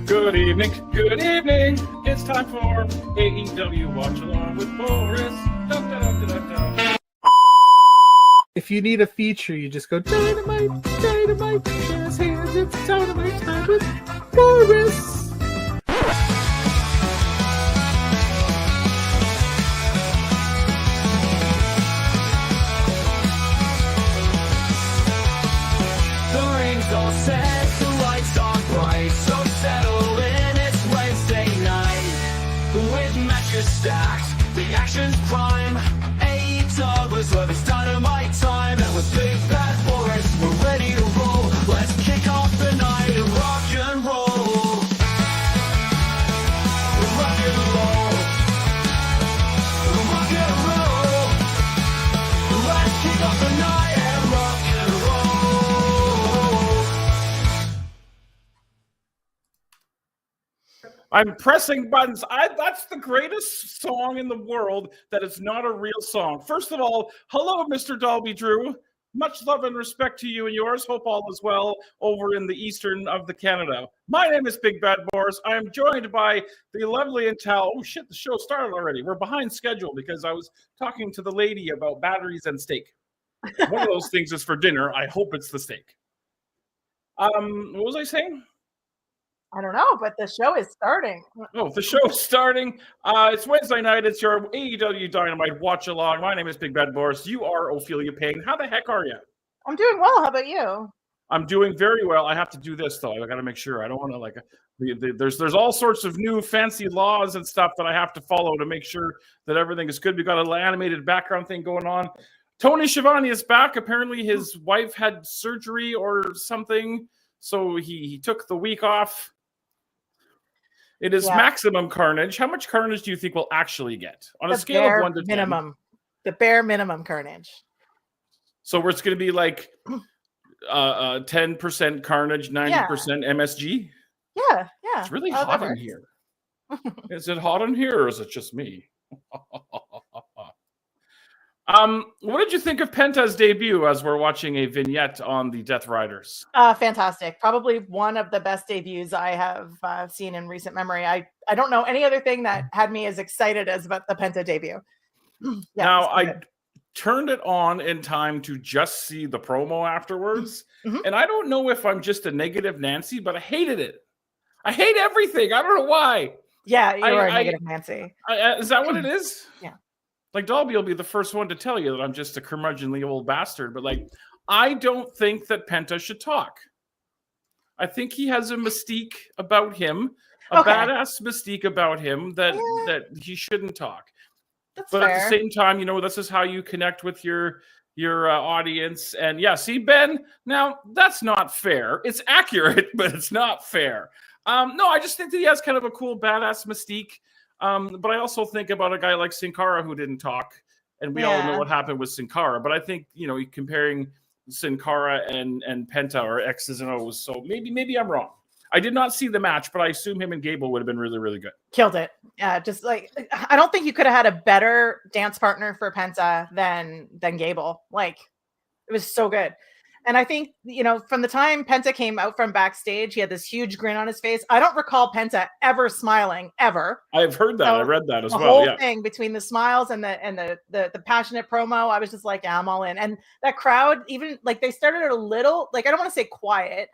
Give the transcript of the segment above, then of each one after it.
Good evening, good evening. It's time for AEW Watchalong with Boris. Da, da, da, da, da. If you need a feature, you just go Dynamite, Dynamite, jazz hands, it's Dynamite time with Boris. The ring's all set, the lights are bright, so settle in, it's Wednesday night. With matches stacked, the action's prime. AEW love it's Dynamite time, and with Big Bad Boris, we're ready to roll. Let's kick off the night and rock and roll. Rock and roll. Rock and roll. Let's kick off the night and rock and roll. I'm pressing buttons. That's the greatest song in the world that is not a real song. First of all, hello, Mr. Dalby Drew. Much love and respect to you and yours. Hope all is well over in the eastern of the Canada. My name is Big Bad Boris. I am joined by the lovely and oh shit, the show started already. We're behind schedule because I was talking to the lady about batteries and steak. One of those things is for dinner. I hope it's the steak. What was I saying? I don't know, but the show is starting. Oh, the show's starting. It's Wednesday night. It's your AEW Dynamite Watchalong. My name is Big Bad Boris. You are OPHELIA PAYNE. How the heck are you? I'm doing well. How about you? I'm doing very well. I have to do this, though. I got to make sure. I don't want to, there's all sorts of new fancy laws and stuff that I have to follow to make sure that everything is good. We've got a little animated background thing going on. Tony Schiavone is back. Apparently his wife had surgery or something, so he took the week off. It is maximum carnage. How much carnage do you think we'll actually get on a scale of 1 to 10? Minimum. The bare minimum carnage. So it's going to be like 10% carnage, 90% MSG? Yeah. It's really hot in here. Is it hot in here or is it just me? What did you think of Penta's debut as we're watching a vignette on the Death Riders? Fantastic. Probably one of the best debuts I have seen in recent memory. I don't know any other thing that had me as excited as about the Penta debut. Now, I turned it on in time to just see the promo afterwards. And I don't know if I'm just a negative Nancy, but I hated it. I hate everything. I don't know why. Yeah, you're a negative Nancy. Is that what it is? Yeah. Like, Dalby will be the first one to tell you that I'm just a curmudgeonly old bastard. But, I don't think that Penta should talk. I think he has a mystique about him, a badass mystique about him that he shouldn't talk. That's but fair. At the same time, this is how you connect with your audience. And, see, Ben, now, that's not fair. It's accurate, but it's not fair. No, I just think that he has kind of a cool, badass mystique. But I also think about a guy like Sin Cara who didn't talk, and we all know what happened with Sin Cara. But I think, comparing Sin Cara and Penta are X's and O's. So maybe I'm wrong. I did not see the match, but I assume him and Gable would have been really, really good. Killed it. Yeah, just I don't think you could have had a better dance partner for Penta than Gable. It was so good. And I think, from the time Penta came out from backstage, he had this huge grin on his face. I don't recall Penta ever smiling, ever. I've heard that. I read that as well. The whole thing between the smiles and the passionate promo, I was just like, I'm all in. And that crowd, even they started a little, I don't want to say quiet,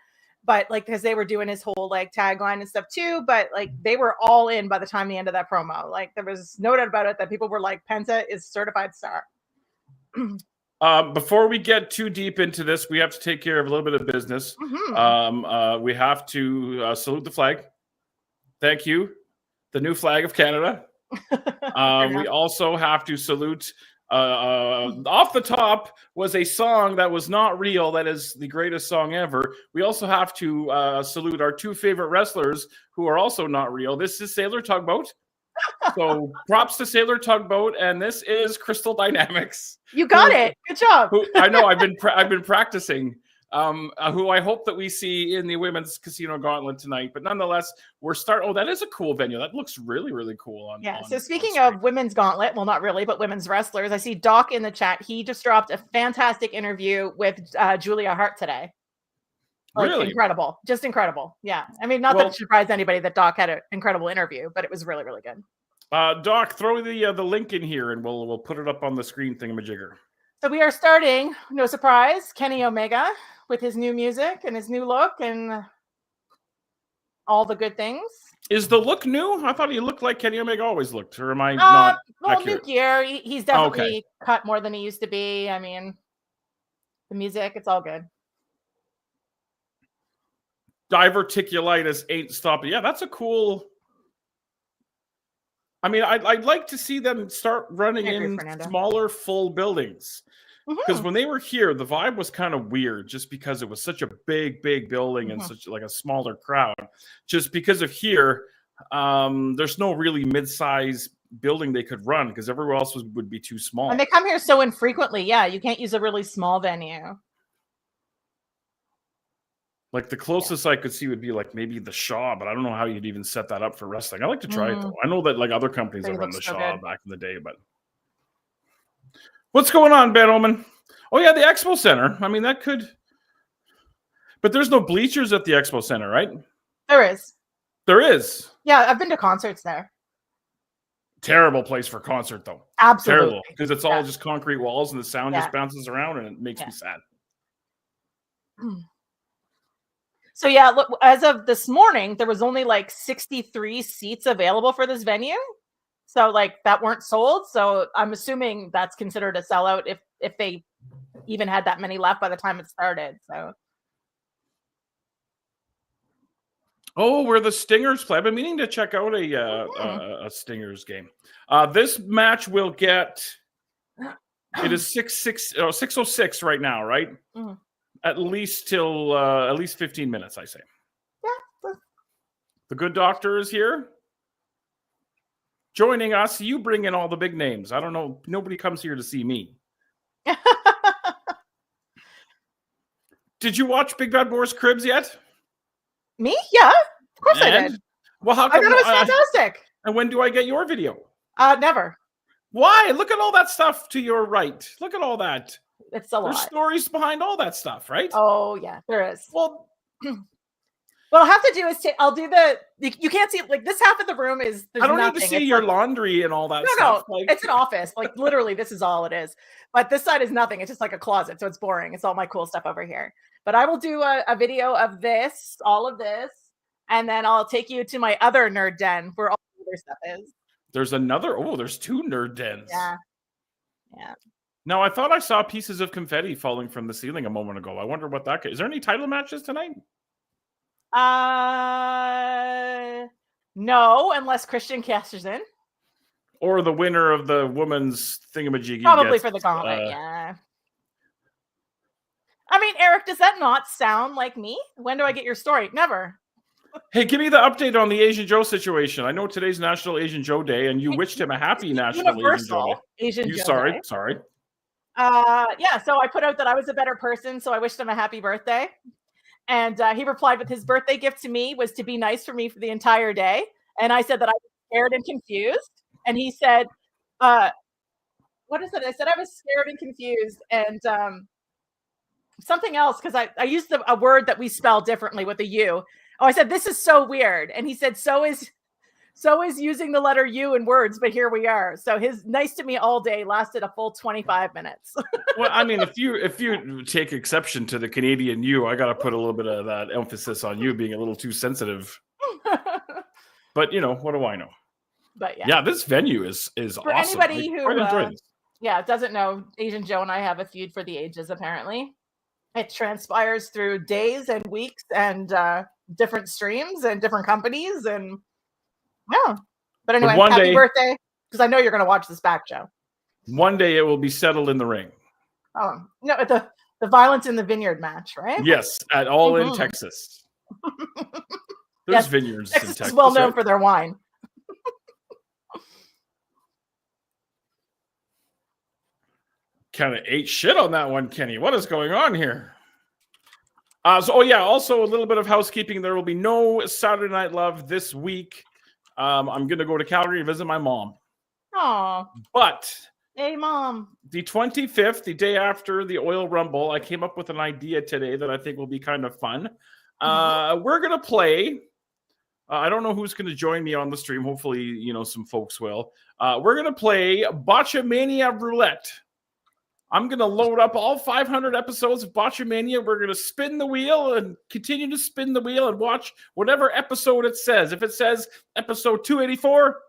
but because they were doing his whole tagline and stuff too. But they were all in by the time the end of that promo. There was no doubt about it that people were like, Penta is certified star. Before we get too deep into this, we have to take care of a little bit of business. We have to salute the flag. Thank you. The new flag of Canada. We also have to salute, off the top was a song that was not real. That is the greatest song ever. We also have to salute our two favorite wrestlers who are also not real. This is Sailor Tugboat. So props to Sailor Tugboat, and this is Crystal Dynamics. You got it. Good job. I know. I've been practicing. Who I hope that we see in the women's casino gauntlet tonight. But nonetheless, Oh, that is a cool venue. That looks really, really cool. So speaking of women's gauntlet, well, not really, but women's wrestlers. I see Doc in the chat. He just dropped a fantastic interview with Julia Hart today. Like Really? incredible, just incredible. Yeah, I mean, not that it surprised anybody that Doc had an incredible interview, but it was really, really good. Doc, throw the link in here, and we'll put it up on the screen thingamajigger. So we are starting, no surprise, Kenny Omega with his new music and his new look and all the good things. Is the look new? I thought he looked like Kenny Omega always looked. Or am I not accurate? New gear. He's definitely cut more than he used to be. I mean, the music, it's all good. Diverticulitis ain't stopping. Yeah, that's a cool. I mean, I'd like to see them start running in smaller, full buildings. Because when they were here, the vibe was kind of weird, just because it was such a big building and such like a smaller crowd. Just because of here, there's no really mid-size building they could run because everywhere else would be too small. And they come here so infrequently. Yeah, you can't use a really small venue. Like the closest I could see would be like maybe the Shaw, but I don't know how you'd even set that up for wrestling. I like to try it though. I know that like other companies have run the Shaw back in the day, but what's going on, Ben Omen? Oh yeah, the Expo Center. I mean, that could, but there's no bleachers at the Expo Center, right? There is. There is. Yeah, I've been to concerts there. Terrible place for concert though. Absolutely. Terrible, because it's all just concrete walls and the sound just bounces around and it makes me sad. So yeah, look, as of this morning, there was only like 63 seats available for this venue. So like that weren't sold. So I'm assuming that's considered a sellout if they even had that many left by the time it started. So oh, where the Stingers play. I've been meaning to check out a Stingers game. This match will get, it is 6:06 right now, right? At least till at least 15 minutes, I say. Yeah. The good doctor is here. Joining us. You bring in all the big names. I don't know. Nobody comes here to see me. Did you watch Big Bad Boris Cribs yet? Me? Yeah. Of course I did. Well, how come? I thought it was fantastic. And when do I get your video? Never. Why? Look at all that stuff to your right. Look at all that. It's a lot. There's stories behind all that stuff, right? Oh, yeah, there is. Well, what I'll have to do is I'll do you can't see like this half of the room is I don't need to see your laundry and all that stuff. No, it's an office. Like literally, this is all it is. But this side is nothing. It's just like a closet, so it's boring. It's all my cool stuff over here. But I will do a video of this, all of this, and then I'll take you to my other nerd den where all the other stuff is. There's another. Oh, there's two nerd dens. Yeah. Yeah. Now, I thought I saw pieces of confetti falling from the ceiling a moment ago. I wonder what that is. There any title matches tonight? No, unless Christian cashes in. Or the winner of the women's thingamajiggy. Probably for the Gauntlet, yeah. I mean, Eric, does that not sound like me? When do I get your story? Never. Hey, give me the update on the Asian Joe situation. I know today's National Asian Joe Day, and you wished him a happy National Asian Joe Day. Sorry. Yeah, so I put out that I was a better person, so I wished him a happy birthday. And he replied with his birthday gift to me was to be nice for me for the entire day. And I said that I was scared and confused. And he said, what is it? I said I was scared and confused and something else, because I used a word that we spell differently with a U. Oh, I said, this is so weird. And he said, so is using the letter U in words, but here we are. So his nice to me all day lasted a full 25 minutes. Well, I mean, if you take exception to the Canadian U, I got to put a little bit of that emphasis on you being a little too sensitive. But you know, what do I know? But yeah, this venue is for awesome. Anybody who doesn't know, Asian Joe and I have a feud for the ages. Apparently, it transpires through days and weeks and different streams and different companies and. Yeah, but anyway, happy birthday, because I know you're going to watch this back show. One day it will be settled in the ring. Oh, no, the Violence in the Vineyard match, right? Yes, at all in Texas. There's vineyards in Texas. Is well known for their wine. Kind of ate shit on that one, Kenny. What is going on here? Also a little bit of housekeeping. There will be no Saturday Night Love this week. I'm going to go to Calgary and visit my mom. Aww. But Hey, Mom. The 25th, the day after the Oil Rumble, I came up with an idea today that I think will be kind of fun. We're going to play. I don't know who's going to join me on the stream. Hopefully, some folks will. We're going to play Botchamania Roulette. I'm going to load up all 500 episodes of Botchamania. We're going to spin the wheel and continue to spin the wheel and watch whatever episode it says. If it says episode 284,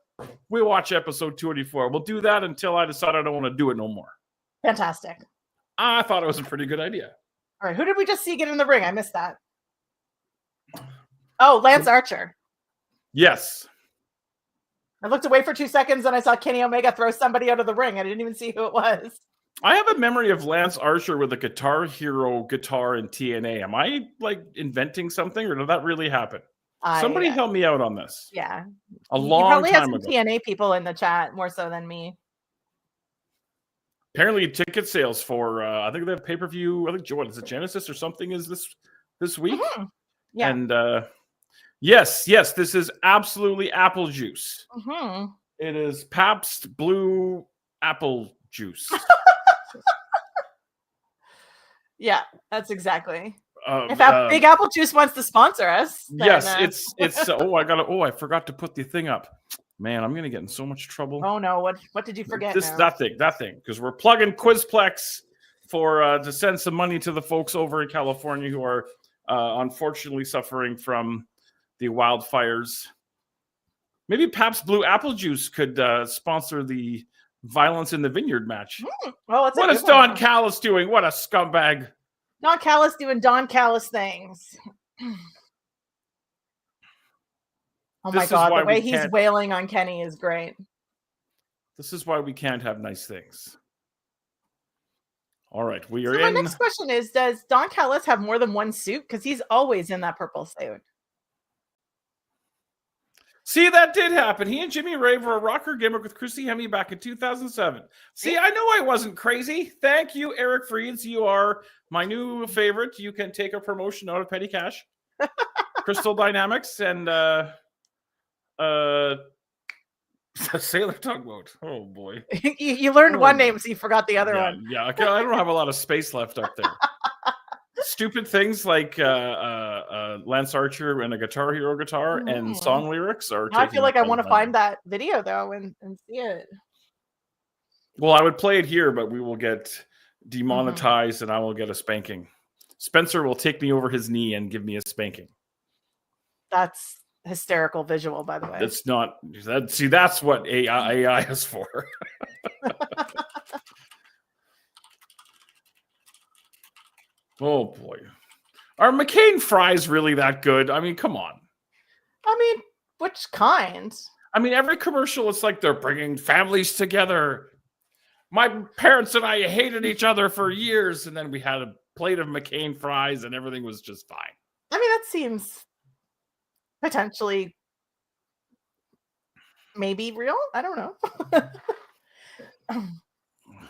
we watch episode 284. We'll do that until I decide I don't want to do it no more. Fantastic. I thought it was a pretty good idea. All right. Who did we just see get in the ring? I missed that. Oh, Lance Archer. Yes. I looked away for 2 seconds and I saw Kenny Omega throw somebody out of the ring. I didn't even see who it was. I have a memory of Lance Archer with a Guitar Hero guitar in TNA. Am I inventing something, or did that really happen? Somebody help me out on this. Yeah. A long time ago. You probably have some TNA people in the chat more so than me. Apparently ticket sales for, I think they have pay-per-view, I think, what is it, Genesis or something is this week? Mm-hmm. Yeah. And yes, this is absolutely apple juice. Mm-hmm. It is Pabst Blue Apple Juice. Yeah, that's exactly. If Big Apple Juice wants to sponsor us, then, yes, it's. I forgot to put the thing up. Man, I'm gonna get in so much trouble. Oh no, what did you forget? That thing, because we're plugging Quizplex for to send some money to the folks over in California who are unfortunately suffering from the wildfires. Maybe Pabst Blue Apple Juice could sponsor the Violence in the Vineyard match. Oh, what is Don Callis doing? What a scumbag! Don Callis doing Don Callis things. Oh my God, the way he's wailing on Kenny is great. This is why we can't have nice things. All right, we are in. My next question is, does Don Callis have more than one suit? Because he's always in that purple suit. See, that did happen. He and Jimmy Ray were a rocker gimmick with Chrissy Hemme back in 2007. See, I know I wasn't crazy. Thank you, Eric Freeds. You are my new favorite. You can take a promotion out of Petty Cash. Crystal Dynamics and Sailor Tugboat. Oh, boy. You learned one name, so you forgot the other one. Yeah, I don't have a lot of space left up there. Stupid things like Lance Archer and a Guitar Hero guitar and song lyrics are. I feel like I want to find that video though and see it. Well, I would play it here, but we will get demonetized and I will get a spanking. Spencer will take me over his knee and give me a spanking. That's hysterical visual, by the way. That's not that. See, that's what AI is for. Oh boy, are McCain fries really that good? I mean, come on. I mean, which kind? I mean, every commercial is like they're bringing families together. My parents and I hated each other for years, and then we had a plate of McCain fries, and everything was just fine. I mean, that seems potentially maybe real. I don't know.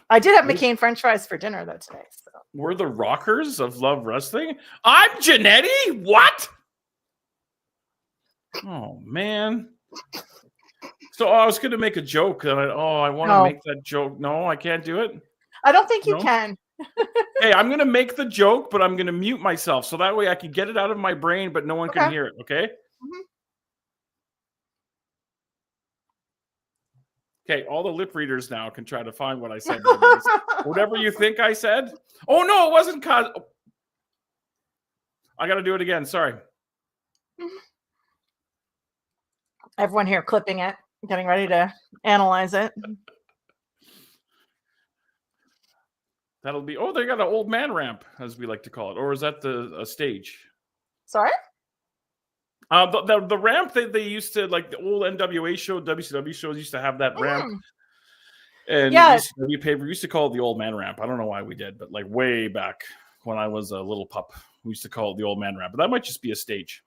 I did have McCain French fries for dinner though today. So. We're the Rockers of Love Wrestling. I'm Janetti. What? Oh man. So I was going to make a joke, and I want to make that joke. No, I can't do it. I don't think you can. Hey, I'm going to make the joke, but I'm going to mute myself so that way I can get it out of my brain, but no one can hear it. Okay. Mm-hmm. Okay, all the lip readers now can try to find what I said. Whatever you think I said. Oh, no, it wasn't. I got to do it again. Sorry. Everyone here clipping it, getting ready to analyze it. That'll be, they got an old man ramp, as we like to call it. Or is that a stage? Sorry? The ramp they used to, like the old NWA show, WCW shows used to have that ramp. And we used to call it the old man ramp. I don't know why we did, but like way back when I was a little pup, we used to call it the old man ramp. But that might just be a stage.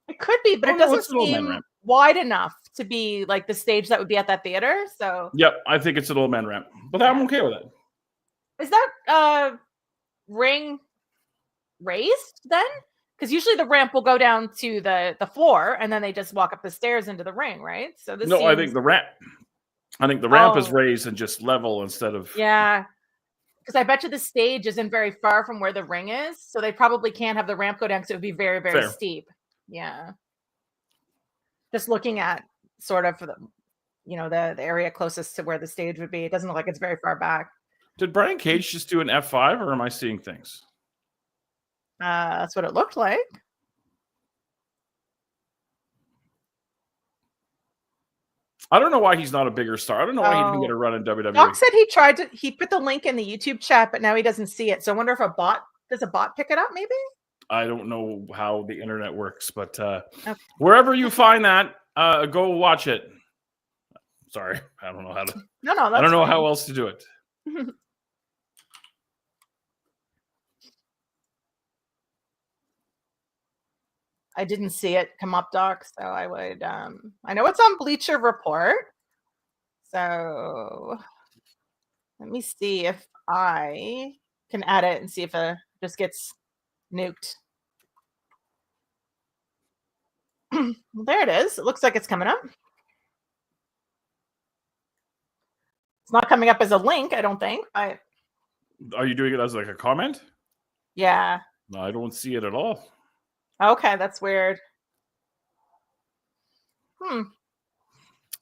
It could be, but it doesn't seem wide enough to be like the stage that would be at that theater. So yep, I think it's an old man ramp. But I'm okay with it. Is that ring raised then? Because usually the ramp will go down to the floor and then they just walk up the stairs into the ring, right? So this I think the ramp. I think the ramp is Oh. raised and just level instead of. Yeah. Because I bet you the stage isn't very far from where the ring is. So they probably can't have the ramp go down because it would be very, very Fair. steep. Yeah. Just looking at sort of the area closest to where the stage would be. It doesn't look like it's very far back. Did Brian Cage just do an F5 or am I seeing things? That's what it looked like. I don't know why he's not a bigger star. I don't know why he didn't get a run in WWE. Doc said he put the link in the YouTube chat, but now he doesn't see it. So I wonder if does a bot pick it up maybe? I don't know how the internet works, but wherever you find that, go watch it. Sorry, I don't know how to. No, that's I don't know fine. how else to do it. I didn't see it come up, Doc, so I would I know it's on Bleacher Report. So let me see if I can add it and see if it just gets nuked. There it is. It looks like it's coming up. It's not coming up as a link, I don't think. Are you doing it as like a comment? Yeah. No, I don't see it at all. Okay, that's weird.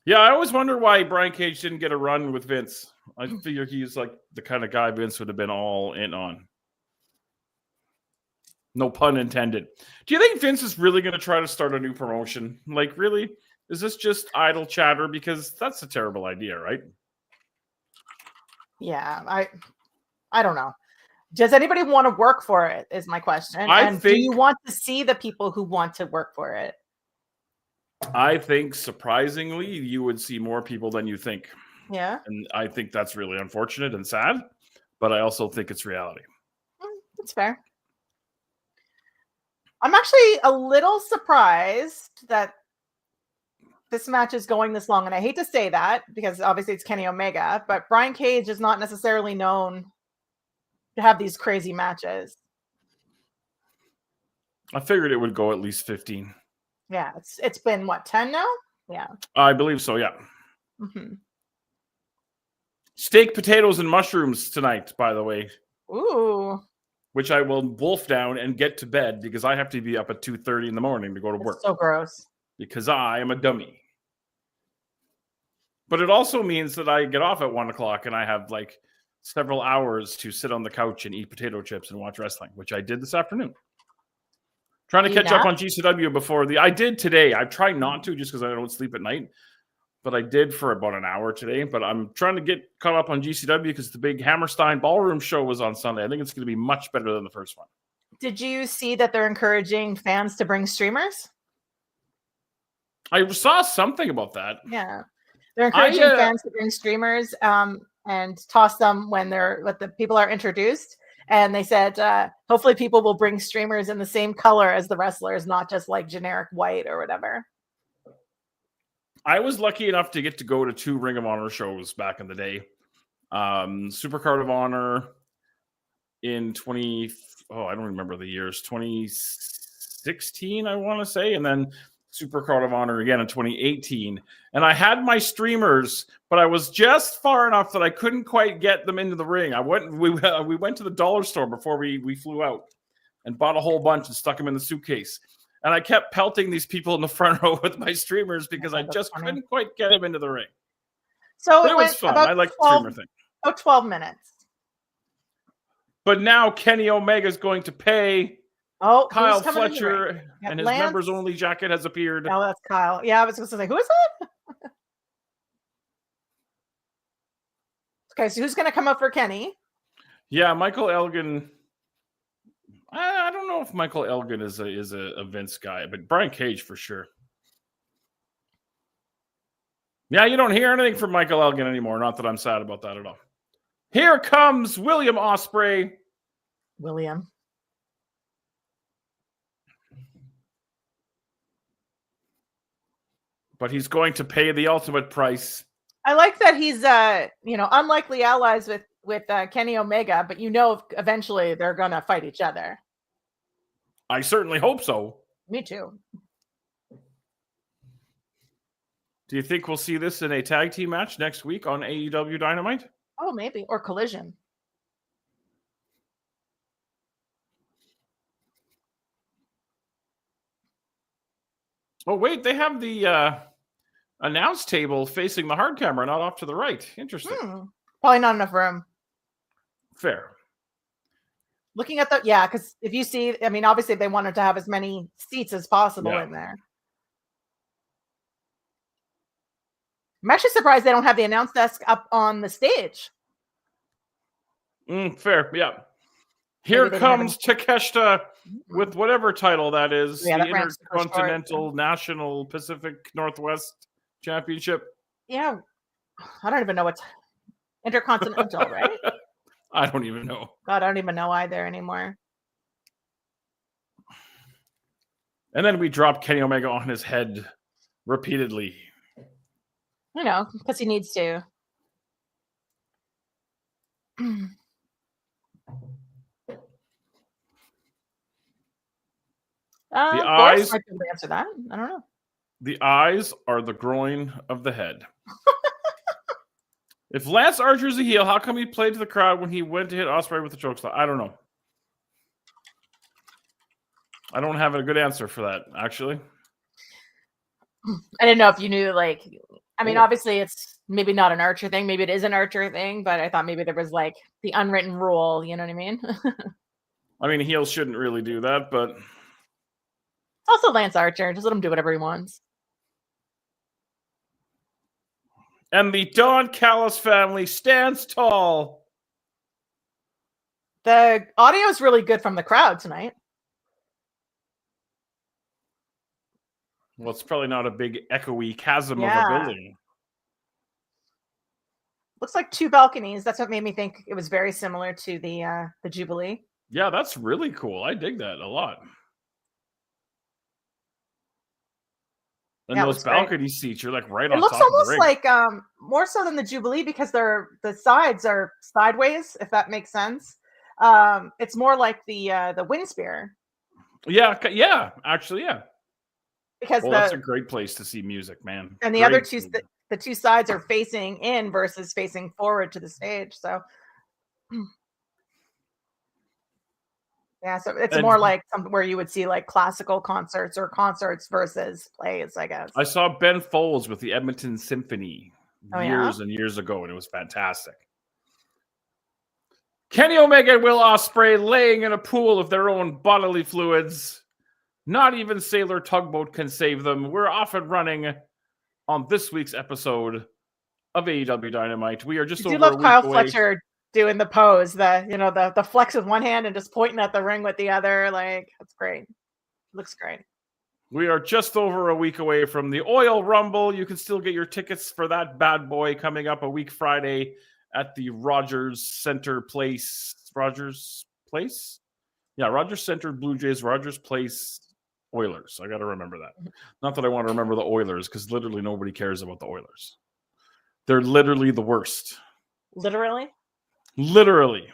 Yeah, I always wonder why Brian Cage didn't get a run with Vince. I figure he's like the kind of guy Vince would have been all in on. No pun intended. Do you think Vince is really going to try to start a new promotion? Like, really? Is this just idle chatter? Because that's a terrible idea, right? Yeah, I don't know. Does anybody want to work for it is my question. Do you want to see the people who want to work for it? I think, surprisingly, you would see more people than you think. Yeah. And I think that's really unfortunate and sad, but I also think it's reality. That's fair. I'm actually a little surprised that this match is going this long. And I hate to say that because obviously it's Kenny Omega, but Brian Cage is not necessarily known to have these crazy matches. I figured it would go at least 15. Yeah, it's been what, 10 now? Yeah. I believe so, yeah. Steak, potatoes, and mushrooms tonight, by the way. Ooh. Which I will wolf down and get to bed because I have to be up at 2:30 in the morning to go to work. So gross. Because I am a dummy. But it also means that I get off at 1 o'clock and I have like several hours to sit on the couch and eat potato chips and watch wrestling, which I did this afternoon. Trying to catch up on GCW before I did today. I try not to just because I don't sleep at night. But I did for about an hour today. But I'm trying to get caught up on GCW because the big Hammerstein Ballroom show was on Sunday. I think it's going to be much better than the first one. Did you see that they're encouraging fans to bring streamers? I saw something about that. Yeah. They're encouraging fans to bring streamers and toss them when the people are introduced. And they said, hopefully people will bring streamers in the same color as the wrestlers, not just like generic white or whatever. I was lucky enough to get to go to 2 Ring of Honor shows back in the day. Supercard of Honor in I don't remember the years, 2016, I want to say. And then Supercard of Honor again in 2018. And I had my streamers, but I was just far enough that I couldn't quite get them into the ring. We went to the dollar store before we flew out and bought a whole bunch and stuck them in the suitcase. And I kept pelting these people in the front row with my streamers because I just couldn't quite get them into the ring. So it was fun. I like the streamer thing. About 12 minutes. But now Kenny Omega is going to pay Kyle Fletcher, and his members only jacket has appeared. Oh, that's Kyle. Yeah, I was going to say, who is it? Okay, so who's going to come up for Kenny? Yeah, Michael Elgin. I don't know if Michael Elgin is a Vince guy, but Brian Cage for sure. Yeah, you don't hear anything from Michael Elgin anymore. Not that I'm sad about that at all. Here comes William Ospreay. William. But he's going to pay the ultimate price. I like that he's unlikely allies with Kenny Omega, but eventually they're gonna fight each other. I certainly hope so. Me too. Do you think we'll see this in a tag team match next week on AEW Dynamite? Oh, maybe. Or Collision. Oh, wait, they have the announce table facing the hard camera, not off to the right. Interesting. Probably not enough room. Fair. Looking at because if you see, I mean, obviously they wanted to have as many seats as possible in there. I'm actually surprised they don't have the announce desk up on the stage. Fair, yeah. Here comes Takeshita with whatever title that is. Yeah, the Intercontinental National Pacific Northwest Championship. Yeah. I don't even know what's Intercontinental, right? I don't even know. God, I don't even know either anymore. And then we drop Kenny Omega on his head repeatedly. You know, because he needs to. The eyes might be able to answer that. I don't know. The eyes are the groin of the head. If Lance Archer's a heel, how come he played to the crowd when he went to hit Ospreay with the chokeslam? I don't know. I don't have a good answer for that, actually. I didn't know if you knew, like, I mean, obviously it's maybe not an Archer thing. Maybe it is an Archer thing, but I thought maybe there was like the unwritten rule. You know what I mean? I mean, heels shouldn't really do that, but also Lance Archer. Just let him do whatever he wants. And the Don Callis family stands tall. The audio is really good from the crowd tonight. Well, it's probably not a big echoey chasm of a building. Looks like 2 balconies. That's what made me think it was very similar to the Jubilee. Yeah, that's really cool. I dig that a lot. And those balcony seats, you're like right on top of the ring. It looks almost like more so than the Jubilee because the sides are sideways, if that makes sense. It's more like the wind spear. Yeah, actually, yeah. Because that's a great place to see music, man. And the other two, the two sides are facing in versus facing forward to the stage. So, yeah, so it's more like something where you would see like classical concerts or concerts versus plays, I guess. I saw Ben Folds with the Edmonton Symphony years and years ago, and it was fantastic. Kenny Omega and Will Ospreay laying in a pool of their own bodily fluids. Not even Sailor Tugboat can save them. We're off and running on this week's episode of AEW Dynamite. We are just over a week away. I do love Kyle Fletcher doing the pose, the flex with one hand and just pointing at the ring with the other. Like, that's great. Looks great. We are just over a week away from the Oil Rumble. You can still get your tickets for that bad boy coming up a week Friday at the Rogers Center Place. Rogers Place? Yeah, Rogers Center, Blue Jays, Rogers Place, Oilers. I got to remember that. Not that I want to remember the Oilers, because literally nobody cares about the Oilers. They're literally the worst. Literally? Literally.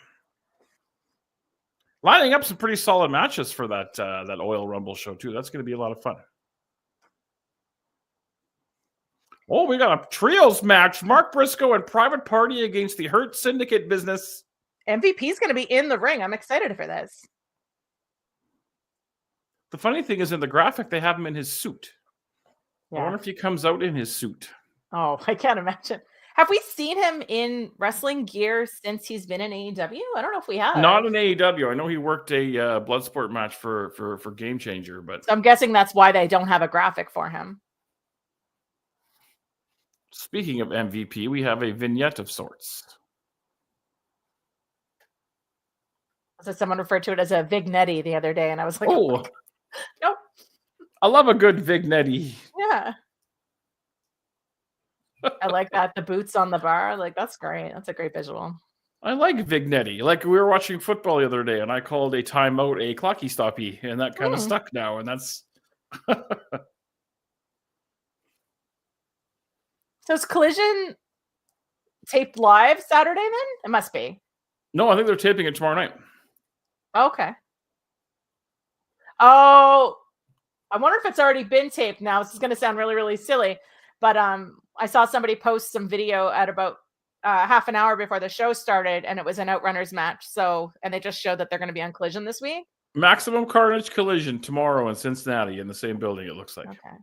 Lining up some pretty solid matches for that Oil Rumble show, too. That's going to be a lot of fun. Oh, we got a trios match. Mark Briscoe and Private Party against the Hurt Syndicate business. MVP is going to be in the ring. I'm excited for this. The funny thing is, in the graphic, they have him in his suit. Yeah. I wonder if he comes out in his suit. Oh, I can't imagine. Have we seen him in wrestling gear since he's been in AEW? I don't know if we have. Not in AEW. I know he worked a Bloodsport match for Game Changer, but so I'm guessing that's why they don't have a graphic for him. Speaking of MVP, we have a vignette of sorts. So someone referred to it as a vignette the other day, and I was like, "Oh, nope." I love a good vignette. Yeah. I like that. The boots on the bar. Like, that's great. That's a great visual. I like vignette. Like, we were watching football the other day, and I called a timeout a clocky stoppy, and that kind of stuck now, and that's... So is Collision taped live Saturday then? It must be. No, I think they're taping it tomorrow night. Okay. Oh, I wonder if it's already been taped now. This is going to sound really, really silly. But I saw somebody post some video at about half an hour before the show started, and it was an Outrunners match. So, and they just showed that they're going to be on Collision this week. Maximum Carnage Collision tomorrow in Cincinnati in the same building, it looks like. Okay.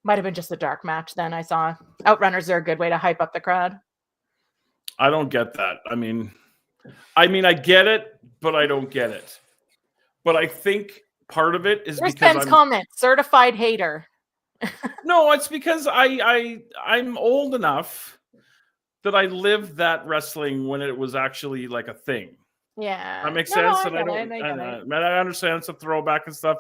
Might have been just a dark match then. I saw Outrunners are a good way to hype up the crowd. I don't get that. I mean, I get it, but I don't get it. But I think part of it is There's because Ben's comment, certified hater. No, it's because I'm old enough that I lived that wrestling when it was actually like a thing. Yeah. That makes No, sense. I And I get don't, it, I get and I understand it's a throwback and stuff.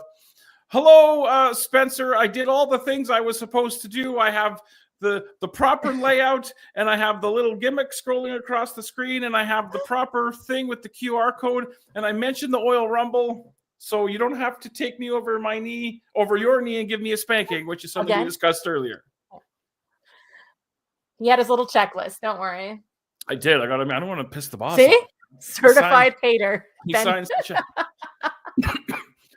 Hello, Spencer. I did all the things I was supposed to do. I have the proper layout, and I have the little gimmick scrolling across the screen, and I have the proper thing with the QR code, and I mentioned the oil rumble, so you don't have to take me over your knee and give me a spanking, which is something we discussed earlier. He had his little checklist. Don't worry. I did. I don't want to piss the boss See? off. Certified hater. He signs the check.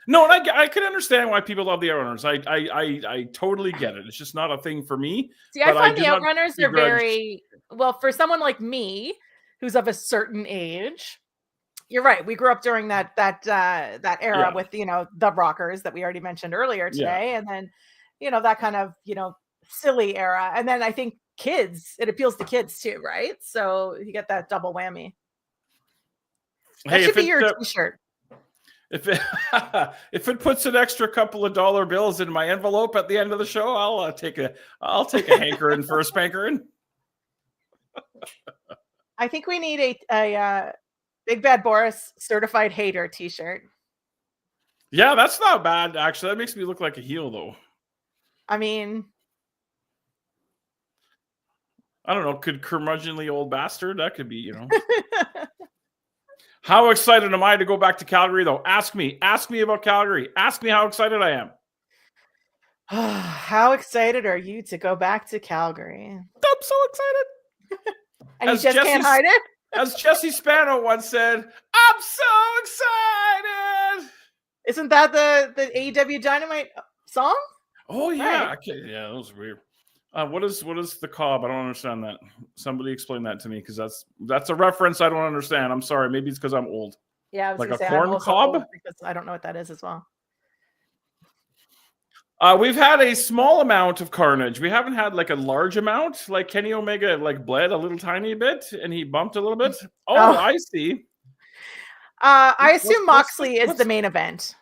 No, and I can understand why people love the Outrunners. I totally get it. It's just not a thing for me. See, I find the Outrunners are very well for someone like me, who's of a certain age. You're right. We grew up during that era with the Rockers that we already mentioned earlier today, and then that kind of silly era, and then I think kids. It appeals to kids too, right? So you get that double whammy. That should be your T-shirt. If it puts an extra couple of dollar bills in my envelope at the end of the show, I'll take a hankering for a spankering. I think we need a Big Bad Boris certified hater T-shirt. Yeah, that's not bad actually. That makes me look like a heel though. I mean, I don't know. Could curmudgeonly old bastard? That could be, How excited am I to go back to Calgary, though? Ask me about Calgary. Ask me how excited I am. How excited are you to go back to Calgary? I'm so excited. And you just can't hide it? As Jesse Spano once said, I'm so excited. Isn't that the AEW Dynamite song? Oh, yeah. Right. Okay. Yeah, that was weird. What is the cob? I don't understand that. Somebody explain that to me, because that's a reference I don't understand. I'm sorry. Maybe it's because I'm old. Yeah, I was like a say, corn cob, because I don't know what that is as well. We've had a small amount of carnage. We haven't had like a large amount. Like Kenny Omega bled a little tiny bit, and he bumped a little bit. Oh. I see. I assume Moxley is the main event.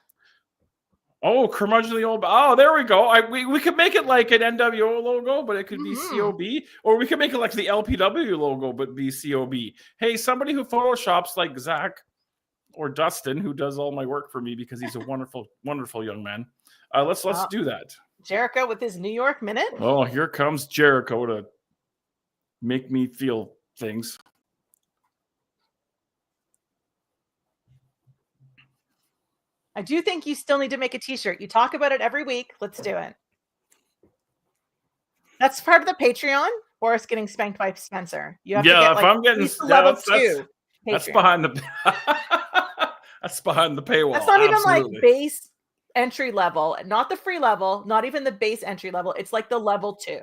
Oh, curmudgeonly old. Oh, there we go. We could make it like an NWO logo, but it could be COB. Or we could make it like the LPW logo, but be COB. Hey, somebody who photoshops like Zach or Dustin, who does all my work for me because he's a wonderful, wonderful young man. Let's do that. Jericho with his New York Minute. Oh, here comes Jericho to make me feel things. I do think you still need to make a T-shirt. You talk about it every week. Let's do it. That's part of the Patreon. Boris getting spanked by Spencer. You have to get, if I'm getting level 2. That's behind the that's behind the paywall. That's not even like base entry level, not the free level, not even the base entry level. It's like the level 2.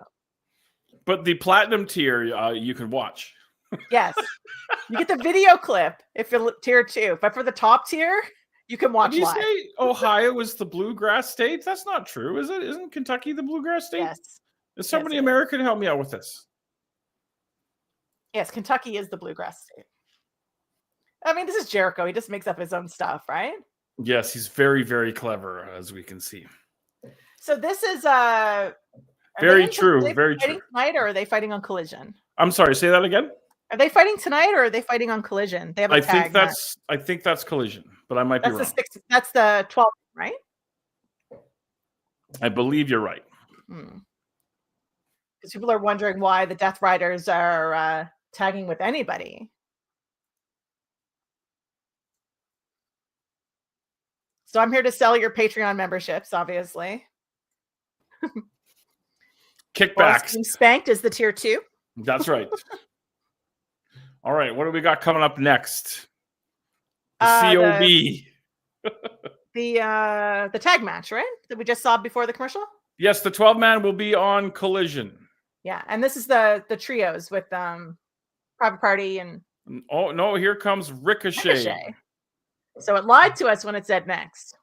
But the platinum tier, you can watch. Yes, you get the video clip if you're tier 2. But for the top tier, you can watch live. Did you say Ohio is the bluegrass state? That's not true, is it? Isn't Kentucky the bluegrass state? Yes. Is somebody American help me out with this? Yes, Kentucky is the bluegrass state. I mean, this is Jericho. He just makes up his own stuff, right? Yes, he's very, very clever, as we can see. So this is very true. Very true. Tonight, or are they fighting on Collision? I'm sorry. Say that again. Are they fighting tonight, or are they fighting on Collision? They have a tag. I think that's Collision, but I might be wrong. That's the 12th, right? I believe you're right. Because people are wondering why the Death Riders are tagging with anybody. So I'm here to sell your Patreon memberships, obviously. Kickbacks. Being spanked is the tier 2. That's right. All right, what do we got coming up next? The COB. The tag match, right? That we just saw before the commercial? Yes, the 12-man will be on Collision. Yeah, and this is the trios with Private Party and Oh no, here comes Ricochet. So it lied to us when it said next.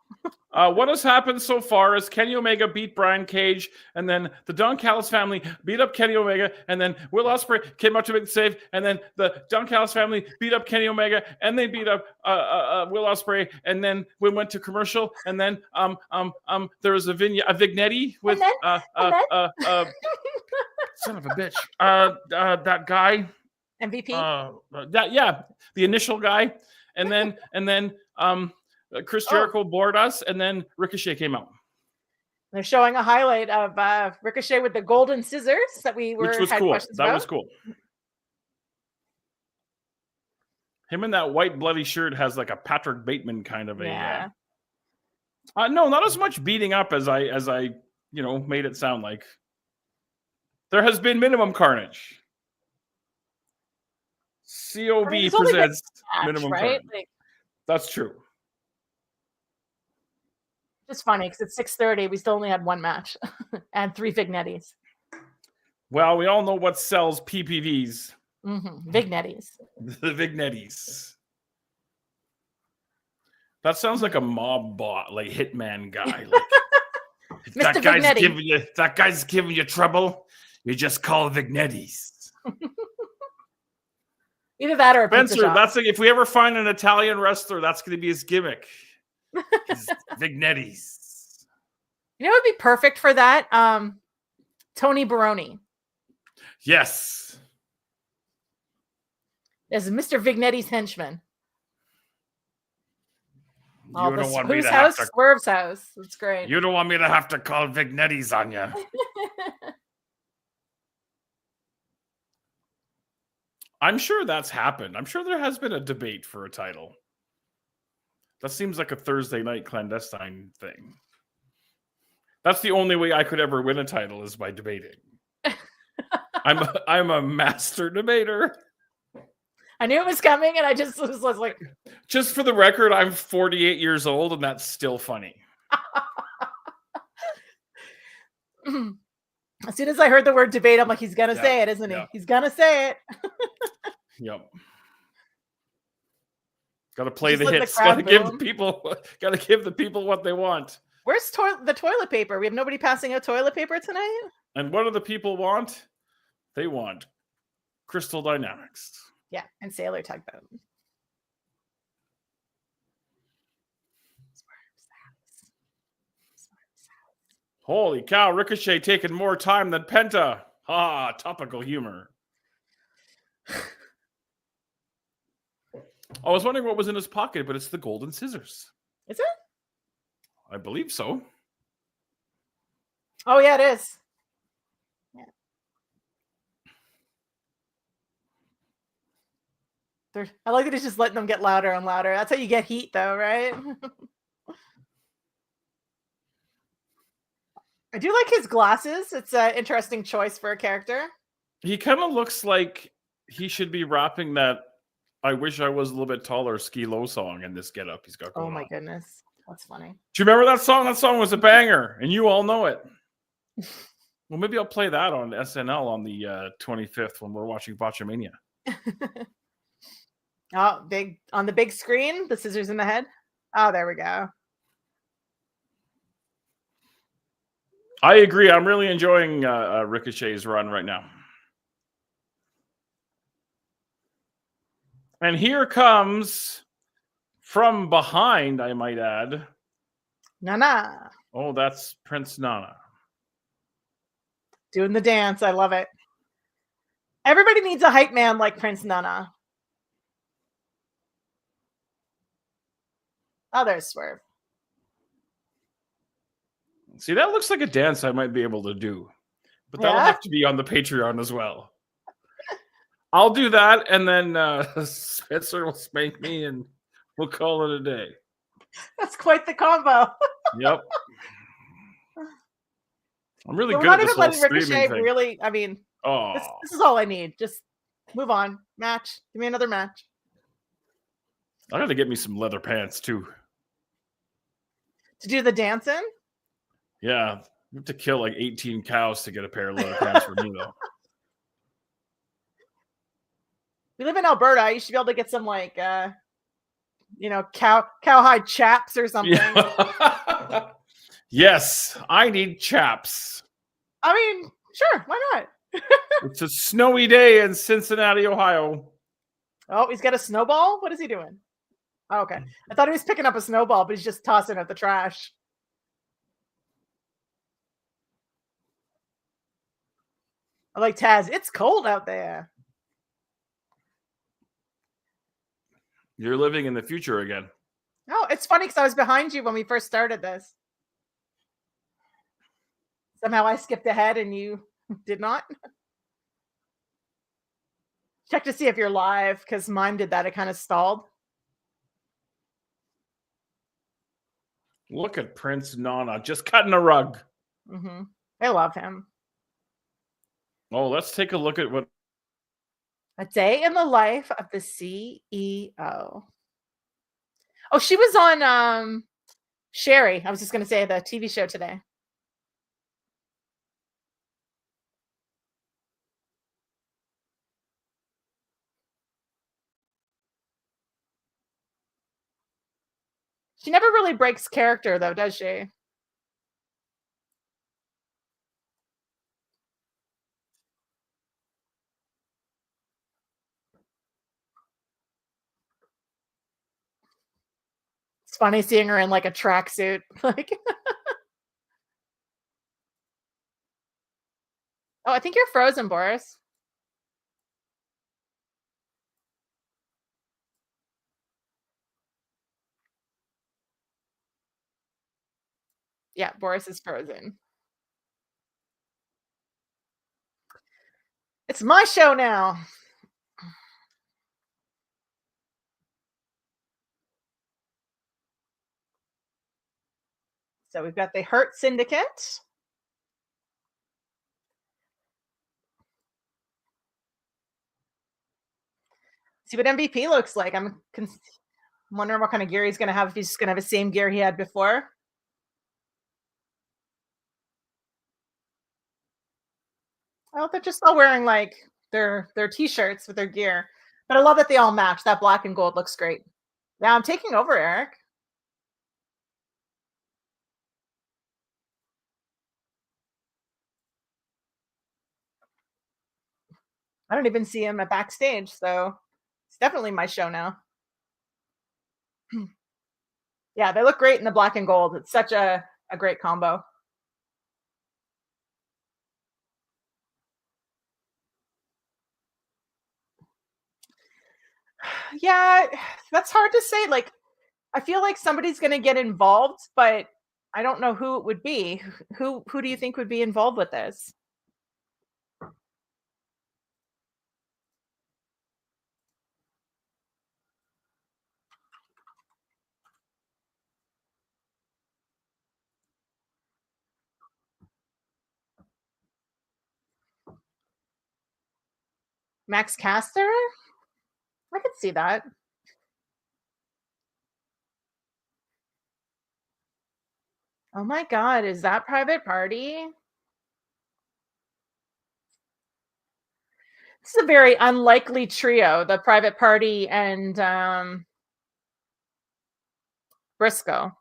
What has happened so far is Kenny Omega beat Brian Cage, and then the Don Callis family beat up Kenny Omega, and then Will Ospreay came out to make the save, and then the Don Callis family beat up Kenny Omega, and they beat up Will Ospreay, and then we went to commercial, and then there was a Vignetti with son of a bitch, that guy MVP. The initial guy, and then Chris Jericho bored us, and then Ricochet came out. They're showing a highlight of Ricochet with the golden scissors that we were. Which was cool. That was cool. Him in that white bloody shirt has like a Patrick Bateman kind of a. No, not as much beating up as I made it sound like. There has been minimum carnage. COB presents minimum carnage. Like, that's true. It's funny because it's 6:30. We still only had one match and 3 Vignettis. Well, we all know what sells PPVs. Vignettis. The Vignettis. That sounds like a mob bot, like hitman guy. Like, if that guy's giving you trouble, you just call Vignettis. Either that or a Spencer. pizza shop. That's like if we ever find an Italian wrestler, that's going to be his gimmick. Vignettis. You know what would be perfect for that? Tony Baroni. Yes. As Mr. Vignetti's henchman. You don't want me whose to house? have to, Swerve's house. That's great. You don't want me to have to call Vignettis on you. I'm sure that's happened. I'm sure there has been a debate for a title. That seems like a Thursday night clandestine thing. That's the only way I could ever win a title is by debating. I'm a master debater. I knew it was coming, and I just was like... Just for the record, I'm 48 years old, and that's still funny. As soon as I heard the word debate, I'm like, he's going to say it, isn't he? He's going to say it. Yep. Got to play the hits. Got to give the people what they want. Where's the toilet paper? We have nobody passing out toilet paper tonight? And what do the people want? They want Crystal Dynamics. Yeah, and Sailor Tugboat. Holy cow, Ricochet taking more time than Penta. Topical humor. I was wondering what was in his pocket, but it's the golden scissors. Is it? I believe so. Oh, yeah, it is. Yeah. I like that he's just letting them get louder and louder. That's how you get heat, though, right? I do like his glasses. It's an interesting choice for a character. He kind of looks like he should be rapping that I Wish I Was a Little Bit Taller Ski Low song in this getup he's got going on. Oh my goodness. That's funny. Do you remember that song? That song was a banger, and you all know it. Well, maybe I'll play that on SNL on the 25th when we're watching Botchamania. Oh, on the big screen, the scissors in the head. Oh, there we go. I agree. I'm really enjoying Ricochet's run right now. And here comes from behind, I might add. Nana. Oh, that's Prince Nana. Doing the dance. I love it. Everybody needs a hype man like Prince Nana. Oh, there's Swerve. See, that looks like a dance I might be able to do. But that'll have to be on the Patreon as well. I'll do that, and then Spencer will spank me, and we'll call it a day. That's quite the combo. Yep. I'm really good at this whole streaming thing. Really, I mean, this is all I need. Just move on. Match. Give me another match. I got to get me some leather pants, too. To do the dancing? Yeah. You have to kill like 18 cows to get a pair of leather pants for me, though. We live in Alberta. You should be able to get some like, cowhide chaps or something. Yeah. Yes, I need chaps. I mean, sure, why not? It's a snowy day in Cincinnati, Ohio. Oh, he's got a snowball? What is he doing? Oh, okay. I thought he was picking up a snowball, but he's just tossing it at the trash. I like Taz. It's cold out there. You're living in the future again. Oh, it's funny because I was behind you when we first started this. Somehow I skipped ahead and you did not. Check to see if you're live because mine did that. It kind of stalled. Look at Prince Nana just cutting a rug. Mm-hmm. I love him. Oh, let's take a look at what. A day in the life of the CEO. Oh, she was on Sherry. I was just going to say the TV show today. She never really breaks character, though, does she? It's funny seeing her in like a tracksuit. Like, oh, I think you're frozen, Boris. Yeah, Boris is frozen. It's my show now. So we've got the Hurt Syndicate. See what MVP looks like. I'm wondering what kind of gear he's going to have, if he's just going to have the same gear he had before. Oh, they're just all wearing like their t-shirts with their gear. But I love that they all match. That black and gold looks great. Now I'm taking over, Eric. I don't even see him at backstage, so it's definitely my show now. Yeah, they look great in the black and gold. It's such a great combo. Yeah, that's hard to say. Like, I feel like somebody's going to get involved, but I don't know who it would be. Who do you think would be involved with this? Max Caster? I could see that. Oh my God, is that Private Party? This is a very unlikely trio, the Private Party and Briscoe.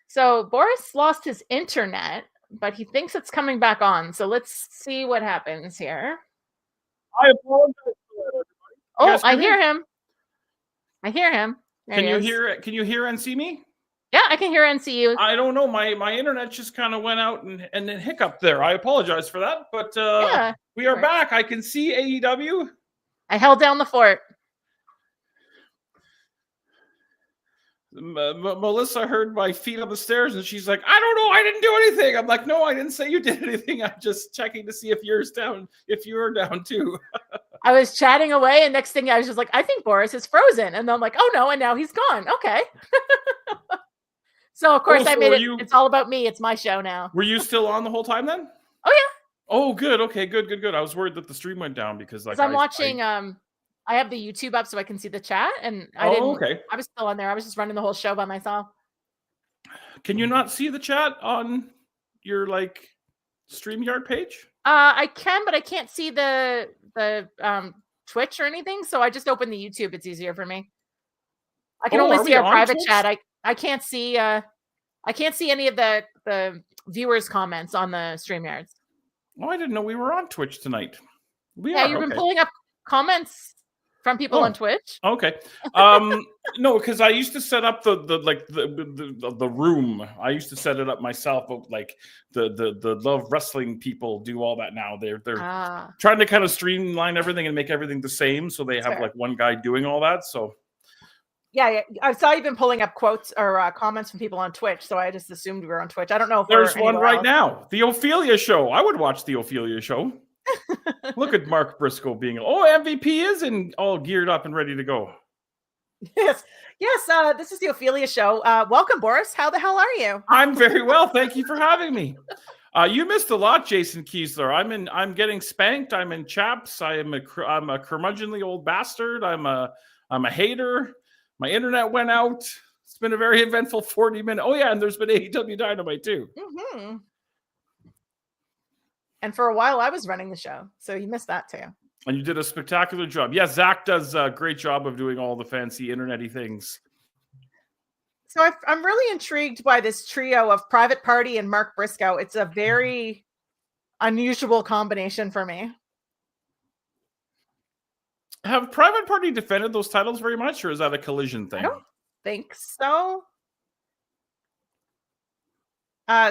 So Boris lost his internet, but he thinks it's coming back on. So let's see what happens here. I apologize for that, everybody. Oh, I hear him. I hear him. Can you hear it? Can you hear and see me? Yeah, I can hear and see you. I don't know. My internet just kind of went out and then hiccuped there. I apologize for that. But yeah, we are back. I can see AEW. I held down the fort. Melissa heard my feet on the stairs and she's like, I don't know, I didn't do anything. I'm like, no, I didn't say you did anything. I'm just checking to see if you're down too. I was chatting away and next thing I was just like, I think Boris is frozen. And I'm like, oh no, and now he's gone. Okay. So of course I made it. It's all about me. It's my show now. Were you still on the whole time then? Oh yeah. Oh, good. Okay, good. I was worried that the stream went down because like I'm watching I have the YouTube up so I can see the chat, and I Oh, didn't. okay. I was still on there. I was just running the whole show by myself. Can you not see the chat on your like StreamYard page? I can, but I can't see the Twitch or anything. So I just opened the YouTube. It's easier for me. I can only are see we our on private Twitch? chat. I can't see any of the viewers' comments on the StreamYards. Oh, I didn't know we were on Twitch tonight. Yeah, you've been pulling up comments from people on Twitch. Okay. No, because I used to set up the room. I used to set it up myself, but like the Love Wrestling people do all that now. They're trying to kind of streamline everything and make everything the same, so they have like one guy doing all that. So yeah, I saw you've been pulling up quotes or comments from people on Twitch, so I just assumed we were on Twitch. I don't know if there's one right now. The Ophelia show. I would watch the Ophelia show. Look at Mark Briscoe being MVP is all geared up and ready to go. Yes. This is the Ophelia show. Welcome, Boris. How the hell are you? I'm very well. Thank you for having me. You missed a lot, Jason Kiesler. I'm getting spanked. I'm in chaps. I'm a curmudgeonly old bastard. I'm a hater. My internet went out. It's been a very eventful 40 minutes. Oh yeah, and there's been AEW Dynamite too. Mm-hmm. And for a while, I was running the show, so you missed that too. And you did a spectacular job. Yeah, Zach does a great job of doing all the fancy internet-y things. So I'm really intrigued by this trio of Private Party and Mark Briscoe. It's a very unusual combination for me. Have Private Party defended those titles very much, or is that a Collision thing? I don't think so.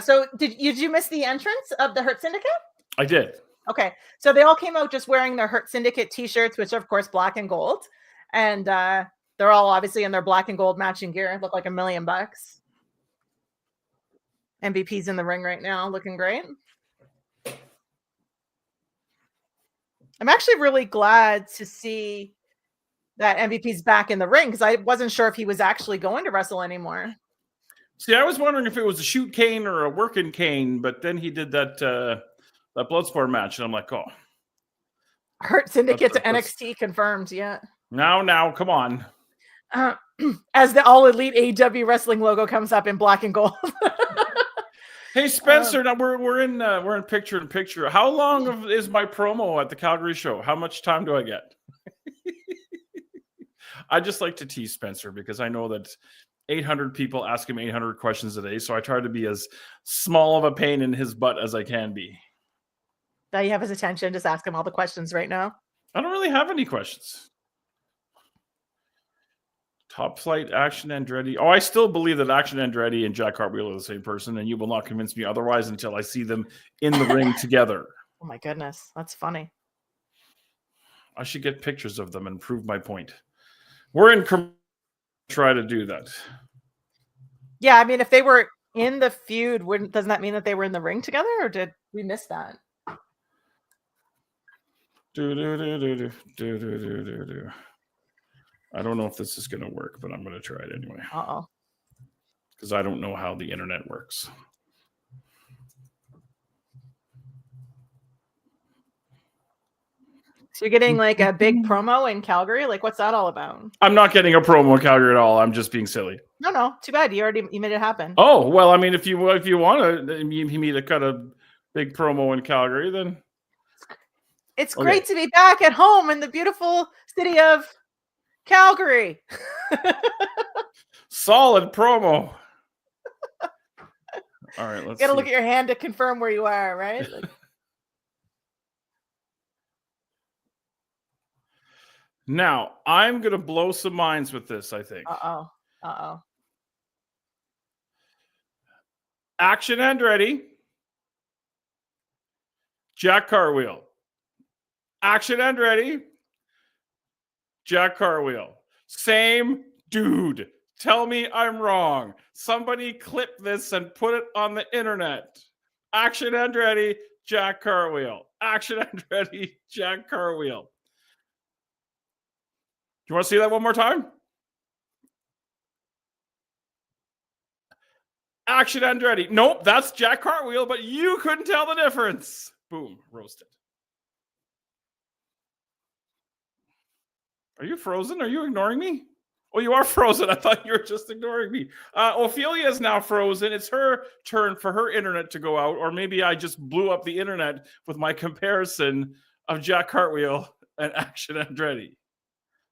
So did you miss the entrance of the Hurt Syndicate? I did. Okay, so they all came out just wearing their Hurt Syndicate t-shirts, which are of course black and gold, and they're all obviously in their black and gold matching gear. Look like $1 million. MVP's in the ring right now, looking great. I'm actually really glad to see that MVP's back in the ring because I wasn't sure if he was actually going to wrestle anymore. See, I was wondering if it was a shoot cane or a working cane, but then he did that Bloodsport match, and I'm like, oh. Hurt Syndicate to NXT confirmed, yeah. Now, come on. As the All Elite AEW Wrestling logo comes up in black and gold. Hey Spencer, now we're in picture in picture. How long is my promo at the Calgary show? How much time do I get? I just like to tease Spencer because I know that 800 people ask him 800 questions a day, so I try to be as small of a pain in his butt as I can be. Now you have his attention. Just ask him all the questions right now. I don't really have any questions. Top Flight, Action Andretti. Oh, I still believe that Action Andretti and Jack Cartwheel are the same person, and you will not convince me otherwise until I see them in the ring together. Oh my goodness, that's funny. I should get pictures of them and prove my point. We're in try to do that. Yeah, I mean, if they were in the feud, doesn't that mean that they were in the ring together, or did we miss that? I don't know if this is going to work, but I'm going to try it anyway. Uh-oh. Because I don't know how the internet works. So you're getting like a big promo in Calgary? Like, what's that all about? I'm not getting a promo in Calgary at all. I'm just being silly. No, too bad. You made it happen. Oh, well, I mean, if you want to cut a big promo in Calgary, then it's great to be back at home in the beautiful city of Calgary. Solid promo. All right, let's gotta look at your hand to confirm where you are, right? Now, I'm going to blow some minds with this, I think. Uh-oh. Action Andretti. Jack Cartwheel. Action Andretti. Jack Cartwheel. Same dude. Tell me I'm wrong. Somebody clip this and put it on the internet. Action Andretti, Jack Cartwheel. Action Andretti, Jack Cartwheel. You want to see that one more time? Action Andretti. Nope, that's Jack Cartwheel, but you couldn't tell the difference. Boom, roasted. Are you frozen? Are you ignoring me? Oh, you are frozen. I thought you were just ignoring me. Ophelia is now frozen. It's her turn for her internet to go out, or maybe I just blew up the internet with my comparison of Jack Cartwheel and Action Andretti.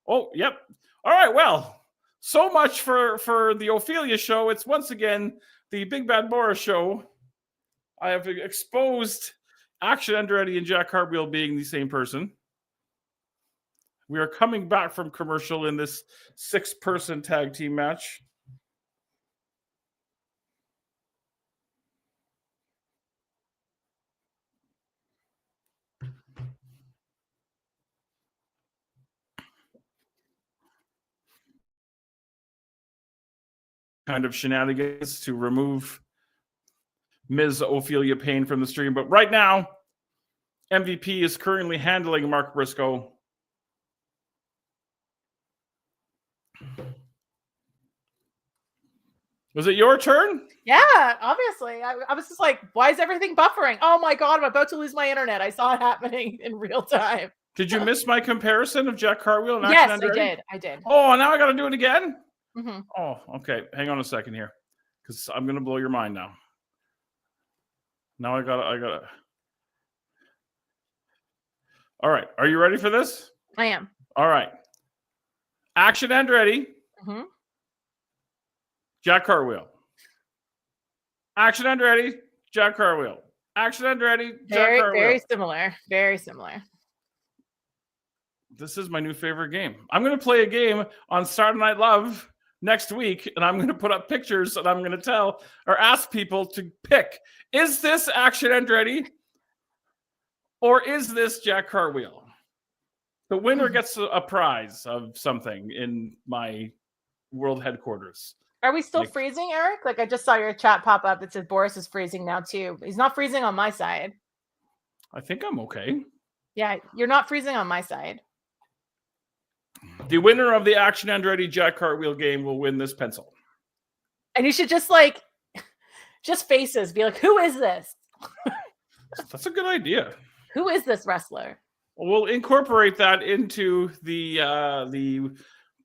Oh, yep. All right, well, so much for the Ophelia show. It's once again the Big Bad Boris show. I have exposed Action Andretti and Jack Cartwheel being the same person. We are coming back from commercial in this 6-person tag team match. Kind of shenanigans to remove Ms. Ophelia Payne from the stream. But right now, MVP is currently handling Mark Briscoe. Was it your turn? Yeah, obviously. I was just like, why is everything buffering? Oh my God, I'm about to lose my internet. I saw it happening in real time. Did you miss my comparison of Jack Cartwheel and Yes, Action Andretti? I did. Oh, now I got to do it again? Mm-hmm. Oh, okay. Hang on a second here, because I'm going to blow your mind now. Now I got to. All right. Are you ready for this? I am. All right. Action Andretti. Mm-hmm. Jack Cartwheel. Action Andretti. Jack Cartwheel. Action Andretti. Jack Cartwheel. Very similar. Very similar. This is my new favorite game. I'm going to play a game on Saturday Night Live next week, and I'm going to put up pictures, and I'm going to tell or ask people to pick, is this Action Andretti or is this Jack Cartwheel? The winner gets a prize of something in my world headquarters. Are we still freezing, Eric? Like, I just saw your chat pop up that said Boris is freezing now too. He's not freezing on my side. I think I'm okay. Yeah, you're not freezing on my side. The winner of the Action Andretti Jack Cartwheel game will win this pencil. And you should just faces. Be like, who is this? That's a good idea. Who is this wrestler? We'll incorporate that into the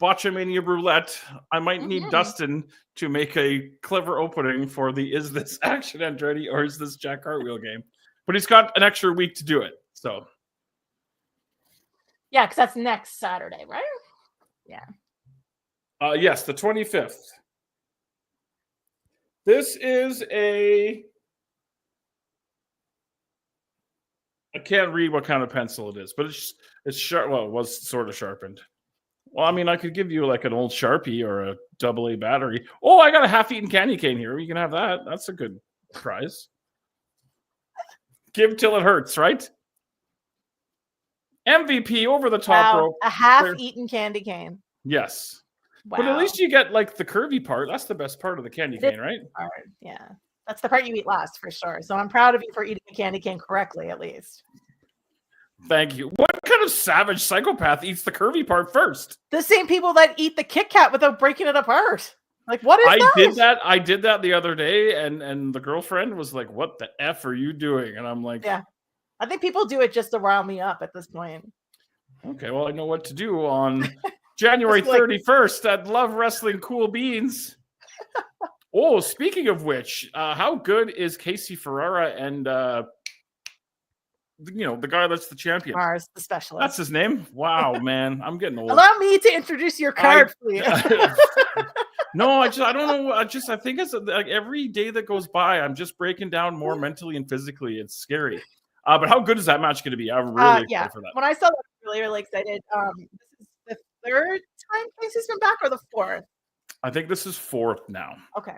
Botchamania Roulette. I might need Dustin to make a clever opening for the is this Action Andretti or is this Jack Cartwheel game. But he's got an extra week to do it. So yeah, because that's next Saturday, right? Yeah. Yes, the 25th. This is I can't read what kind of pencil it is, but it's sharp. Well, it was sort of sharpened. Well, I mean, I could give you like an old Sharpie or a AA battery. Oh, I got a half-eaten candy cane here. You can have that. That's a good prize. Give till it hurts, right? MVP over the top rope. A half-eaten candy cane. Yes. Wow. But at least you get like the curvy part. That's the best part of the candy cane, right? Yeah. That's the part you eat last for sure. So I'm proud of you for eating a candy cane correctly, at least. Thank you. What kind of savage psychopath eats the curvy part first? The same people that eat the Kit Kat without breaking it apart. Like, what is that? I did that the other day, and the girlfriend was like, "What the F are you doing?" And I'm like, yeah. I think people do it just to rile me up at this point. Okay, well, I know what to do on January 31st at Love Wrestling Cool Beans. Oh, speaking of which, how good is Casey Ferrara and the guy that's the champion? Mars, the specialist. That's his name? Wow, man. I'm getting old. Allow me to introduce your card, please. No, I don't know. I think it's like every day that goes by, I'm just breaking down more mentally and physically. It's scary. But how good is that match going to be? I'm really excited for that. When I saw that, I was really excited. This is the third time Casey's been back, or the fourth? I think this is fourth now. Okay.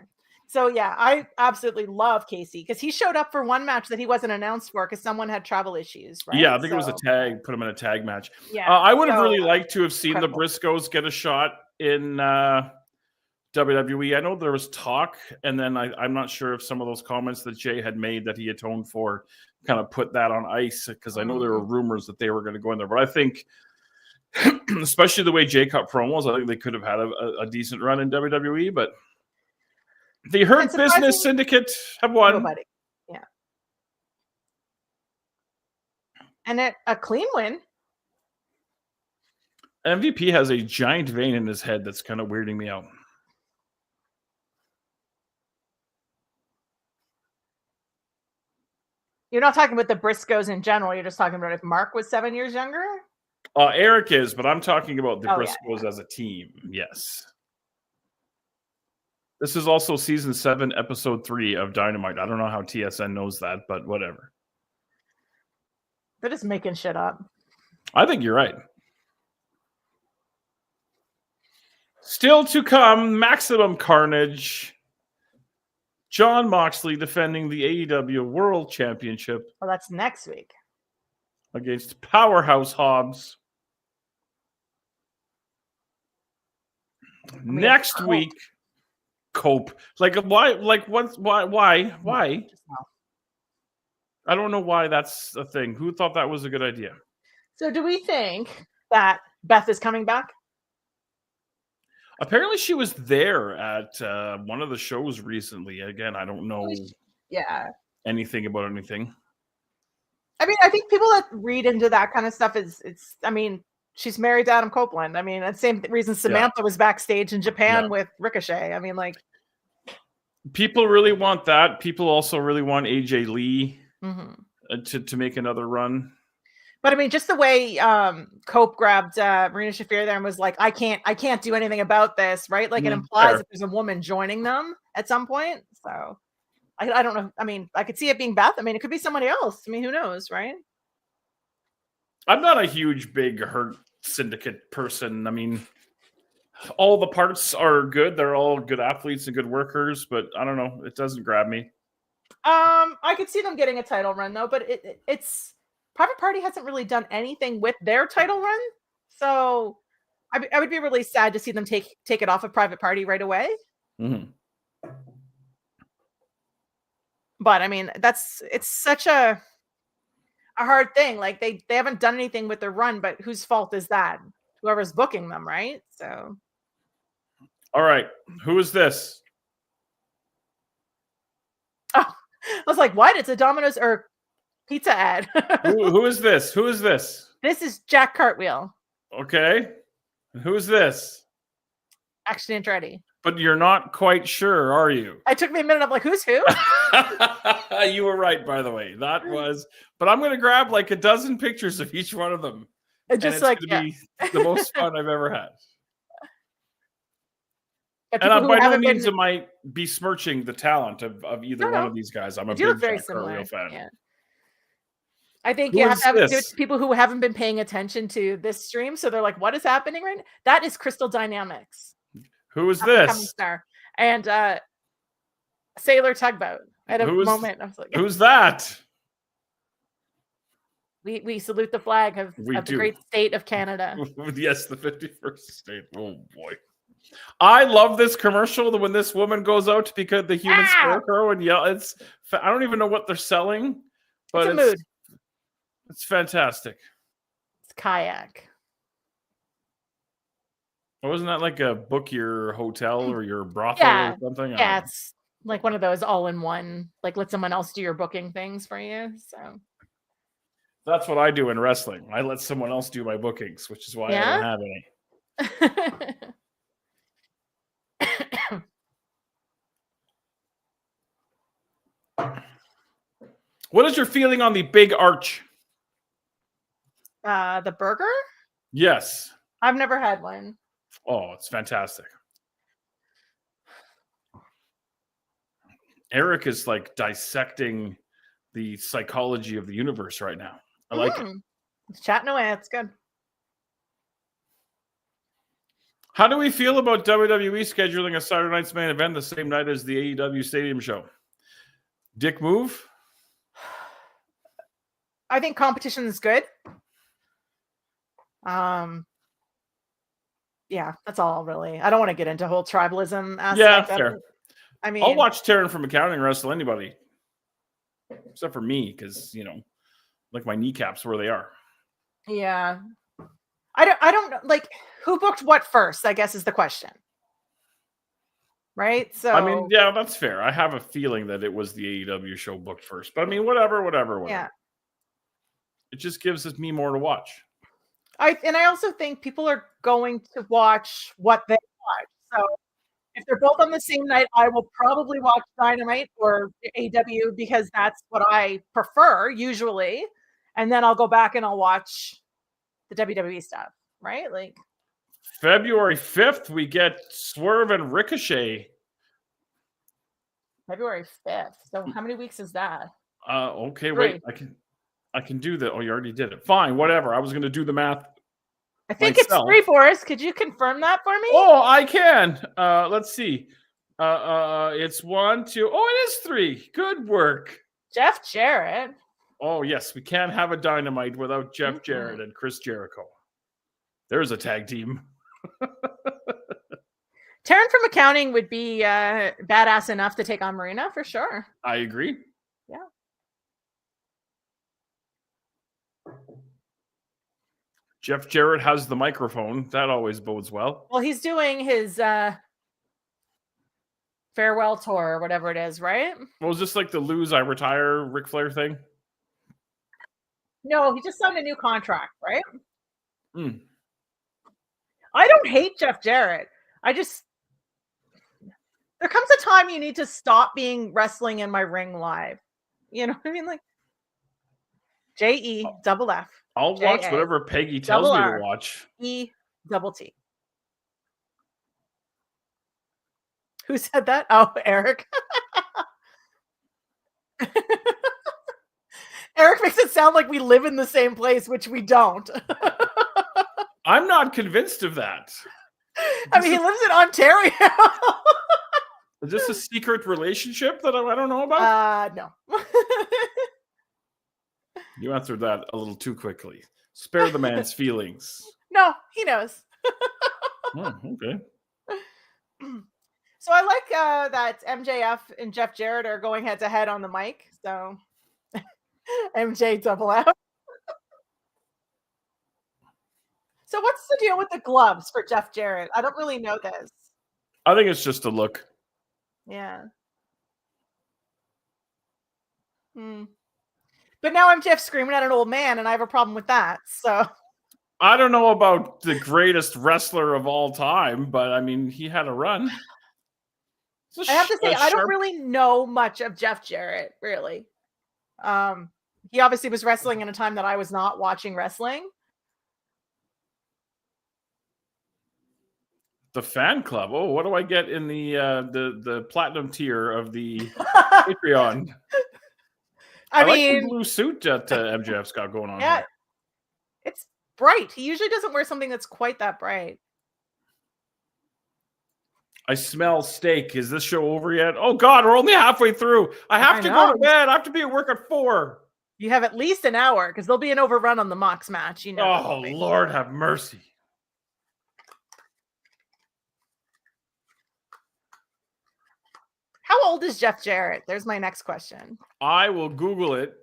So, yeah, I absolutely love Casey because he showed up for one match that he wasn't announced for because someone had travel issues, right? Yeah, I think it was a tag, put him in a tag match. Yeah. I would have really liked to have seen the Briscoes get a shot in WWE. I know there was talk, and then I'm not sure if some of those comments that Jay had made that he atoned for kind of put that on ice because I know there were rumors that they were going to go in there. But I think, especially the way Jay cut promos, I think they could have had a decent run in WWE, but the Hurt Business Syndicate have won. Nobody. Yeah. And a clean win. MVP has a giant vein in his head that's kind of weirding me out. You're not talking about the Briscoes in general. You're just talking about if Mark was 7 years younger. Eric is, but I'm talking about the Oh, Briscoes as a team. Yes. This is also season 7, episode 3 of Dynamite. I don't know how TSN knows that, but whatever. They're just making shit up. I think you're right. Still to come, Maximum Carnage. Jon Moxley defending the AEW World Championship Well, that's next week. against Powerhouse Hobbs. Next week, Cope. Like why? Like what? Why? I don't know why that's a thing. Who thought that was a good idea? So, do we think that Beth is coming back? Apparently, she was there at one of the shows recently. Again, I don't know anything about anything. I mean, I think people that read into that kind of stuff I mean, she's married to Adam Copeland. I mean, that's the same reason Samantha was backstage in Japan with Ricochet. I mean, like, people really want that. People also really want AJ Lee to make another run. But I mean, just the way Cope grabbed Marina Shafir there and was like, I can't do anything about this, right? Like, it implies that there's a woman joining them at some point. So I don't know. I mean, I could see it being Beth. I mean, it could be somebody else. I mean, who knows, right? I'm not a huge, big Hurt Syndicate person. I mean, all the parts are good. They're all good athletes and good workers, but I don't know. It doesn't grab me. I could see them getting a title run though, but it's Private Party hasn't really done anything with their title run, so I would be really sad to see them take it off of Private Party right away. But I mean, it's such a hard thing. Like they haven't done anything with their run, but whose fault is that? Whoever's booking them, right? So, all right, who is this? Oh, I was like, what? It's a Domino's or pizza ad. who is this? Who is this? This is Jack Cartwheel. Okay. Who's this? Action Andretti. But you're not quite sure, are you? It took me a minute. I'm like, who's who? You were right, by the way. That was, but I'm going to grab like a dozen pictures of each one of them. It's just going to be the most fun I've ever had. And by no means am I besmirching the talent of either one of these guys. I'm a big Jack Cartwheel fan. Yeah. I think you have to have people who haven't been paying attention to this stream, so they're like, "What is happening right now?" That is Crystal Dynamics. Who is this? Star and Sailor Tugboat. At a moment, I was like, "Who's that?" We salute the flag of the great state of Canada. Yes, the 51st state. Oh boy. I love this commercial when this woman goes out to become the human scarecrow and yell. I don't even know what they're selling, but it's fantastic. It's kayak. Wasn't that like a book your hotel or your brothel or something? Yeah, it's like one of those all-in-one, like let someone else do your booking things for you. So that's what I do in wrestling. I let someone else do my bookings, which is why I don't have any. What is your feeling on the Big Arch? The burger? Yes. I've never had one. Oh, it's fantastic. Eric is like dissecting the psychology of the universe right now. I like it. It's chatting away. It's good. How do we feel about WWE scheduling a Saturday night's main event the same night as the AEW Stadium show? Dick move? I think competition is good. Yeah, that's all really. I don't want to get into whole tribalism aspect. Yeah, fair. I mean, I'll watch Taryn from Accounting wrestle anybody. Except for me, because, like my kneecaps where they are. Yeah. I don't know, like, who booked what first, I guess is the question. Right? So I mean, yeah, that's fair. I have a feeling that it was the AEW show booked first. But I mean, whatever. Yeah. It just gives me more to watch. I also think people are going to watch what they watch. So if they're both on the same night, I will probably watch Dynamite or AEW because that's what I prefer usually. And then I'll go back and I'll watch the WWE stuff, right? Like February 5th, we get Swerve and Ricochet. February 5th. So how many weeks is that? Okay, 3. wait. I can do that. Oh, you already did it. Fine, whatever. I was going to do the math. I think myself. it's 3, Boris. Could you confirm that for me? Oh, I can. Let's see. It's 1, 2. Oh, it is 3. Good work. Jeff Jarrett. Oh, yes. We can't have a Dynamite without Jeff Jarrett and Chris Jericho. There's a tag team. Taryn from accounting would be badass enough to take on Marina for sure. I agree. Yeah. Jeff Jarrett has the microphone. That always bodes well. Well, he's doing his farewell tour or whatever it is, right? Well, was this like the lose, I retire Ric Flair thing? No, he just signed a new contract, right? Mm. I don't hate Jeff Jarrett. There comes a time you need to stop being wrestling in my ring live. You know what I mean? Like JEFF. I'll watch whatever Peggy tells me to watch. ETT. Who said that? Oh, Eric. Eric makes it sound like we live in the same place, which we don't. I'm not convinced of that. I mean, he lives in Ontario. Is this a secret relationship that I don't know about? No. You answered that a little too quickly. Spare the man's feelings. No, he knows. Oh, okay. So I like that MJF and Jeff Jarrett are going head to head on the mic. So MJ double out. So what's the deal with the gloves for Jeff Jarrett? I don't really know this. I think it's just a look. Yeah. But now MJF's screaming at an old man, and I have a problem with that. So I don't know about the greatest wrestler of all time, but I mean, he had a run. I have to say, I don't really know much of Jeff Jarrett, really. He obviously was wrestling in a time that I was not watching wrestling. The fan club. Oh, what do I get in the platinum tier of the Patreon? I mean, like the blue suit that MJF's got going on. Yeah, here. It's bright. He usually doesn't wear something that's quite that bright. I smell steak. Is this show over yet? Oh God, we're only halfway through. I have to go to bed. I have to be at work at 4. You have at least an hour because there'll be an overrun on the Mox match. You know. Oh Lord, have mercy. How old is Jeff Jarrett? There's my next question. I will Google it,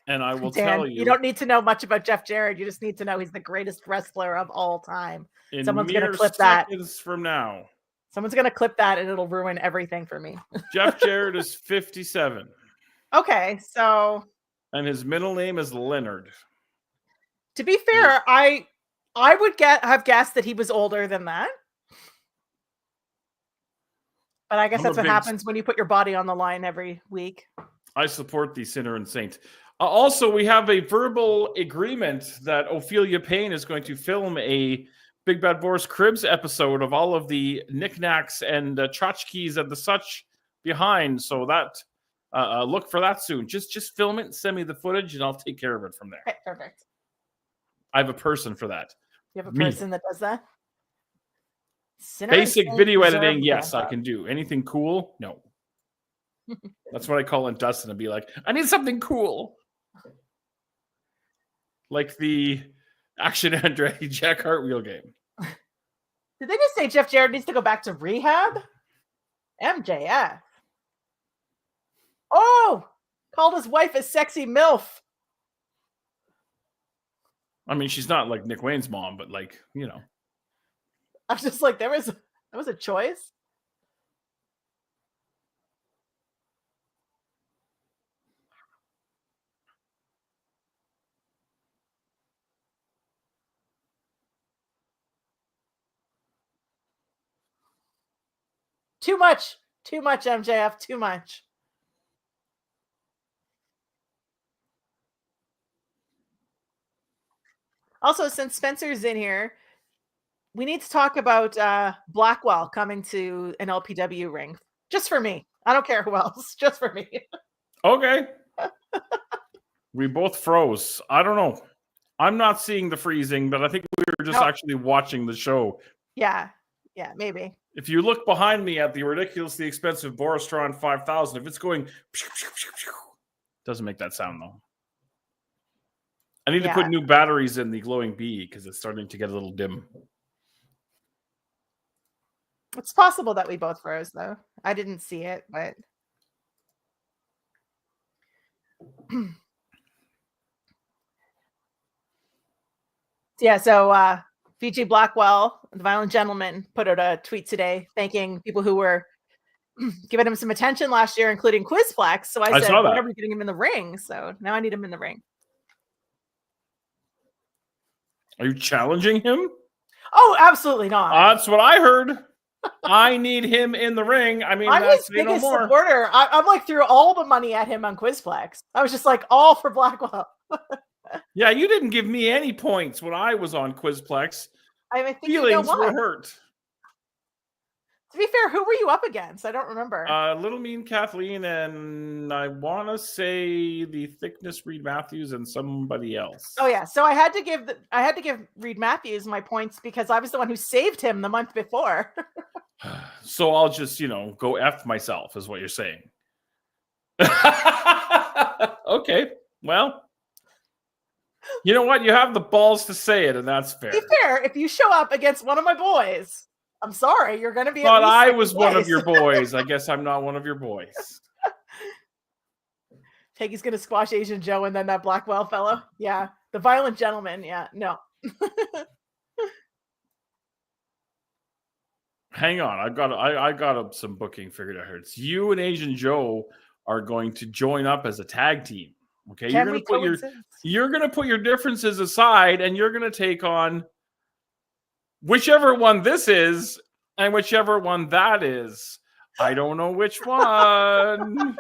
and I will tell you. You don't need to know much about Jeff Jarrett. You just need to know he's the greatest wrestler of all time. Someone's going to clip that. From now. Someone's going to clip that, and it'll ruin everything for me. Jeff Jarrett is 57. Okay, so. And his middle name is Leonard. To be fair, I would have guessed that he was older than that. But I guess that's what happens when you put your body on the line every week. I support the sinner and saint. Also, we have a verbal agreement that Ophelia PAYNE is going to film a Big Bad Boris Cribs episode of all of the knickknacks and tchotchkes and the such behind. So that look for that soon. Just film it and send me the footage, and I'll take care of it from there. Okay, perfect. I have a person for that. You have a person that does that? Basic video editing, yes, I can do. Anything cool? No. That's what I call in Dustin and be like, I need something cool. Like the Action Andretti Jack Hartwheel game. Did they just say Jeff Jarrett needs to go back to rehab? MJF. Oh, called his wife a sexy MILF. I mean, she's not like Nick Wayne's mom, but like, you know. I was just like, that was a choice. Too much, MJF, too much. Also, since Spencer's in here, we need to talk about Blackwell coming to an LPW ring. Just for me. I don't care who else. Just for me. Okay. We both froze. I don't know. I'm not seeing the freezing, but I think we were just actually watching the show. Yeah. Yeah, maybe. If you look behind me at the ridiculously expensive Boris 5000, if it's going, doesn't make that sound though. I need to put new batteries in the glowing bee because it's starting to get a little dim. It's possible that we both froze, though. I didn't see it, but... yeah, so Fiji Blackwell, the Violent Gentleman, put out a tweet today thanking people who were giving him some attention last year, including Quizflex. So I said, when are we getting him in the ring? So now I need him in the ring. Are you challenging him? Oh, absolutely not. That's what I heard. I need him in the ring. I mean, I'm his biggest supporter. I'm like threw all the money at him on Quizflex. I was just like all for Blackwell. Yeah, you didn't give me any points when I was on Quizplex. I think feelings were hurt. To be fair, who were you up against? I don't remember. Little Mean Kathleen, and I want to say the Thickness Reed Matthews and somebody else. Oh yeah, so I had to give Reed Matthews my points because I was the one who saved him the month before. So I'll just, go F myself, is what you're saying. Okay, well, you know what? You have the balls to say it, and that's fair. To be fair, if you show up against one of my boys, I'm sorry, you're going to be. But I was one of your boys. I guess I'm not one of your boys. Peggy's going to squash Asian Joe and then that Blackwell fellow. Yeah, the Violent Gentleman. Yeah, no. Hang on, I got some booking figured out here. It's you and Asian Joe are going to join up as a tag team. Okay, you're gonna put your differences aside, and you're gonna take on whichever one this is and whichever one that is. I don't know which one.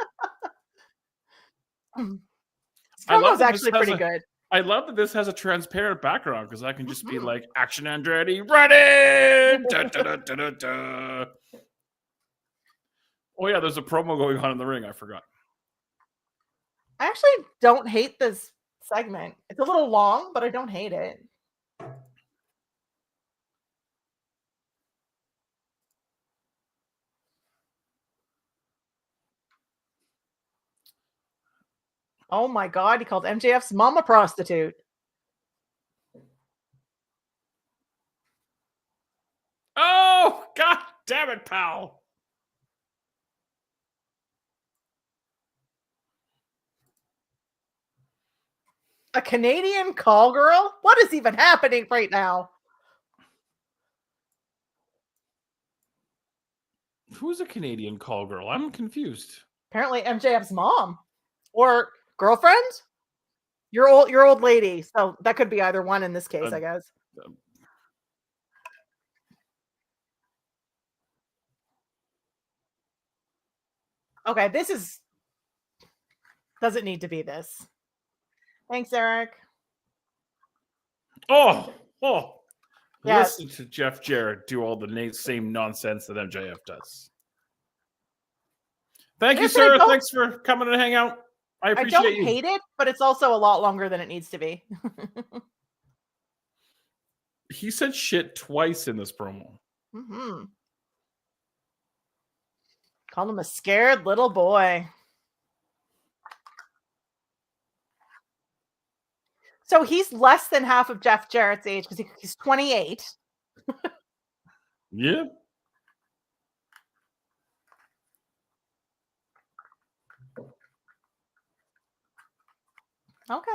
I love actually pretty good. I love that this has a transparent background because I can just be like, Action Andretti, ready! Da, da, da, da, da, da. Oh yeah, there's a promo going on in the ring. I forgot. I actually don't hate this segment. It's a little long, but I don't hate it. Oh my God, he called MJF's mom a prostitute. Oh, God damn it, pal. A Canadian call girl? What is even happening right now? Who's a Canadian call girl? I'm confused. Apparently MJF's mom or girlfriend. Your old lady. So that could be either one in this case, I guess. Okay, this doesn't need to be this. Thanks, Eric. Oh. Yes. Listen to Jeff Jarrett do all the same nonsense that MJF does. Thank you, sir. Thanks for coming to hang out. I appreciate you. I don't hate it, but it's also a lot longer than it needs to be. He said shit twice in this promo. Mm-hmm. Called him a scared little boy. So he's less than half of Jeff Jarrett's age because he's 28. Yeah. Okay.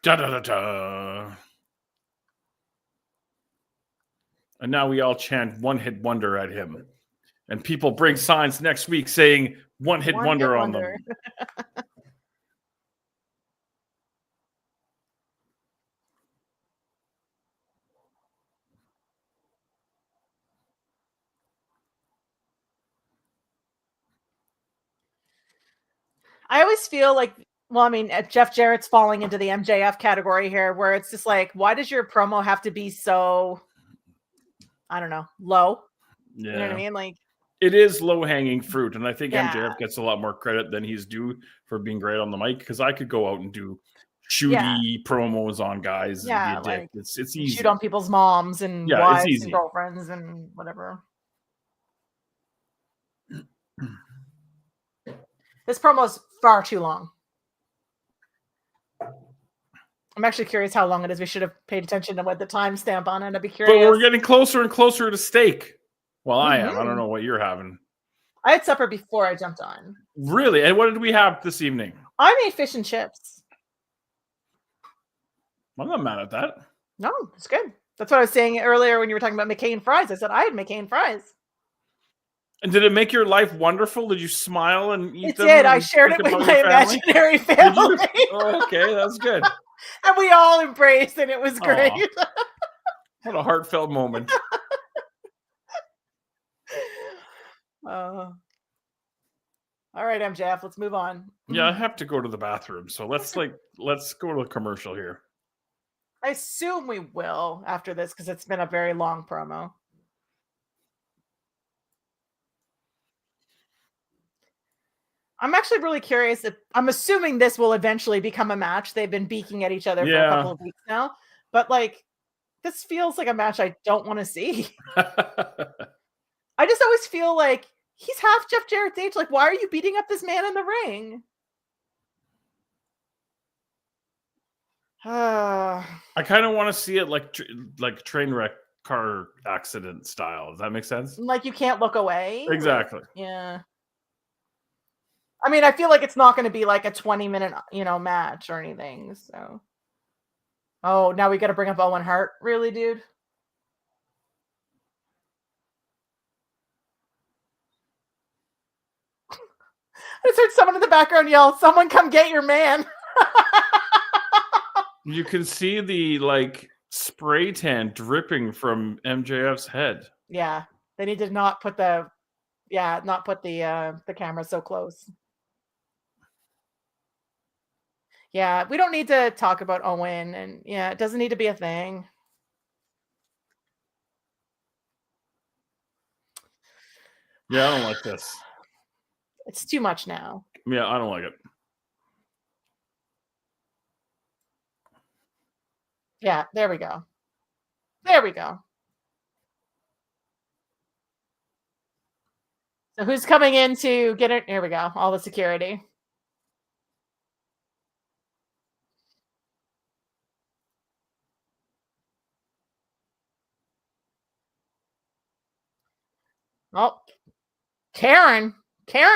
Da da da da. And now we all chant One Hit Wonder at him. And people bring signs next week saying One Hit Wonder on them. I always feel like, well, I mean, Jeff Jarrett's falling into the MJF category here, where it's just like, why does your promo have to be so, I don't know, low? Yeah. You know what I mean? Like, it is low-hanging fruit, and I think Yeah. MJF gets a lot more credit than he's due for being great on the mic, because I could go out and do shooty promos on guys and Yeah, be a dick. like, It's easy. shoot on people's moms and Yeah, it's wives easy. and girlfriends and whatever. This promo's far too long. I'm actually curious how long it is. We should have paid attention to what the timestamp on it. I'd be curious. But we're getting closer and closer to steak. Well, I am. I don't know what you're having. I had supper before I jumped on. Really? And what did we have this evening? I made fish and chips. I'm not mad at that. No, it's good. That's what I was saying earlier when you were talking about McCain fries. I said I had McCain fries. And did it make your life wonderful? Did you smile and eat It them? did. and I shared it think with about my your family? imaginary Did family. you? Oh, okay, that's good. And we all embraced, and it was great. What a heartfelt moment. All right, MJF, let's move on. Yeah, I have to go to the bathroom, so let's go to a commercial here. I assume we will after this because it's been a very long promo. I'm actually really curious if I'm assuming this will eventually become a match. They've been beaking at each other for a couple of weeks now, but like this feels like a match I don't want to see. I just always feel like he's half Jeff Jarrett's age. Like, why are you beating up this man in the ring? I kind of want to see it like train wreck car accident style. Does that make sense? Like you can't look away. Exactly. Yeah. I mean, I feel like it's not going to be like a 20-minute, match or anything. So, oh, now we got to bring up Owen Hart, really, dude? I just heard someone in the background yell, "Someone come get your man!" You can see the spray tan dripping from MJF's head. Yeah, they need to not put the camera so close. Yeah, we don't need to talk about Owen, and yeah, it doesn't need to be a thing. Yeah, I don't like this. It's too much now. Yeah, I don't like it. Yeah, there we go. There we go. So who's coming in to get it? Here we go. All the security. Oh, Karen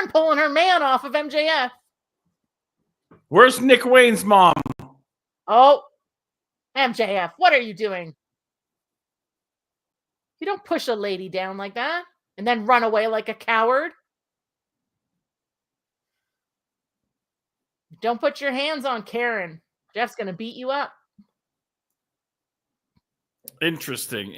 pulling her man off of MJF. Where's Nick Wayne's mom? Oh, MJF, what are you doing? You don't push a lady down like that and then run away like a coward. Don't put your hands on Karen. Jeff's going to beat you up. Interesting.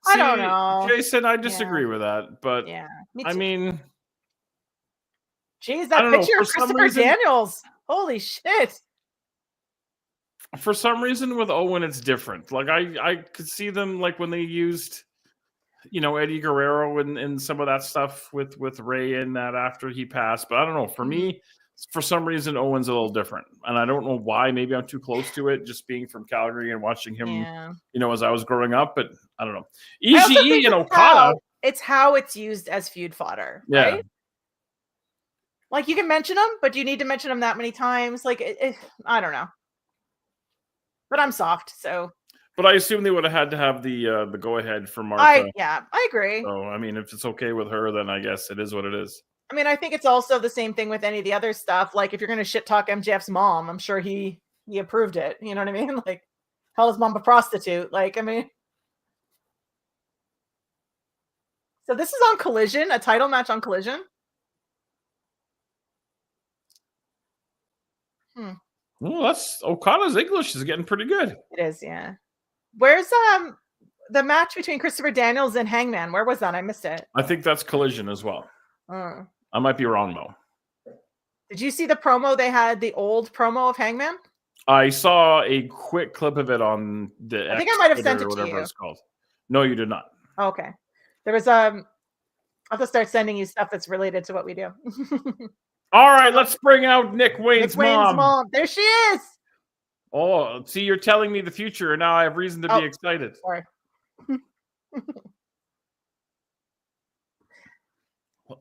I don't know. Jason, I disagree with that, but yeah, I mean, geez, that picture of Christopher Daniels. Holy shit. For some reason with Owen, it's different. Like I could see them when they used, Eddie Guerrero and some of that stuff with Ray and that after he passed. But I don't know. For me, for some reason, Owen's a little different. And I don't know why. Maybe I'm too close to it, just being from Calgary and watching him, as I was growing up. But I don't know. EGE and Okada. It's how it's used as feud fodder. Yeah. Right? Like you can mention them, but do you need to mention them that many times? Like, I don't know. But I'm soft, so. But I assume they would have had to have the go ahead for Martha. I agree. So I mean, if it's okay with her, then I guess it is what it is. I mean, I think it's also the same thing with any of the other stuff. Like, if you're going to shit talk MJF's mom, I'm sure he approved it. You know what I mean? Like, call his mom a prostitute. Like, I mean. So this is on Collision, a title match on Collision. Well, that's Okada's English is getting pretty good. It is, yeah. Where's the match between Christopher Daniels and Hangman? Where was that? I missed it. I think that's Collision as well. Uh, I might be wrong though. Did you see the promo they had? The old promo of Hangman? I saw a quick clip of it on the I think X, I might have Twitter, sent it or to whatever you. it's called. No, you did not. Okay. There was I'll have to start sending you stuff that's related to what we do. All right, let's bring out Nick Wayne's mom. There she is. Oh, see, you're telling me the future, and now I have reason to be excited. Sorry.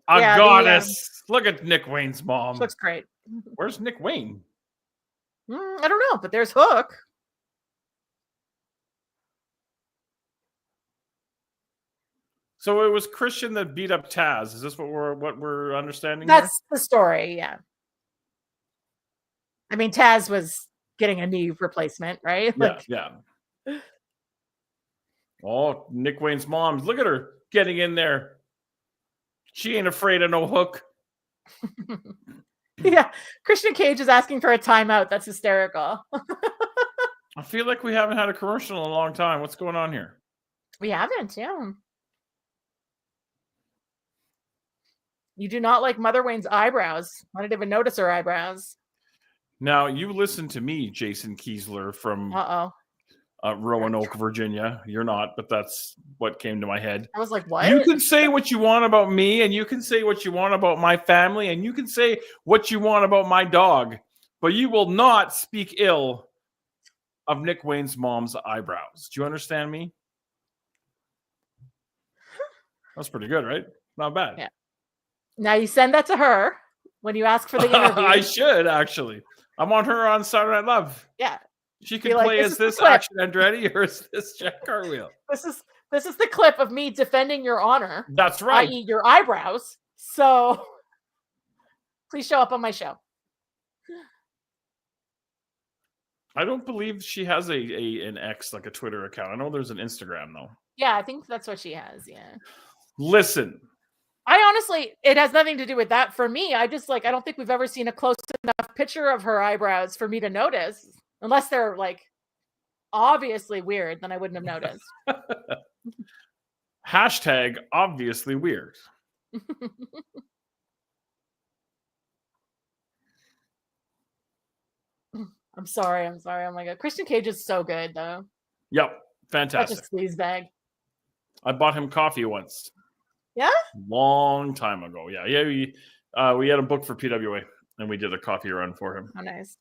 A goddess. Look at Nick Wayne's mom. She looks great. Where's Nick Wayne? I don't know, but there's Hook. So it was Christian that beat up Taz. Is this what we're understanding? That's the story, yeah. I mean, Taz was getting a knee replacement, right? Yeah. Oh, Nick Wayne's mom. Look at her getting in there. She ain't afraid of no Hook. Yeah. Christian Cage is asking for a timeout. That's hysterical. I feel like we haven't had a commercial in a long time. What's going on here? We haven't, yeah. You do not like Mother Wayne's eyebrows. I didn't even notice her eyebrows. Now, you listen to me, Jason Kiesler from Roanoke, Virginia. You're not, but that's what came to my head. I was like, what? You can say what you want about me, and you can say what you want about my family, and you can say what you want about my dog, but you will not speak ill of Nick Wayne's mom's eyebrows. Do you understand me? That's pretty good, right? Not bad. Yeah. Now you send that to her when you ask for the interview. I should, actually. I want her on Saturday Night Live. Yeah. She can play as this Action Andretti or is this Jack Cartwheel? This is the clip of me defending your honor. That's right. I.e. your eyebrows. So please show up on my show. I don't believe she has an X, like a Twitter account. I know there's an Instagram, though. Yeah, I think that's what she has, yeah. Listen. I honestly, it has nothing to do with that. For me, I don't think we've ever seen a close enough picture of her eyebrows for me to notice. Unless they're, like, obviously weird, then I wouldn't have noticed. Hashtag obviously weird. I'm sorry. Oh my God. Christian Cage is so good, though. Yep. Fantastic. Such a sleaze bag. I bought him coffee once. Yeah? Long time ago. Yeah. We had a book for PWA, and we did a coffee run for him. Oh, nice.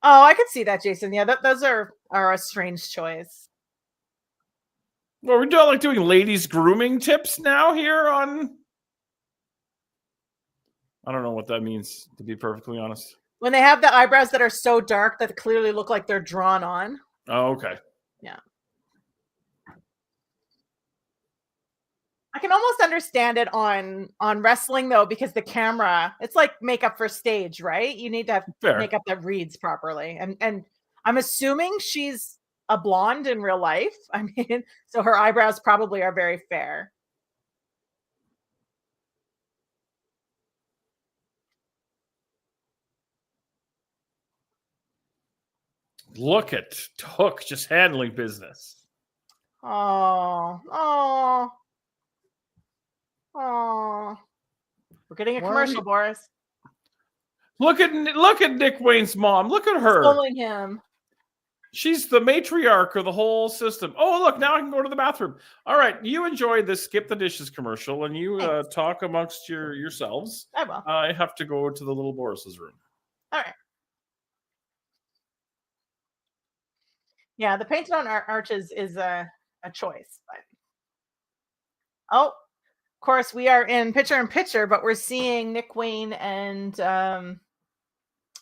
Oh, I could see that, Jason. Yeah, those are a strange choice. Well, we're doing ladies grooming tips now here on. I don't know what that means, to be perfectly honest. When they have the eyebrows that are so dark that clearly look like they're drawn on. Oh, okay. Yeah. I can almost understand it on wrestling, though, because the camera, it's like makeup for stage, right? You need to have makeup that reads properly. And I'm assuming she's a blonde in real life. I mean, so her eyebrows probably are very fair. Look at Hook just handling business. Oh. We're getting a commercial, Boris. Look at Nick Wayne's mom. Look at her. Pulling him. She's the matriarch of the whole system. Oh, look, now I can go to the bathroom. All right, you enjoy this Skip the Dishes commercial, and you talk amongst yourselves. I will. I have to go to the little Boris's room. All right. Yeah, the painted on arches is a choice. But... Oh, of course, we are in picture-in-picture, but we're seeing Nick Wayne and, oh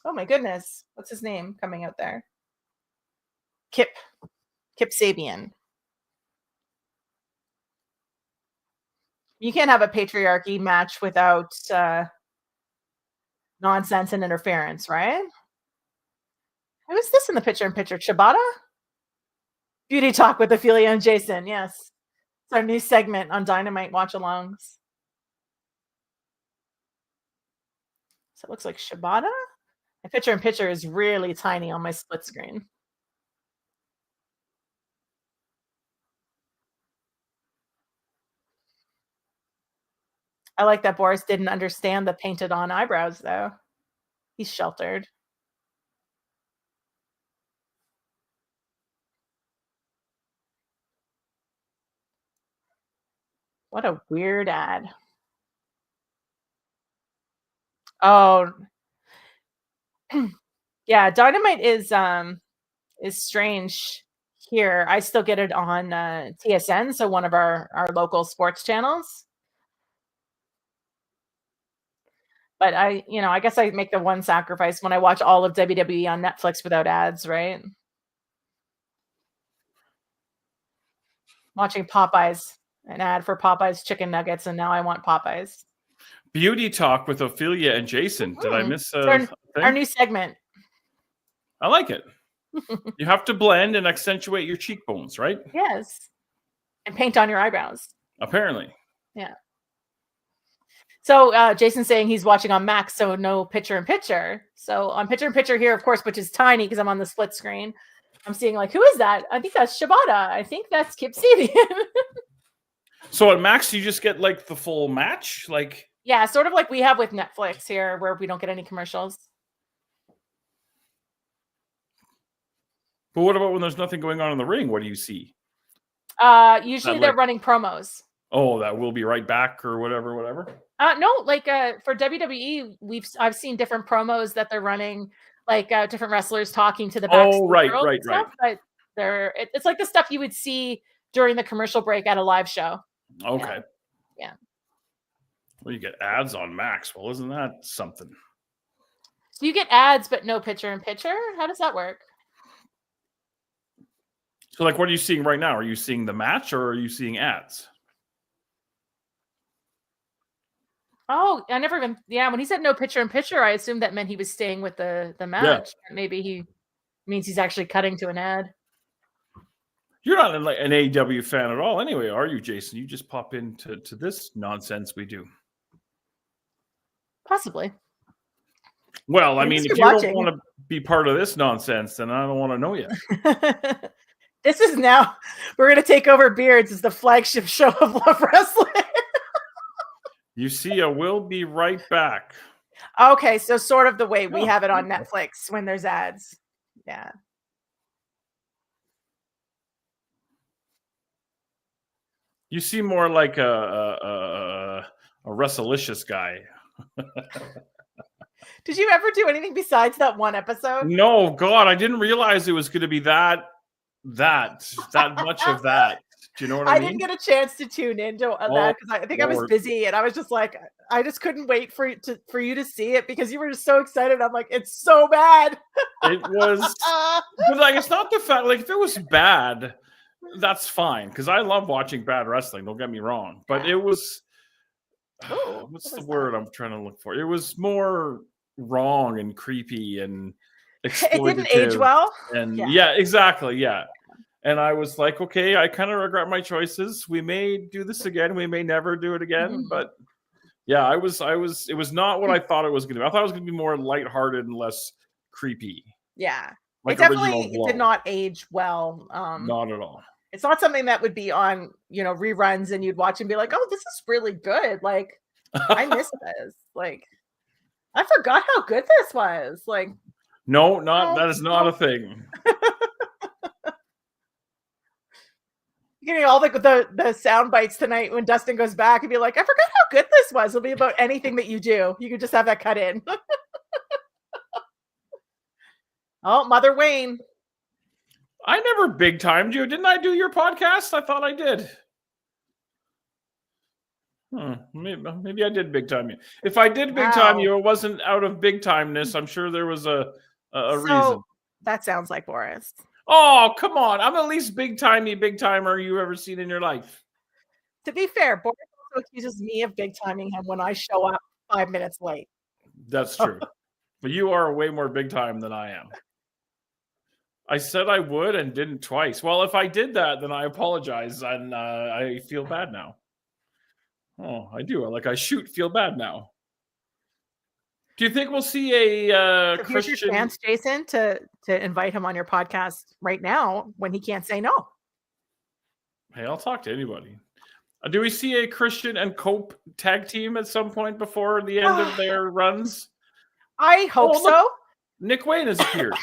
my goodness, what's his name coming out there? Kip Sabian. You can't have a patriarchy match without nonsense and interference, right? Who is this in the picture-in-picture? Shibata? Beauty Talk with Ophelia and Jason. Yes. It's our new segment on Dynamite Watchalongs. So it looks like Shibata. My picture-in-picture is really tiny on my split screen. I like that Boris didn't understand the painted on eyebrows, though. He's sheltered. What a weird ad. Oh. Yeah, Dynamite is strange here. I still get it on TSN, so one of our local sports channels. But I guess I make the one sacrifice when I watch all of WWE on Netflix without ads, right? Watching Popeyes, an ad for Popeyes chicken nuggets, and now I want Popeyes. Beauty Talk with Ophelia and Jason. Did I miss our new segment? I like it. You have to blend and accentuate your cheekbones, right? Yes. And paint on your eyebrows. Apparently. Yeah. So Jason's saying he's watching on Max, so no picture-in-picture. So on picture-in-picture here, of course, which is tiny because I'm on the split screen, I'm seeing like, who is that? I think that's Shibata. I think that's Kip Sabian. So at Max, you just get like the full match? Like, yeah, sort of like we have with Netflix here, where we don't get any commercials. But what about when there's nothing going on in the ring? What do you see? Usually they're running promos. Oh, that will be right back or whatever. No, like for WWE, I've seen different promos that they're running, like different wrestlers talking to the backstage. Oh, right. But it's like the stuff you would see during the commercial break at a live show. Okay. Yeah. Well, you get ads on Max. Well, isn't that something? So you get ads, but no picture-in-picture? How does that work? So, like, what are you seeing right now? Are you seeing the match or are you seeing ads? Oh, I never even. Yeah, when he said no picture-in-picture, I assumed that meant he was staying with the match. Yeah. Maybe he means he's actually cutting to an ad. You're not an AEW fan at all, anyway, are you, Jason? You just pop into this nonsense we do. Possibly. Well, I mean, if you don't want to be part of this nonsense, then I don't want to know you. This is now, we're going to take over Beards as the flagship show of Love Wrestling. You see, I will be right back. Okay, so sort of the way we have it on Netflix when there's ads. Yeah. You seem more like a Wrestlicious guy. Did you ever do anything besides that one episode? No, God, I didn't realize it was going to be that much of that. Do you know what I mean? I didn't get a chance to tune into that because I think I was busy and I was just like, I just couldn't wait for you to see it because you were just so excited. I'm like, it's so bad. It was, but like, it's not the fact. Like, if it was bad, that's fine because I love watching bad wrestling. Don't get me wrong, but it was. What's the word I'm trying to look for? It was more wrong and creepy and exploitative. It didn't age well. And yeah, exactly. Yeah. And I was like, okay, I kind of regret my choices. We may do this again. We may never do it again. Mm-hmm. But yeah, it was not what I thought it was going to be. I thought it was going to be more lighthearted and less creepy. Yeah. Like it definitely did not age well. Not at all. It's not something that would be on, reruns and you'd watch and be like, oh, this is really good. Like, I miss this. Like, I forgot how good this was. Like, no, that is not a thing. Getting all the sound bites tonight when Dustin goes back and be like, I forgot how good this was. It'll be about anything that you do. You could just have that cut in. Oh, Mother Wayne. I never big timed you. Didn't I do your podcast? I thought I did. Maybe I did big time you. If I did big time you, it wasn't out of big timeness. I'm sure there was a reason. That sounds like Boris. Oh, come on. I'm the least big timer you ever seen in your life. To be fair, Boris also accuses me of big timing him when I show up 5 minutes late. That's true. But you are way more big time than I am. I said I would and didn't twice. Well, if I did that, then I apologize. And I feel bad now. Oh, I do. I feel bad now. Do you think we'll see a Christian? Here's your chance, Jason, to invite him on your podcast right now when he can't say no. Hey, I'll talk to anybody. Do we see a Christian and Cope tag team at some point before the end of their runs? I hope so. Nick Wayne has appeared.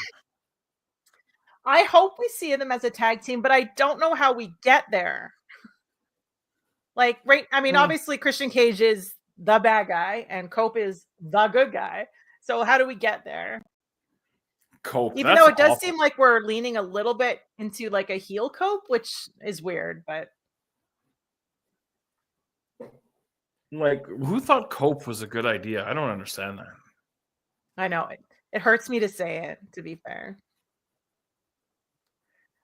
I hope we see them as a tag team, but I don't know how we get there. Like, right? I mean, obviously Christian Cage is the bad guy and Cope is the good guy. So how do we get there? Cope, even though it does seem like we're leaning a little bit into like a heel Cope, which is weird, but like, who thought Cope was a good idea? I don't understand that. I know it hurts me to say it, to be fair.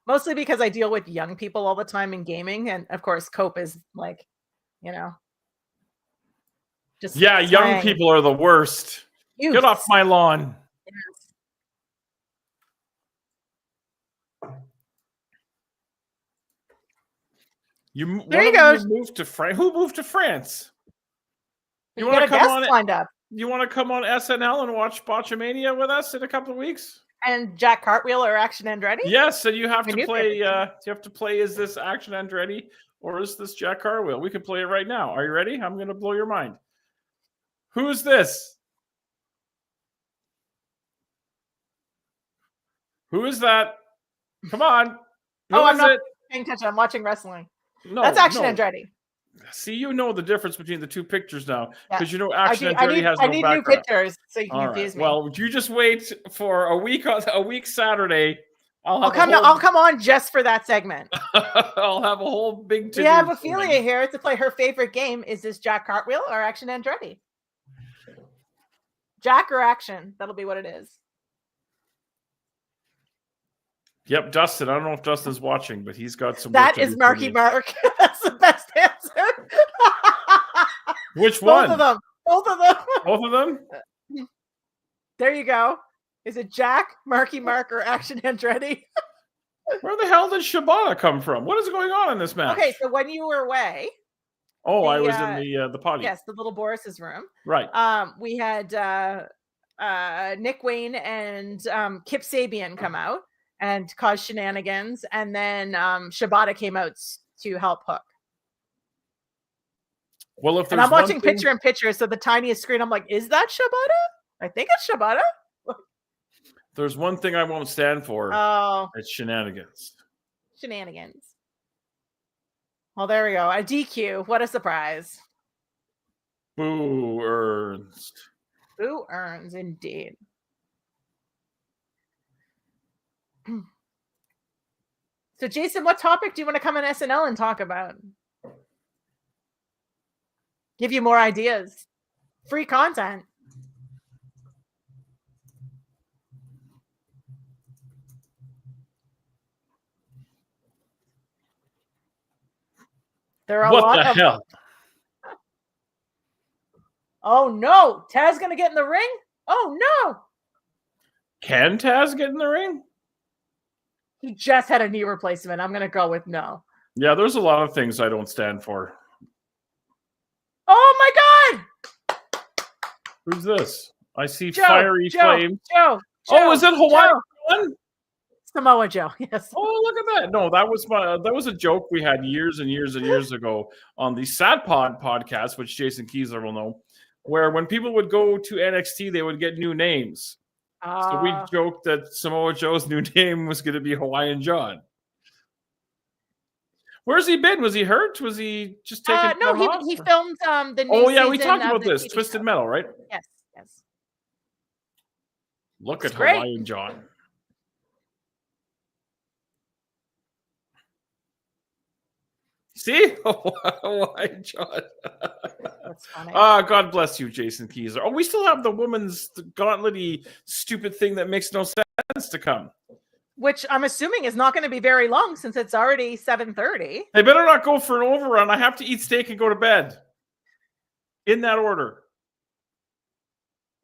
Mostly because I deal with young people all the time in gaming, and of course Cope is like, just young people are the worst. Youths. Get off my lawn. Yes. There you go. Moved to France. Who moved to France? You want to come on? Lined up. You want to come on SNL and watch Botchamania with us in a couple of weeks? And Jack Cartwheel or Action Andretti? Yes, and you have to play. You have to play. Is this Action Andretti or is this Jack Cartwheel? We can play it right now. Are you ready? I'm going to blow your mind. Who is this? Who is that? Come on. I'm not paying attention. I'm watching wrestling. No, that's Action Andretti. See, you know the difference between the two pictures now, because you know Action Andretti has no background. I need new pictures, so you can confuse me. Well, you just wait for a week Saturday. I'll come on just for that segment. I'll have a whole big. We have Ophelia here to play her favorite game. Is this Jack Cartwheel or Action Andretti? Jack or Action? That'll be what it is. Yep, Dustin. I don't know if Dustin's watching, but he's got some. That is Marky Mark. That's the best answer. Which one? Both of them. Both of them. Both of them? There you go. Is it Jack, Marky Mark, or Action Andretti? Where the hell did Shibata come from? What is going on in this match? Okay, so when you were away. Oh, I was in the potty. Yes, the little Boris's room. Right. We had Nick Wayne and Kip Sabian come out and cause shenanigans, and then Shibata came out to help Hook. Well, if and I'm watching picture-in-picture, so the tiniest screen, I'm like, is that Shibata? I think it's Shibata. There's one thing I won't stand for. Oh, it's shenanigans. Shenanigans. Well, there we go. A DQ. What a surprise. Boo earns. Boo earns, indeed. So, Jason, what topic do you want to come on SNL and talk about? Give you more ideas. Free content. There are what the hell? Oh, no. Taz going to get in the ring? Oh, no. Can Taz get in the ring? He just had a knee replacement. I'm going to go with no. Yeah, there's a lot of things I don't stand for. Oh, my God. Who's this? I see fiery flame. Joe. Oh, is it Hawaiian? Samoa Joe, yes. Oh, look at that. No, that was a joke we had years and years and years ago on the Sad Pod podcast, which Jason Kiesler will know, where when people would go to NXT, they would get new names. So we joked that Samoa Joe's new name was going to be Hawaiian John. Where's he been? Was he hurt? Was he just taking no, he filmed the new season. We talked about this. Twisted Metal, right? Yes. Look at Hawaiian John. See? Hawaiian John. That's funny. God bless you, Jason Kiesler. Oh, we still have the woman's gauntlet-y stupid thing that makes no sense to come. Which I'm assuming is not going to be very long since it's already 7:30. They better not go for an overrun. I have to eat steak and go to bed. In that order.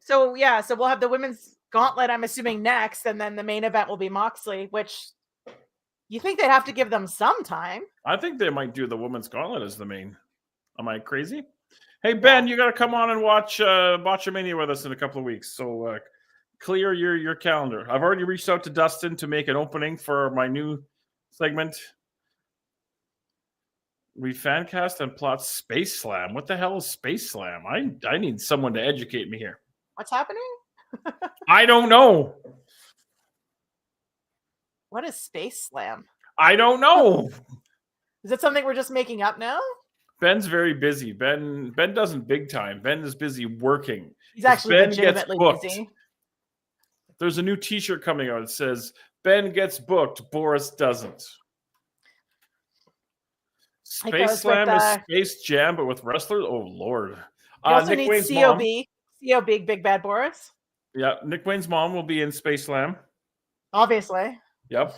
So we'll have the women's gauntlet, I'm assuming, next, and then the main event will be Moxley, which you think they'd have to give them some time. I think they might do the women's gauntlet as the main. Am I crazy? Hey, Ben, you got to come on and watch Botchamania with us in a couple of weeks. So clear your calendar. I've already reached out to Dustin to make an opening for my new segment. We fan cast and plot Space Slam. What the hell is Space Slam? I need someone to educate me here. What's happening? I don't know. What is Space Slam? I don't know. Is it something we're just making up now? Ben's very busy. Ben doesn't big time. Ben is busy working. He's actually Ben gets legitimately booked. busy. There's a new T-shirt coming out. It says Ben gets booked, Boris doesn't. Space Slam is Space Jam, but with wrestlers. Oh Lord! You also Nick need Wayne's COB, mom. Big Bad Boris. Yeah, Nick Wayne's mom will be in Space Slam. Obviously. Yep.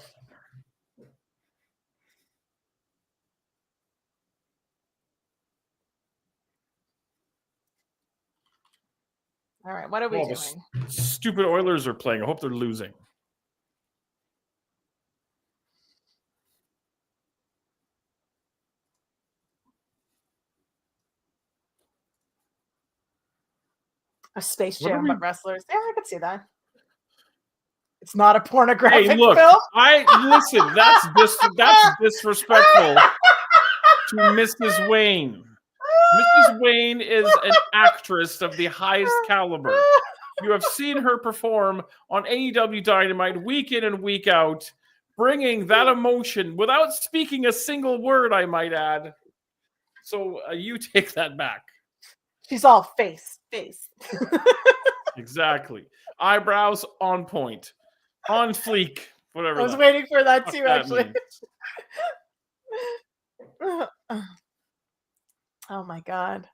All right, what are we doing? Stupid Oilers are playing. I hope they're losing. A Space Jam, but wrestlers. Yeah, I could see that. It's not a pornographic Hey, look, film. listen. That's disrespectful to Mrs. Wayne. Mrs. Wayne is an actress of the highest caliber. You have seen her perform on AEW Dynamite week in and week out, bringing that emotion without speaking a single word, I might add. So you take that back. She's all face. Exactly. Eyebrows on point. On fleek. Whatever. I was waiting for that too, actually. Oh my God.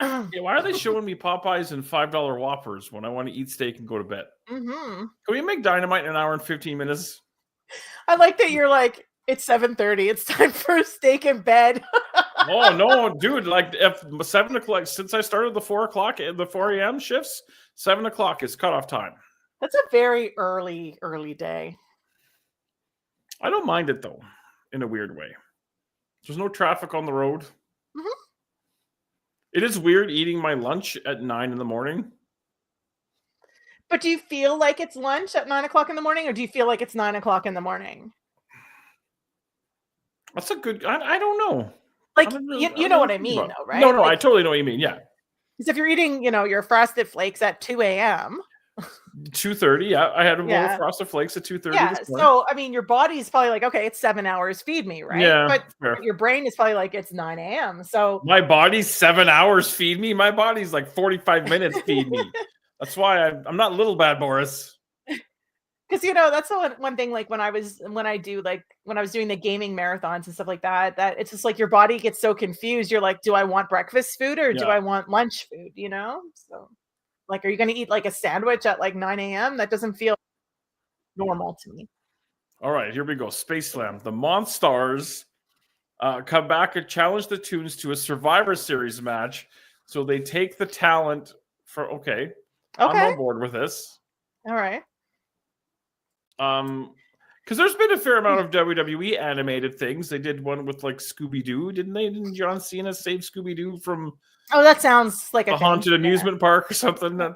Yeah, why are they showing me Popeyes and $5 Whoppers when I want to eat steak and go to bed? Mm-hmm. Can we make Dynamite in an hour and 15 minutes? I like that you're like, it's 7:30. It's time for steak in bed. Oh no, dude! Like if 7 o'clock, since I started the 4 a.m. shifts, 7 o'clock is cutoff time. That's a very early day. I don't mind it though, in a weird way. There's no traffic on the road. Mm-hmm. It is weird eating my lunch at 9 in the morning. But do you feel like it's lunch at 9 o'clock in the morning, or do you feel like it's 9 o'clock in the morning? That's a good. I don't know. Like you know what I mean, though, right? No, like, I totally know what you mean. Yeah. Because if you're eating, your Frosted Flakes at 2 a.m. 2:30. Yeah, I had a bowl of Frosted Flakes at 2:30. Yeah. So I mean, your body's probably like, okay, it's 7 hours. Feed me, right? Yeah. But fair. your brain is probably like, it's 9 a.m. So my body's 7 hours. Feed me. My body's like 45 minutes. Feed me. That's why I'm not little bad Boris. Because that's the one thing. Like when I was doing the gaming marathons and stuff like that, that it's just like your body gets so confused. You're like, do I want breakfast food or do I want lunch food? So like, are you going to eat like a sandwich at like 9 a.m.? That doesn't feel normal to me. All right, here we go. Space Slam. The Monstars come back and challenge the Toons to a Survivor Series match. So they take the talent for okay. I'm on board with this. All right. Because there's been a fair amount of WWE animated things. They did one with like Scooby-Doo, didn't they? Didn't John Cena save Scooby-Doo from that sounds like a haunted amusement park or something?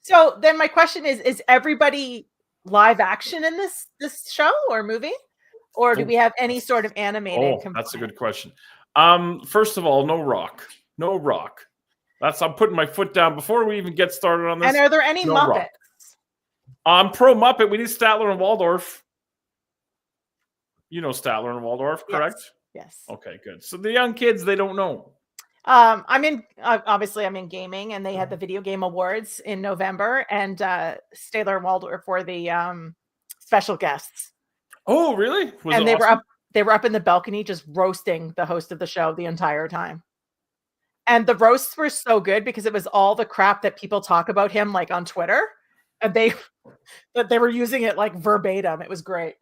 So then my question is everybody live action in this show or movie? Or do we have any sort of animated component? That's a good question. First of all, no Rock. No Rock. I'm putting my foot down before we even get started on this. And are there any Muppets? Pro Muppet, we need Statler and Waldorf. You know Statler and Waldorf, correct? Yes. Okay, good. So the young kids, they don't know. I'm in gaming, and they had the video game awards in November, and Statler and Waldorf were the special guests. Oh, really? And they were up in the balcony just roasting the host of the show the entire time. And the roasts were so good because it was all the crap that people talk about him like on Twitter. And they were using it like verbatim. It was great.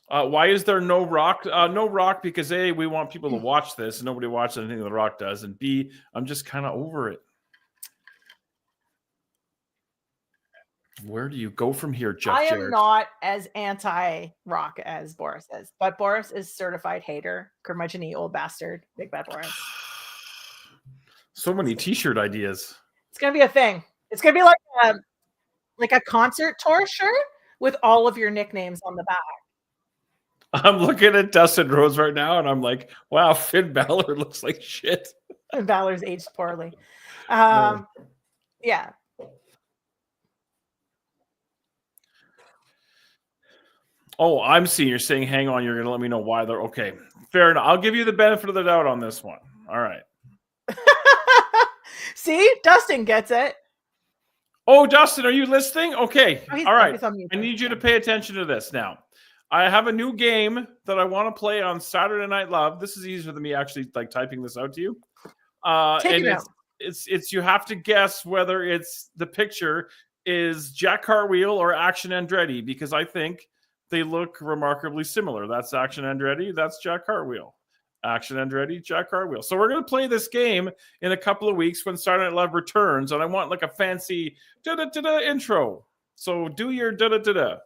Why is there no Rock? No Rock because A, we want people to watch this. Nobody watches anything The Rock does. And B, I'm just kind of over it. Where do you go from here, Jeff I am Jarrett? not as anti-Rock as Boris is. But Boris is certified hater. Curmudgeon-y old bastard. Big bad Boris. So many T-shirt ideas. It's going to be a thing. It's going to be like a concert tour shirt with all of your nicknames on the back. I'm looking at Dustin Rhodes right now, and I'm like, wow, Finn Balor looks like shit. And Balor's aged poorly. No. Yeah. Oh, I'm seeing you're saying, hang on, you're going to let me know why they're okay. Fair enough. I'll give you the benefit of the doubt on this one. All right. See, Dustin gets it. Oh, Dustin, are you listening? Okay. Oh, all right. he's on mute. I need you to pay attention to this now. I have a new game that I want to play on Saturday Night Live. This is easier than me actually like typing this out to you. Take it out. It's you have to guess whether it's the picture is Jack Cartwheel or Action Andretti, because I think they look remarkably similar. That's Action Andretti. That's Jack Cartwheel. Action Andretti, Jack Cartwheel. So we're going to play this game in a couple of weeks when Saturday Night Live returns, and I want like a fancy da-da-da-da intro. So do your da-da-da-da.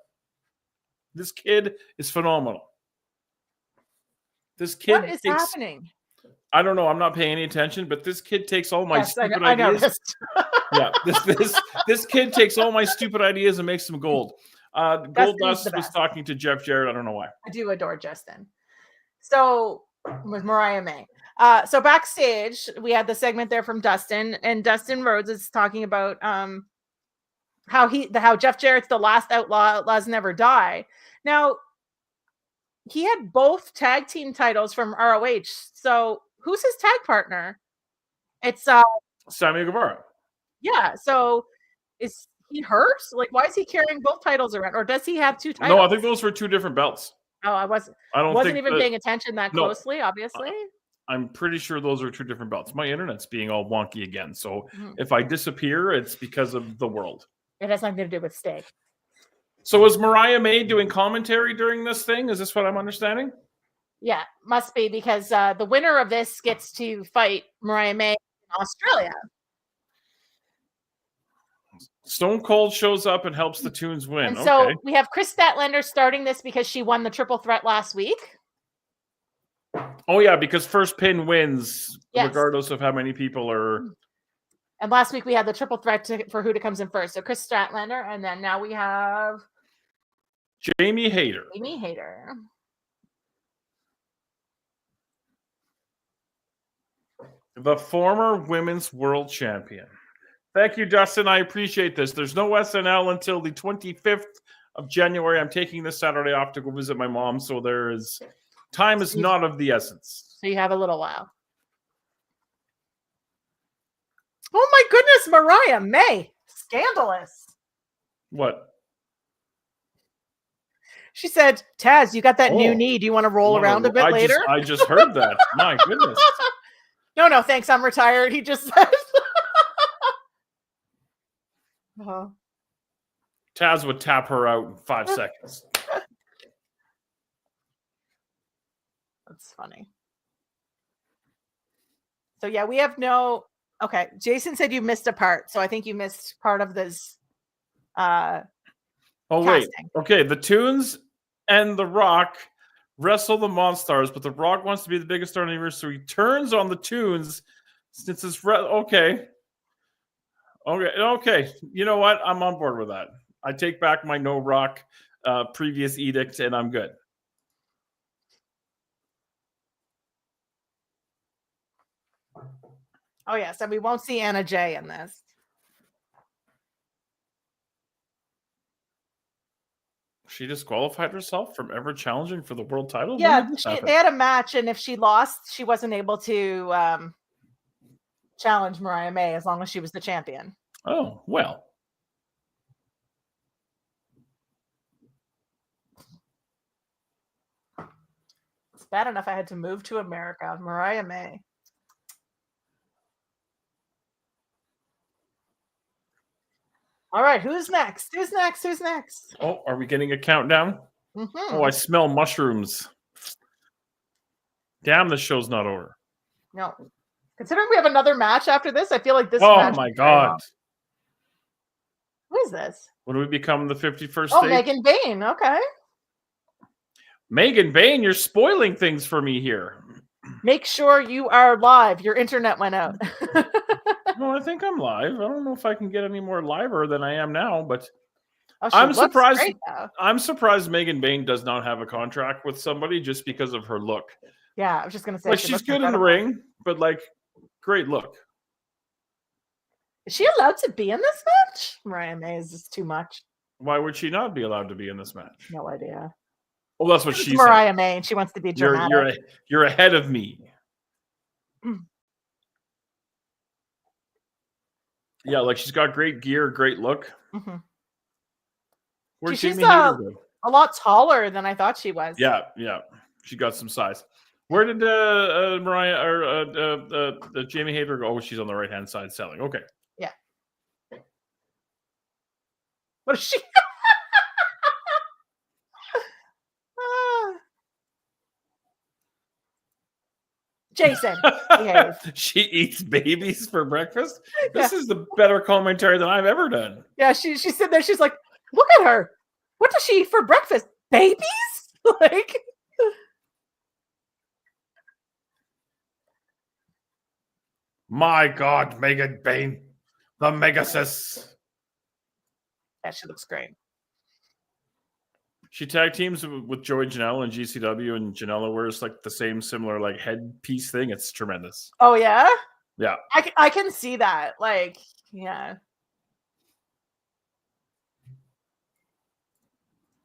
This kid is phenomenal. This kid What is happening? I don't know. I'm not paying any attention, but this kid takes all my stupid I ideas. know. Yeah, this kid takes all my stupid ideas and makes them gold. Gold Dust was talking to Jeff Jarrett. I don't know why. I do adore Justin. So with Mariah May. So backstage, we had the segment there from Dustin, and Dustin Rhodes is talking about how Jeff Jarrett's the last outlaw. Outlaws never die. Now, he had both tag team titles from ROH. So who's his tag partner? It's Sammy Guevara. Yeah. So is he hurt? Like, why is he carrying both titles around, or does he have two titles? No, I think those were two different belts. Oh, I wasn't even paying attention that closely. Obviously, I'm pretty sure those are two different belts. My internet's being all wonky again, so if I disappear, it's because of the world. It has nothing to do with steak. So was Mariah May doing commentary during this thing? Is this what I'm understanding? Yeah, must be, because the winner of this gets to fight Mariah May in Australia. Stone Cold shows up and helps the Tunes win. And so we have Chris Statlander starting this because she won the triple threat last week. Oh, yeah, because first pin wins, yes, regardless of how many people are... And last week we had the triple threat for who comes in first. So Chris Statlander, and then now we have... Jamie Hayter. Jamie Hayter. The former women's world champion. Thank you, Dustin. I appreciate this. There's no SNL until the 25th of January. I'm taking this Saturday off to go visit my mom, so time is not of the essence. So you have a little while. Oh my goodness, Mariah May. Scandalous. What? She said, Taz, you got that new knee. Do you want to roll around a bit later? I just heard that. My goodness. No, thanks. I'm retired. He just said. Taz would tap her out in 5 seconds. That's funny. So yeah, we have no... Okay, Jason said you missed a part, so I think you missed part of this wait. casting. Okay, the Tunes and The Rock wrestle the Monstars, but The Rock wants to be the biggest star in the universe, so he turns on the Tunes since it's... Okay. You know what? I'm on board with that. I take back my no Rock previous edict, and I'm good. Oh, yes, and we won't see Anna Jay in this. She disqualified herself from ever challenging for the world title? Yeah, they had a match, and if she lost, she wasn't able to challenge Mariah May as long as she was the champion. Oh, well. It's bad enough I had to move to America. Mariah May. All right, who's next? Who's next? Oh, are we getting a countdown? Mm-hmm. Oh, I smell mushrooms. Damn, this show's not over. No. Considering we have another match after this, I feel like this Oh, match... my God. Who is this? When we become the 51st Oh, state? Megan Bayne. Okay. Megan Bayne, you're spoiling things for me here. Make sure you are live. Your internet went out. No, I think I'm live. I don't know if I can get any more liver than I am now, but Oh, she I'm looks surprised. great, though. I'm surprised Megan Bayne does not have a contract with somebody just because of her look. Yeah, I was just gonna say Like she she's looks good in the incredible. ring, but like great look. Is she allowed to be in this match? Mariah May is just too much. Why would she not be allowed to be in this match? No idea. Well, that's what It's she said. Mariah May, and she wants to be dramatic. You're ahead of me. Yeah, like she's got great gear, great look. Mm-hmm. Where'd She's Jamie Hayter go? a lot taller than I thought she was. Yeah, she got some size. Where did Mariah or Jamie Hayter go? Oh, she's on the right hand side selling. Okay. Yeah. What is she? Jason. She eats babies for breakfast. This is the better commentary than I've ever done. Yeah, she's sitting there. She's like, look at her. What does she eat for breakfast? Babies? Like, my God, Megan Bayne, the Megasis. yeah, she looks great. She tag teams with Joey Janela and GCW, and Janela wears like the same similar like headpiece thing. It's tremendous. Oh yeah, yeah. I can see that. Like, yeah,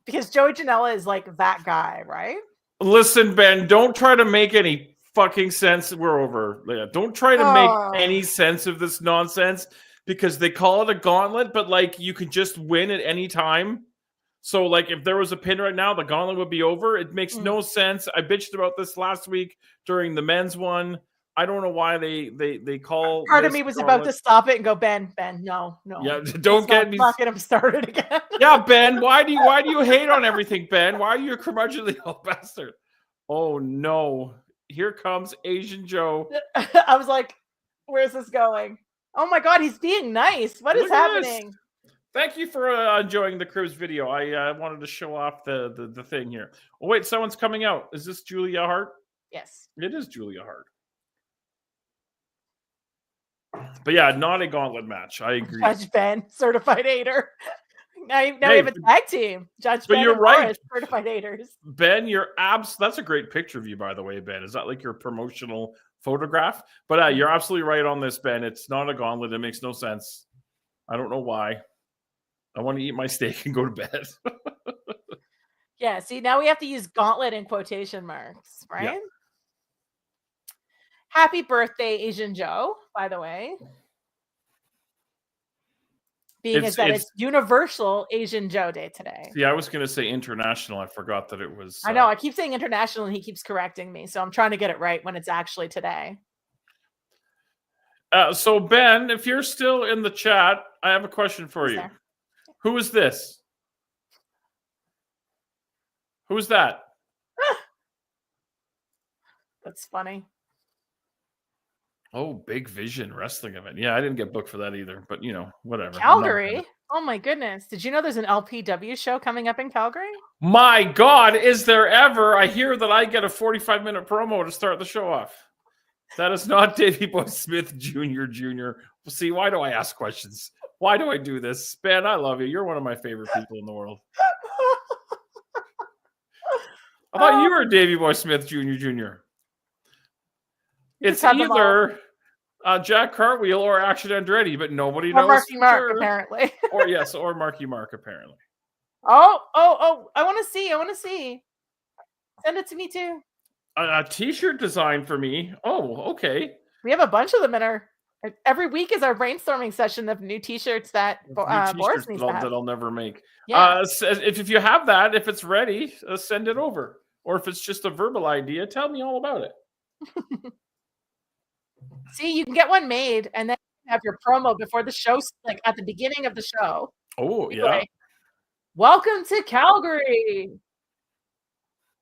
because Joey Janela is like that guy, right? Listen, Ben, don't try to make any fucking sense. We're over. Yeah, don't try to make any sense of this nonsense because they call it a gauntlet, but like you can just win at any time. So, like, if there was a pin right now, the gauntlet would be over. It makes no sense. I bitched about this last week during the men's one. I don't know why they call. Part of me was about to stop it and go, Ben, no. Yeah, don't get me. Not get him started again. Yeah, Ben, why do you hate on everything, Ben? Why are you a curmudgeonly old bastard? Oh no, here comes Asian Joe. I was like, where's this going? Oh my God, he's being nice. What is happening? Thank you for enjoying the Cribs video. I wanted to show off the thing here. Oh, wait, someone's coming out. Is this Julia Hart? Yes. It is Julia Hart. But yeah, not a gauntlet match. I agree. Judge Ben, certified hater. Now we have a tag team. Judge Ben you're and right. Boris, certified haters. Ben, that's a great picture of you, by the way, Ben. Is that like your promotional photograph? But you're absolutely right on this, Ben. It's not a gauntlet. It makes no sense. I don't know why. I want to eat my steak and go to bed. Yeah, see, now we have to use gauntlet in quotation marks, right? Yeah. Happy birthday, Asian Joe, by the way. It's Universal Asian Joe Day today. Yeah, I was going to say international. I forgot that it was. I know. I keep saying international and he keeps correcting me. So I'm trying to get it right when it's actually today. So, Ben, if you're still in the chat, I have a question for you. Who is this? Who is that? That's funny. Oh, Big Vision wrestling event. Yeah, I didn't get booked for that either, but whatever. Calgary? Oh my goodness. Did you know there's an LPW show coming up in Calgary? My God, is there ever? I hear that I get a 45-minute promo to start the show off. That is not Davey Boy Smith Jr. See, why do I ask questions? Why do I do this? Ben, I love you. You're one of my favorite people in the world. I thought you were Davey Boy Smith Jr. It's either Jack Cartwheel or Action Andretti, but nobody knows. Marky Mark, apparently. or Marky Mark, apparently. Oh, I want to see. Send it to me too. A t-shirt design for me. Oh, okay. We have a bunch of them in our. Every week is our brainstorming session of new t-shirts that Boris needs to have. That I'll never make. Yeah. If you have that, if it's ready, send it over. Or if it's just a verbal idea, tell me all about it. See, you can get one made and then have your promo before the show, like at the beginning of the show. Oh, yeah. Welcome to Calgary.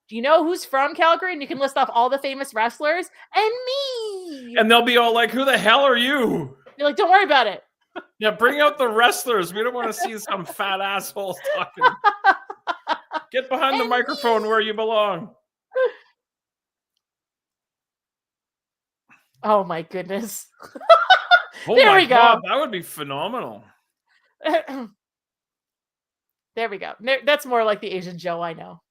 Do you know who's from Calgary? And you can list off all the famous wrestlers and me. And they'll be all like, who the hell are you? You're like, don't worry about it. Yeah, bring out the wrestlers. We don't want to see some fat assholes talking. Get behind the microphone where you belong. Oh my goodness. There we go. That would be phenomenal. There we go. That's more like the Asian Joe I know.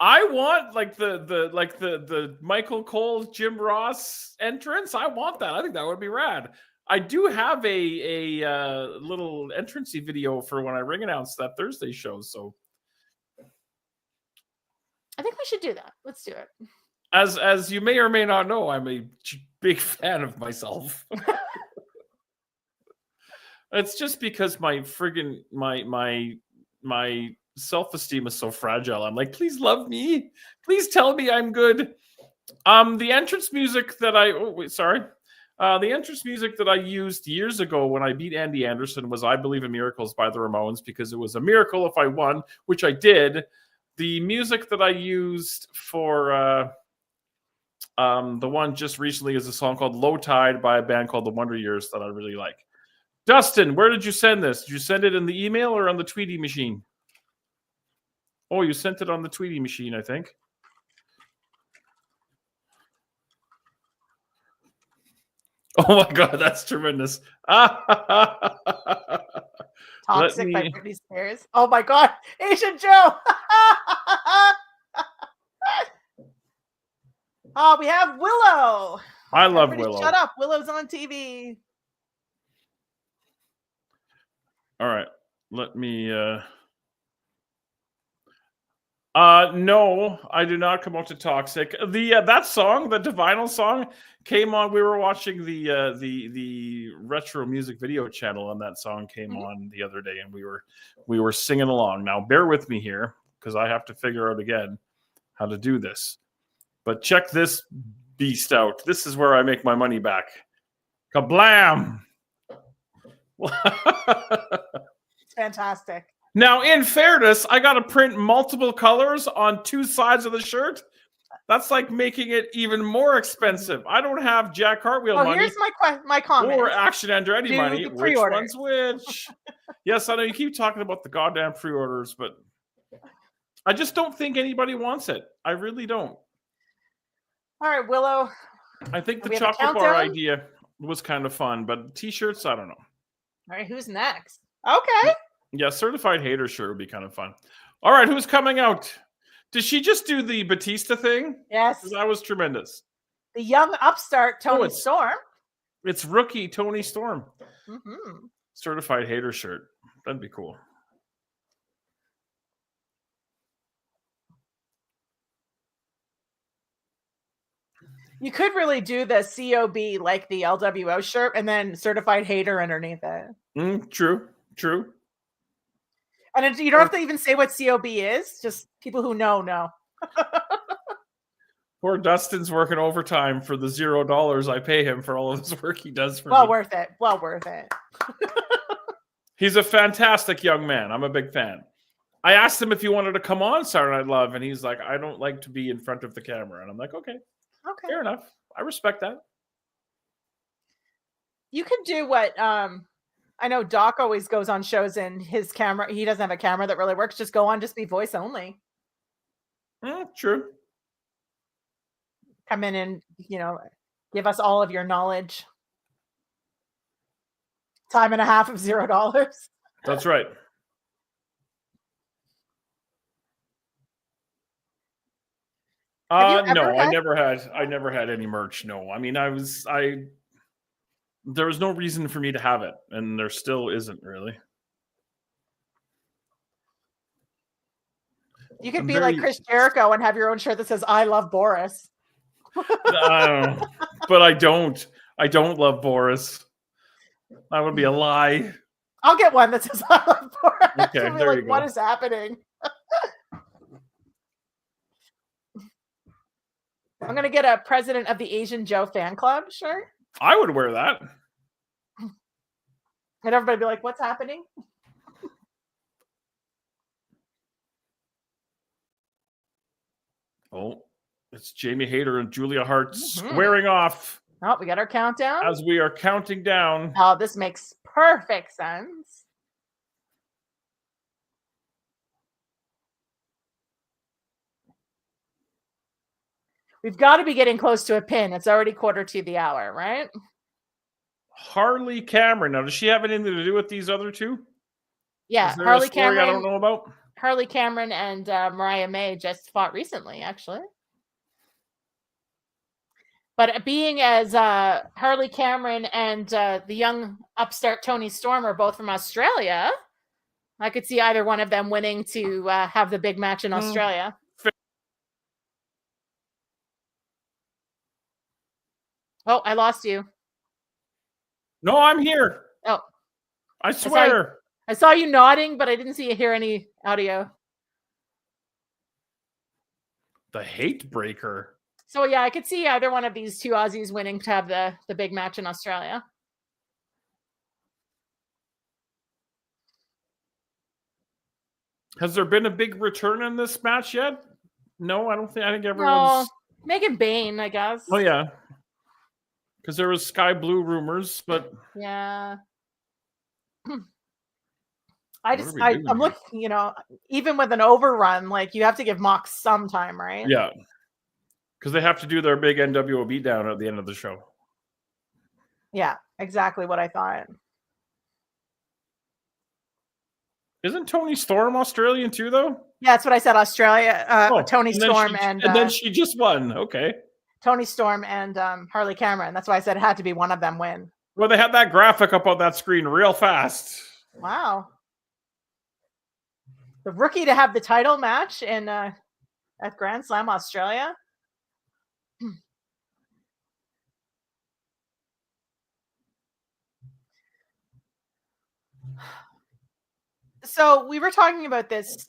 I want like the Michael Cole, Jim Ross entrance. I want that. I think that would be rad. I do have a little entrancey video for when I ring announce that Thursday show. So I think we should do that. Let's do it. As you may or may not know, I'm a big fan of myself. It's just because my friggin' my self-esteem is so fragile. I'm like, please love me. Please tell me I'm good. The entrance music that the entrance music that I used years ago when I beat Andy Anderson was I Believe in Miracles by the Ramones, because it was a miracle if I won, which I did. The music that I used for the one just recently is a song called Low Tide by a band called The Wonder Years that I really like. Dustin, where did you send this? Did you send it in the email or on the Tweety machine? Oh, you sent it on the Tweety machine, I think. Oh my God, that's tremendous. Toxic by Britney Spears. Oh my God, Asian Joe. Oh, we have Willow. I love Everybody Willow. Shut up. Willow's on TV. All right. Let me no, I do not come out to Toxic. The that song, the Divinal song, came on. We were watching the retro music video channel, and that song came on the other day, and we were singing along. Now, bear with me here because I have to figure out again how to do this. But check this beast out. This is where I make my money back. Kablam! It's fantastic. Now, in fairness, I got to print multiple colors on two sides of the shirt. That's like making it even more expensive. I don't have Jack Hartwheel money. Here's my comment. Or Action Andretti money. the Which pre-order. one's which? Yes, I know you keep talking about the goddamn pre-orders, but I just don't think anybody wants it. I really don't. All right, Willow. I think the We have a chocolate bar countdown? idea was kind of fun, but t-shirts, I don't know. All right, who's next? Okay. Yeah, certified hater sure would be kind of fun. All right, who's coming out? Did she just do the Batista thing? Yes. That was tremendous. The young upstart Tony it's- Storm. It's rookie Tony Storm. Mm-hmm. Certified hater shirt. That'd be cool. You could really do the COB like the LWO shirt and then certified hater underneath it. True. And you don't have to even say what COB is. Just people who know. Poor Dustin's working overtime for the $0 I pay him for all of his work he does for me. Well worth it. He's a fantastic young man. I'm a big fan. I asked him if he wanted to come on Saturday Night Live, and he's like, I don't like to be in front of the camera. And I'm like, okay, fair enough. I respect that. You could do what I know Doc always goes on shows and his camera, he doesn't have a camera that really works. Just go on, just be voice only. True. Come in and, give us all of your knowledge. Time and a half of $0. That's right. No, I never had any merch. No, I mean, there was no reason for me to have it, and there still isn't really. You could be like Chris Jericho and have your own shirt that says "I love Boris." But I don't. I don't love Boris. That would be a lie. I'll get one that says "I love Boris." Okay, there you go. What is happening? I'm gonna get a President of the Asian Joe fan club shirt. I would wear that. And everybody be like, what's happening? Oh, it's Jamie Hayter and Julia Hart squaring off. Oh, we got our countdown. As we are counting down. Oh, this makes perfect sense. We've got to be getting close to a pin. It's already 1:45, right? Harley Cameron. Now, does she have anything to do with these other two? Yeah, Is there Harley a story Cameron. I don't know about? Harley Cameron and Mariah May just fought recently, actually. But being as Harley Cameron and the young upstart Tony Storm are both from Australia, I could see either one of them winning to have the big match in Australia. Oh, I lost you. No, I'm here. Oh, I swear. I saw you nodding, but I didn't see you hear any audio. The hate breaker. So yeah, I could see either one of these two Aussies winning to have the big match in Australia. Has there been a big return in this match yet? No, I don't think. I think everyone's. No, Megan Bayne, I guess. Oh yeah, because there was Sky Blue rumors, but yeah. I'm looking, you know, even with an overrun, like you have to give Mox some time, right? Yeah. Because they have to do their big NWO beatdown at the end of the show. Yeah, exactly what I thought. Isn't Tony Storm Australian too, though? Yeah, that's what I said. Australia, Tony Storm and then she just won. Okay. Tony Storm and Harley Cameron. That's why I said it had to be one of them win. Well, they had that graphic up on that screen real fast. Wow. The rookie to have the title match in at Grand Slam Australia. So we were talking about this.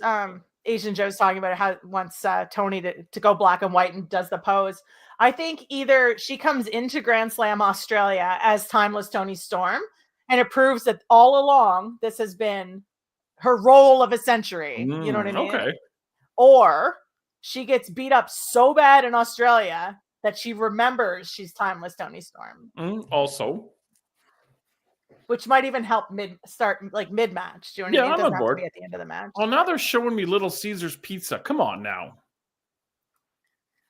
Asian Joe's talking about how wants Tony to go black and white and does the pose. I think either she comes into Grand Slam Australia as Timeless Tony Storm, and it proves that all along this has been her role of a century. You know what I mean? Okay. Or she gets beat up so bad in Australia that she remembers she's Timeless Tony Storm. Also. Which might even help mid-match. Do you know what I mean? It doesn't have to be at the end of the match. Oh, now they're showing me Little Caesars pizza. Come on now.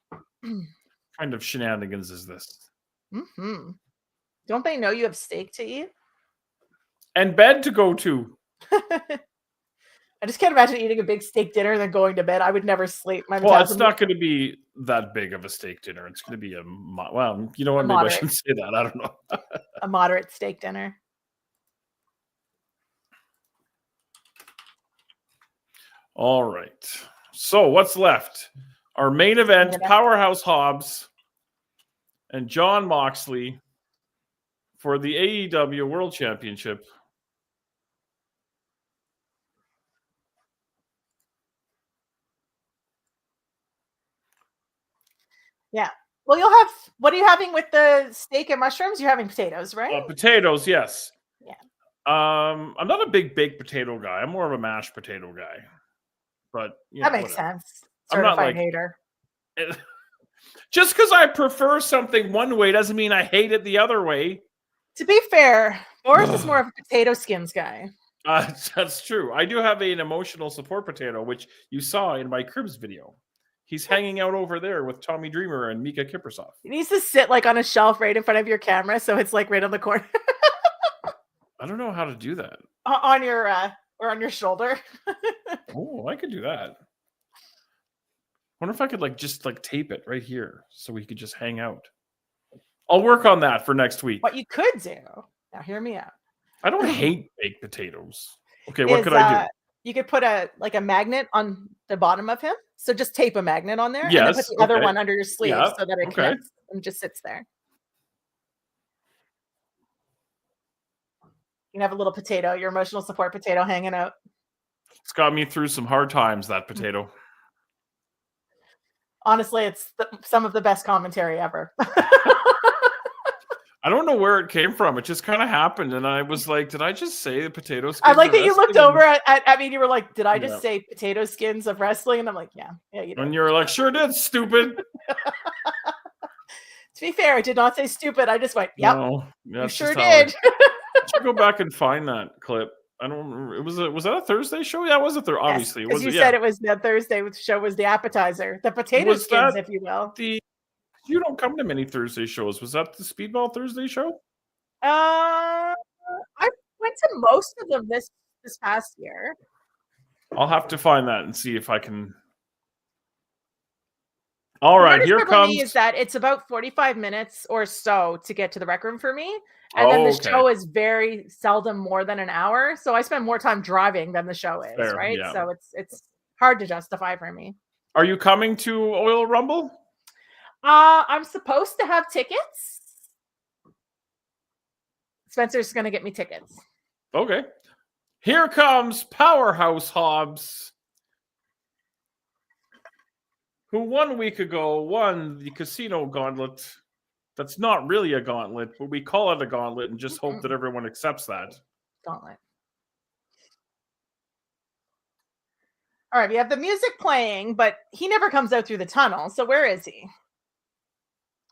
What kind of shenanigans is this? Mm-hmm. Don't they know you have steak to eat? And bed to go to. I just can't imagine eating a big steak dinner and then going to bed. I would never sleep. Well, it's not going to be that big of a steak dinner. It's going to be well, you know what? Maybe I shouldn't say that. I don't know. A moderate steak dinner. All right. So what's left? Our main event, Powerhouse Hobbs and John Moxley for the AEW World Championship. Yeah. Well, you'll have, what are you having with the steak and mushrooms? You're having potatoes, right? Potatoes, yes. Yeah. I'm not a big baked potato guy. I'm more of a mashed potato guy. But that makes sense. I'm not like hater. Just because I prefer something one way doesn't mean I hate it the other way. To be fair, Boris is more of a potato skins guy. That's true. I do have an emotional support potato, which you saw in my Cribs video. He's hanging out over there with Tommy Dreamer and Mika Kiprasov. He needs to sit like on a shelf right in front of your camera, so it's like right on the corner. I don't know how to do that. On your or on your shoulder. Oh, I could do that. Wonder if I could just tape it right here so we could just hang out. I'll work on that for next week. What you could do, now hear me out. I don't hate baked potatoes. Okay, what could I do? You could put a magnet on the bottom of him. So just tape a magnet on there, yes, and then put the other one under your sleeve so that it connects and just sits there. You can have a little potato, your emotional support potato, hanging out. It's got me through some hard times, that potato. Honestly, it's some of the best commentary ever. I don't know where it came from. It just kind of happened. And I was like, did I just say the potato skins? I like that you looked over at me and you were like, did I just say potato skins of wrestling? And I'm like, yeah, you did. And you were like, sure did, stupid. To be fair, I did not say stupid. I just went, yep. No, you sure did. I should go back and find that clip. I don't remember. Was that a Thursday show? Yeah, it was a Thursday. Yes, obviously. Because you said it was the Thursday show was the appetizer. The potato skins, if you will. You don't come to many Thursday shows. Was that the Speedball Thursday show? I went to most of them this past year. I'll have to find that and see if I can. All The right, hardest here part for comes. me is that it's about 45 minutes or so to get to the rec room for me. And then the Okay. show is very seldom more than an hour. So I spend more time driving than the show is, Fair, right? yeah. So it's hard to justify for me. Are you coming to Oil Rumble? I'm supposed to have tickets. Spencer's going to get me tickets. Okay. Here comes Powerhouse Hobbs, who 1 week ago won the Casino Gauntlet. That's not really a gauntlet, but we call it a gauntlet and just hope that everyone accepts that. Gauntlet. All right, we have the music playing, but he never comes out through the tunnel. So where is he?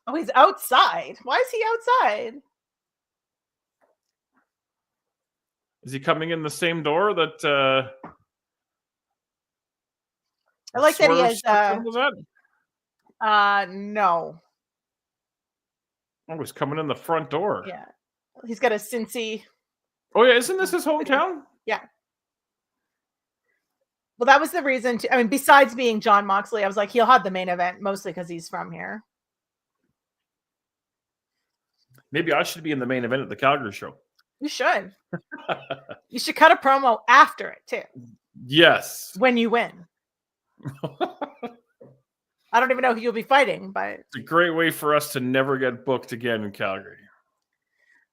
Oh, he's outside. Why is he outside? Is he coming in the same door that I like that he has was at? no. Oh, he's coming in the front door. Yeah. He's got a Cincy. Oh yeah, isn't this his hometown? Yeah. Well, that was the reason I mean, besides being John Moxley, I was like, he'll have the main event mostly because he's from here. Maybe I should be in the main event at the Calgary show. You should. You should cut a promo after it too. Yes. When you win. I don't even know who you'll be fighting, but it's a great way for us to never get booked again in Calgary.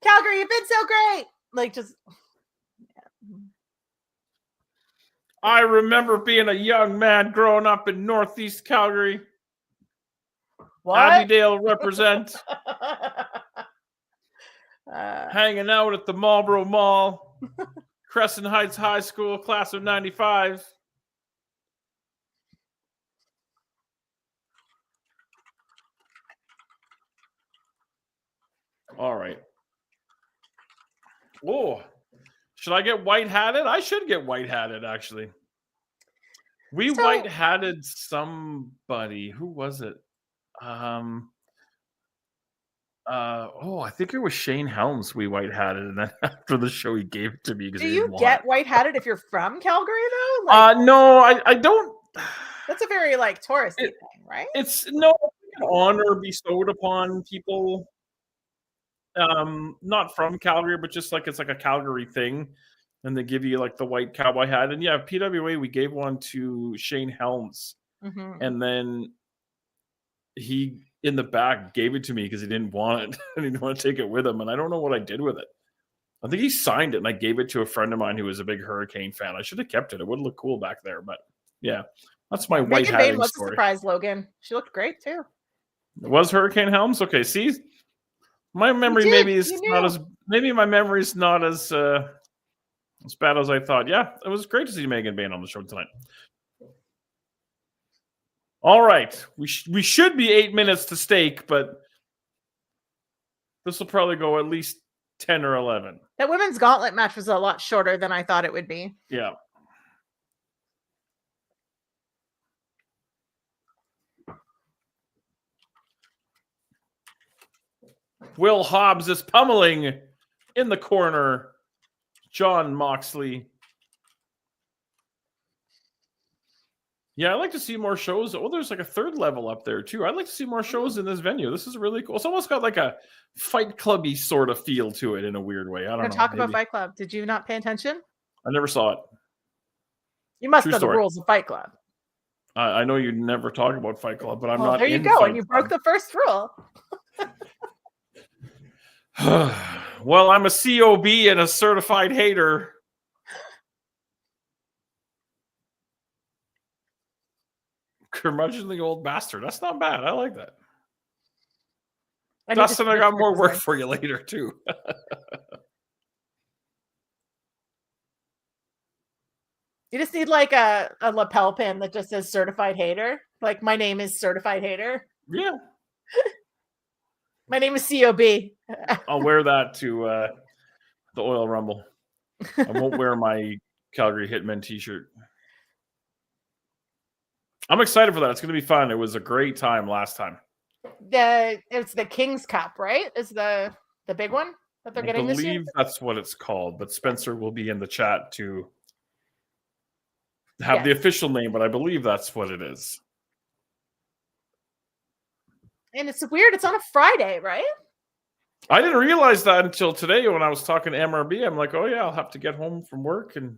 Calgary, you've been so great. Like just I remember being a young man growing up in Northeast Calgary. what? Abbeydale represent. Hanging out at the Marlboro Mall. Crescent Heights High School, class of 95. All right. Oh, should I get white-hatted? I should get white-hatted, actually. We white-hatted somebody. Who was it? I think it was Shane Helms we white-hatted, and then after the show he gave it to me because do you get white-hatted if you're from Calgary though? Like, no, I don't. That's a very like touristy thing, right? It's an honor bestowed upon people not from Calgary, but just like it's like a Calgary thing, and they give you like the white cowboy hat. And yeah, PWA we gave one to Shane Helms, and then he in the back gave it to me because he didn't want it and he didn't want to take it with him, and I don't know what I did with it. I think he signed it and I gave it to a friend of mine who was a big Hurricane fan. I should have kept it. It would look cool back there, but yeah, that's my white hat story. Was a surprise, Logan. She looked great too. It was Hurricane Helms? Okay, see, my memory maybe my memory's not as bad as I thought. Yeah, it was great to see Megan Bayne on the show tonight. All right, we should be 8 minutes to stake, but this will probably go at least 10 or 11. That women's gauntlet match was a lot shorter than I thought it would be. Yeah. Will Hobbs is pummeling in the corner John Moxley. Yeah, I'd like to see more shows. Oh, there's like a third level up there too. I'd like to see more shows in this venue. This is really cool. It's almost got like a Fight Clubby sort of feel to it in a weird way. I don't know. Talk about Fight Club. Did you not pay attention? I never saw it. You must know the rules of Fight Club. I know you never talk about Fight Club, but I'm not. There you go, and you broke the first rule. Well, I'm a COB and a certified hater. Curmudgeonly old bastard. That's not bad. I like that. Dustin, I got more work for you later, too. You just need like a lapel pin that just says certified hater. Like, my name is certified hater. Yeah. My name is COB. I'll wear that to the Oil Rumble. I won't wear my Calgary Hitmen t-shirt. I'm excited for that. It's going to be fun. It was a great time last time. It's the King's Cup, right? Is the big one? that they're I getting this year? believe that's what it's called, but Spencer will be in the chat to have the official name, but I believe that's what it is. And it's weird. It's on a Friday, right? I didn't realize that until today when I was talking to MRB. I'm like, oh yeah, I'll have to get home from work, and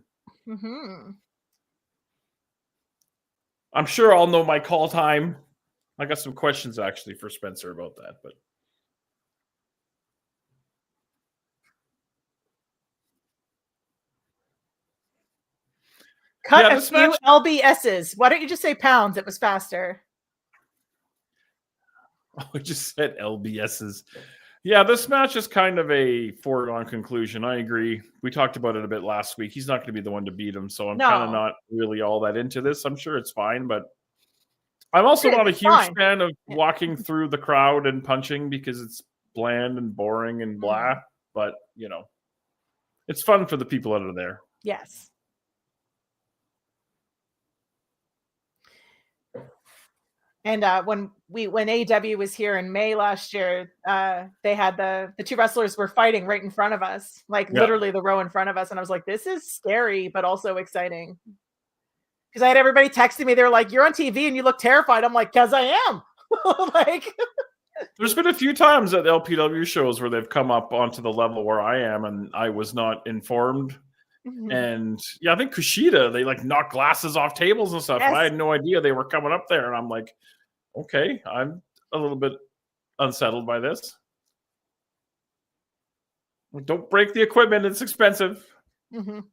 I'm sure I'll know my call time. I got some questions actually for Spencer about that, but Cut a few LBSs. Why don't you just say pounds? It was faster. I just said LBSs. Yeah, this match is kind of a foregone conclusion. I agree. We talked about it a bit last week. He's not going to be the one to beat him, so I'm kind of not really all that into this. I'm sure it's fine, but I'm also not a huge fan of walking through the crowd and punching because it's bland and boring and blah. But, you know, it's fun for the people out of there. Yes. And when AEW was here in May last year, they had the two wrestlers were fighting right in front of us, like literally the row in front of us. And I was like, this is scary, but also exciting. Because I had everybody texting me. They were like, you're on TV and you look terrified. I'm like, because I am. Like, there's been a few times at LPW shows where they've come up onto the level where I am and I was not informed. And yeah, I think Kushida, they like knock glasses off tables and stuff. And I had no idea they were coming up there. And I'm like, okay, I'm a little bit unsettled by this. Don't break the equipment. It's expensive. And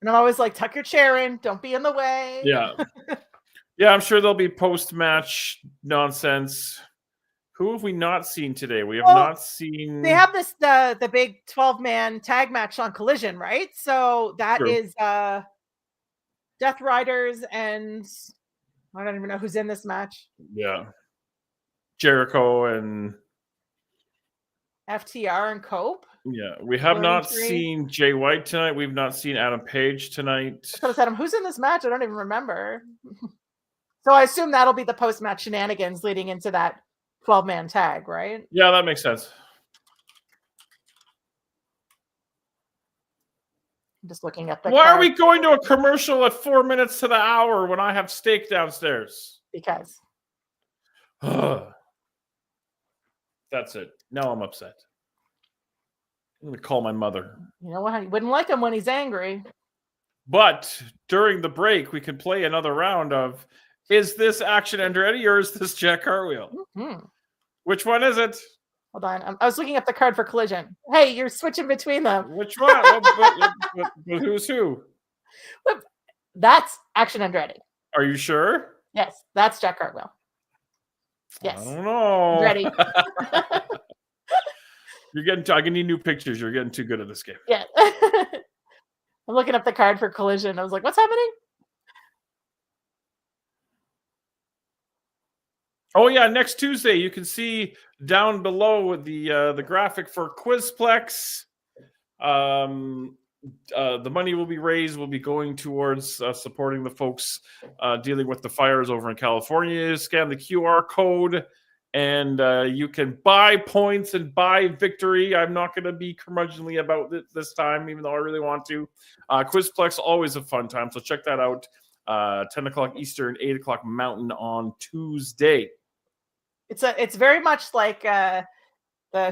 I'm always like, tuck your chair in. Don't be in the way. Yeah. Yeah, I'm sure there'll be post-match nonsense. Who have we not seen today? We have not seen... They have this, the big 12-man tag match on Collision, right? So that is Death Riders and... I don't even know who's in this match. Yeah. Jericho and... FTR and Cope. Yeah. We have not seen Jay White tonight. We've not seen Adam Page tonight. So I said, who's in this match? I don't even remember. So I assume that'll be the post-match shenanigans leading into that 12-man tag, right? Yeah, that makes sense. I'm just looking at the Why are we going to a commercial at 4 minutes to the hour when I have steak downstairs? Because. That's it. Now I'm upset. I'm going to call my mother. You know what? You wouldn't like him when he's angry. But during the break, we can play another round of, is this Action Andretti or is this Jack Cartwheel? Which one is it? Hold on. I was looking at the card for Collision. Hey, you're switching between them. Which one? Who's who? That's Action Andretti. Are you sure? Yes, that's Jack Cartwheel. Yes. I don't know. Ready. You're getting. I need new pictures. You're getting too good at this game. Yeah. I'm looking up the card for Collision. I was like, what's happening? Oh yeah, next Tuesday you can see down below the graphic for Quizplex. The money will be raised. Will be going towards supporting the folks dealing with the fires over in California. Scan the QR code, and you can buy points and buy victory. I'm not going to be curmudgeonly about it this time, even though I really want to. Quizplex, always a fun time, so check that out. 10 o'clock Eastern, 8 o'clock Mountain on Tuesday. It's very much like the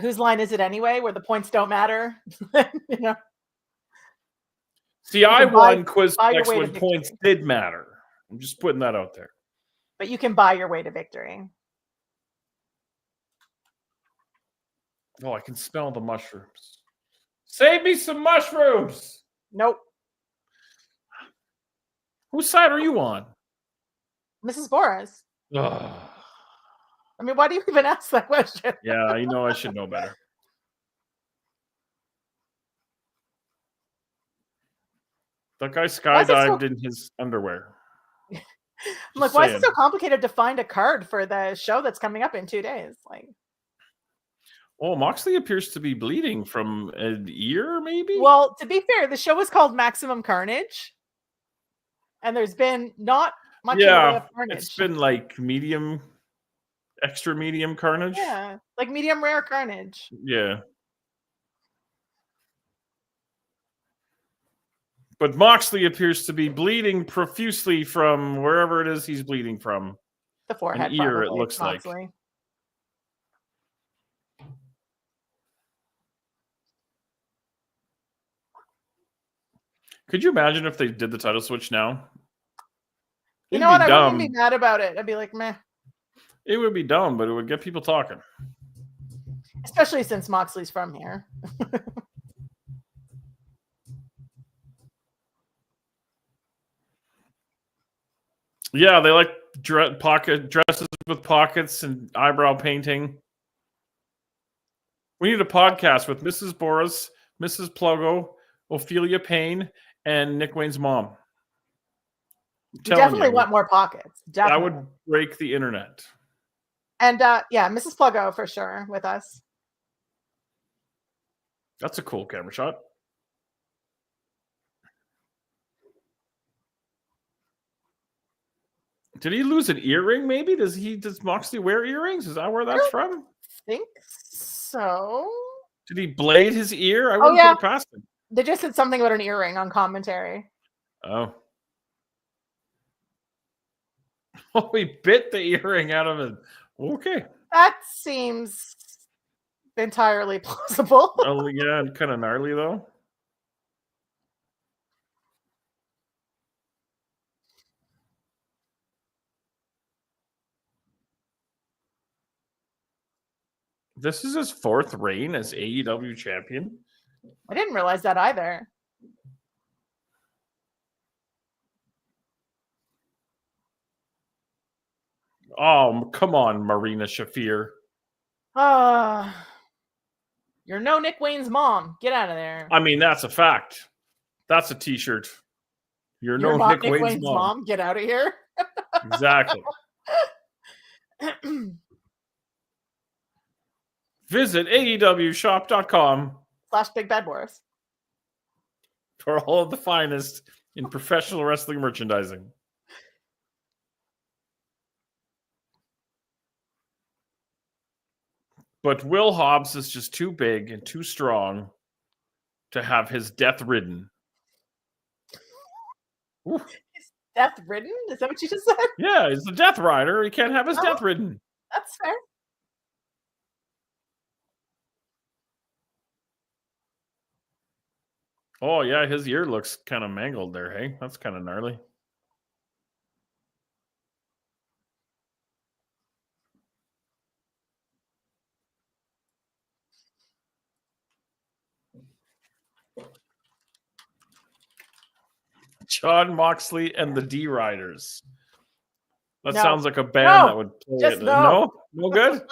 Whose Line Is It Anyway, where the points don't matter. You know. See, I won Quizplex when points did matter. I'm just putting that out there. But you can buy your way to victory. Oh, I can smell the mushrooms. Save me some mushrooms. Nope. Whose side are you on? Mrs. Boris. Ugh. I mean, why do you even ask that question? Yeah, you know I should know better. That guy skydived in his underwear. I'm like, why is it so complicated to find a card for the show that's coming up in 2 days? Like, oh, Moxley appears to be bleeding from an ear, maybe? Well, to be fair, the show is called Maximum Carnage. And there's been not much in the way of carnage. It's been like medium, extra medium carnage. Yeah, like medium rare carnage. Yeah. But Moxley appears to be bleeding profusely from wherever it is he's bleeding from. The forehead, An ear, probably. it looks like. Moxley. Could you imagine if they did the title switch now? You know what? I wouldn't even be mad about it. I'd be like, meh. It would be dumb, but it would get people talking. Especially since Moxley's from here. Yeah, they like dresses with pockets and eyebrow painting. We need a podcast with Mrs. Boris, Mrs. Pluggo, Ophelia Payne, and Nick Wayne's mom. You definitely want more pockets. Definitely. That would break the internet. And yeah, Mrs. Pluggo for sure with us. That's a cool camera shot. Did he lose an earring? Maybe does Moxley wear earrings? Is that where that's from? I think so. Did he blade his ear? I wouldn't put it past him. They just said something about an earring on commentary. Oh. Oh, he bit the earring out of it. Okay. That seems entirely plausible. Oh, yeah, kind of gnarly, though. This is his 4th reign as AEW champion. I didn't realize that either. Oh, come on, Marina Shafir. You're no Nick Wayne's mom. Get out of there. I mean, that's a fact. That's a t-shirt. You're no not Nick Wayne's mom. Get out of here. Exactly. Visit AEWshop.com/Big Bad Boris for all of the finest in professional wrestling merchandising. But Will Hobbs is just too big and too strong to have his death ridden. He's death ridden? Is that what you just said? Yeah, he's the Death Rider. He can't have his death ridden. That's fair. Oh, yeah, his ear looks kind of mangled there, hey? That's kind of gnarly. John Moxley and the D-Riders. That sounds like a band that would play it. No good?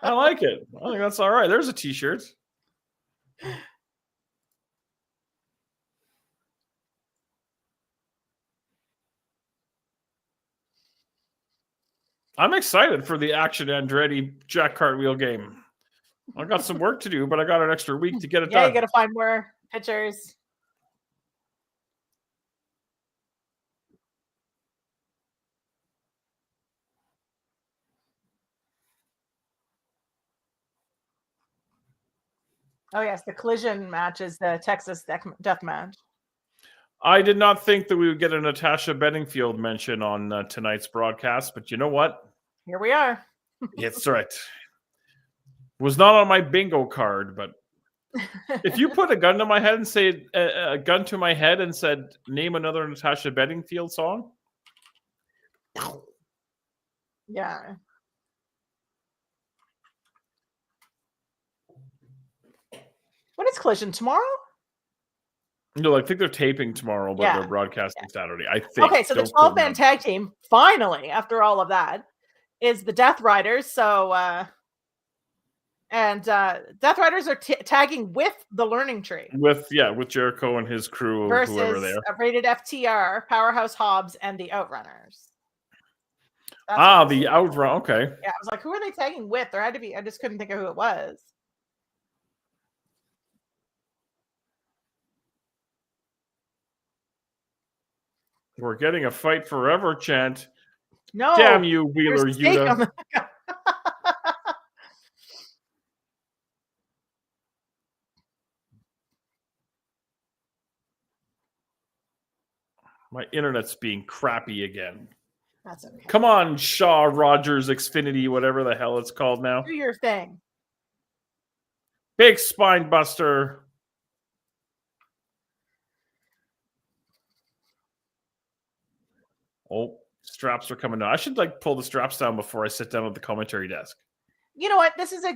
I like it. I think that's all right. There's a t-shirt. I'm excited for the Action Andretti Jack Cartwheel game. I got some work to do, but I got an extra week to get it done. Yeah, you got to find more pictures. Oh, yes. The collision match is the Texas death match. I did not think that we would get a Natasha Bedingfield mention on tonight's broadcast, but you know what? Here we are. It's right. Was not on my bingo card, but if you put a gun to my head and say a gun to my head and said, name another Natasha Bedingfield song. Yeah. When is Collision? Tomorrow? No, I think they're taping tomorrow, but they're broadcasting Saturday. I think. Okay, so the 12-man tag team, finally, after all of that, is the Death Riders. So, Death Riders are tagging with the Learning Tree. With Jericho and his crew, versus whoever they are. Rated FTR, Powerhouse Hobbs, and the Outrunners. The Outrun. Okay. Yeah, I was like, who are they tagging with? There had to be. I just couldn't think of who it was. We're getting a fight forever chant. No. Damn you, Wheeler Yuta. My internet's being crappy again. That's okay. Come on, Shaw Rogers Xfinity, whatever the hell it's called now. Do your thing. Big spine buster. Oh, straps are coming down. I should pull the straps down before I sit down at the commentary desk. You know what? This is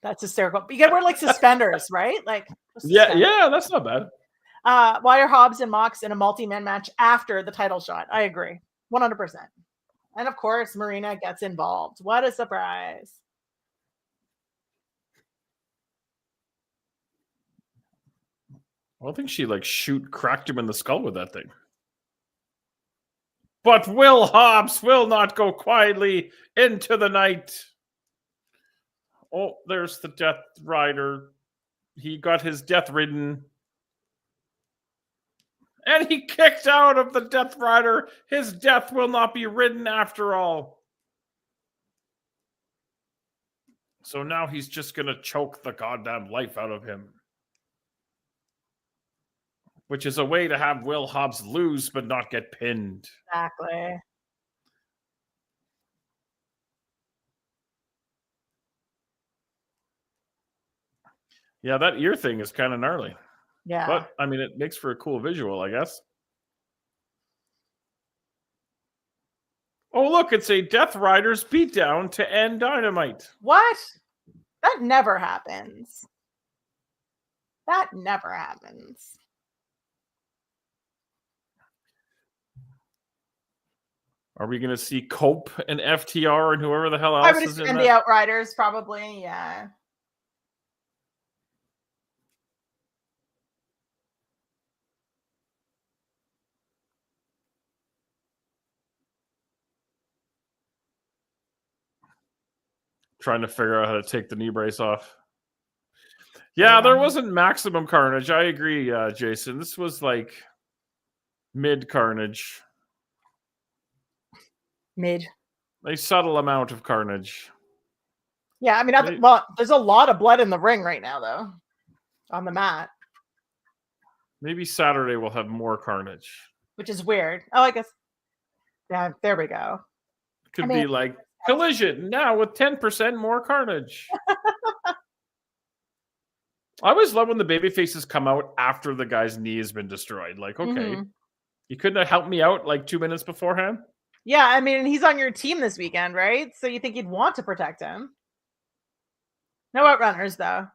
that's hysterical. You gotta wear suspenders, right? Yeah, that's not bad. Why are Hobbs and Mox in a multi-man match after the title shot? I agree. 100%. And of course, Marina gets involved. What a surprise. I don't think she cracked him in the skull with that thing. But Will Hobbs will not go quietly into the night. Oh, there's the Death Rider. He got his death ridden. And he kicked out of the Death Rider. His death will not be ridden after all. So now he's just going to choke the goddamn life out of him. Which is a way to have Will Hobbs lose but not get pinned. Exactly. Yeah, that ear thing is kind of gnarly. Yeah. But, I mean, it makes for a cool visual, I guess. Oh, look, it's a Death Riders beatdown to end Dynamite. What? That never happens. That never happens. Are we going to see Cope and FTR and whoever the hell else I would is in assume that? the Outriders, probably, yeah. Trying to figure out how to take the knee brace off. Yeah, there wasn't maximum carnage. I agree, Jason. This was mid carnage. Mid. A subtle amount of carnage. Yeah, I mean, there's a lot of blood in the ring right now, though, on the mat. Maybe Saturday we'll have more carnage. Which is weird. Oh, I guess. Yeah, there we go. Could be like Collision now with 10% more carnage. I always love when the baby faces come out after the guy's knee has been destroyed. Okay, you couldn't have helped me out 2 minutes beforehand? Yeah, I mean, he's on your team this weekend, right? So you think you'd want to protect him. No outrunners, though.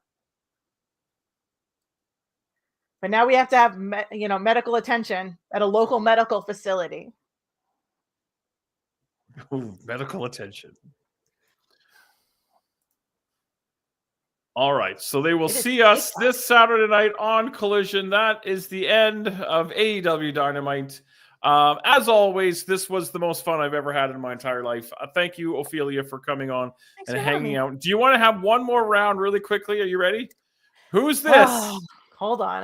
But now we have to have, medical attention at a local medical facility. Ooh, medical attention. All right, so they will see us this Saturday night on Collision. That is the end of AEW Dynamite. As always, this was the most fun I've ever had in my entire life. Thank you, Ophelia, for coming on and hanging out. Do you want to have one more round really quickly? Are you ready? Who's this? Oh, hold on.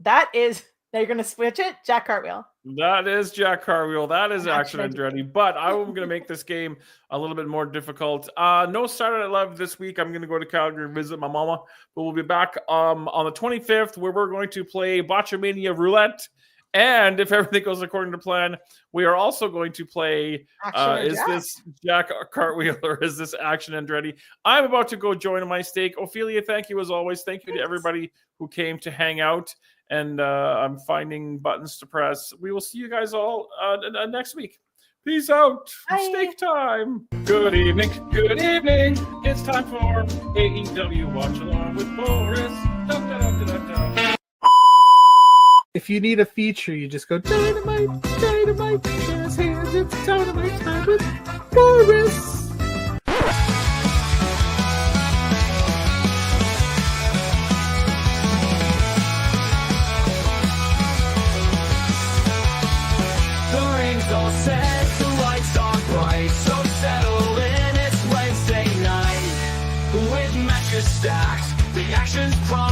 That is, now you're going to switch it? Jack Cartwheel. That is Jack Cartwheel. That is Action Andretti. But I'm going to make this game a little bit more difficult. No Saturday Night Live this week. I'm going to go to Calgary and visit my mama. But we'll be back on the 25th where we're going to play Botchamania Roulette. And if everything goes according to plan, we are also going to play, this Jack Cartwheel or is this Action Andretti? I'm about to go join my stake. Ophelia, thank you as always. Thank you to everybody who came to hang out. And I'm finding buttons to press. We will see you guys all next week. Peace out. Bye. Stake time. Good evening. Good evening. It's time for AEW Watchalong with Boris. Da, da, da, da, da. If you need a feature, you just go Dynamite, Dynamite, jazz hands, it's Dynamite time with Boris. The ring's all set, the lights are bright, so settle in, it's Wednesday night. With matches stacked, the action's prime.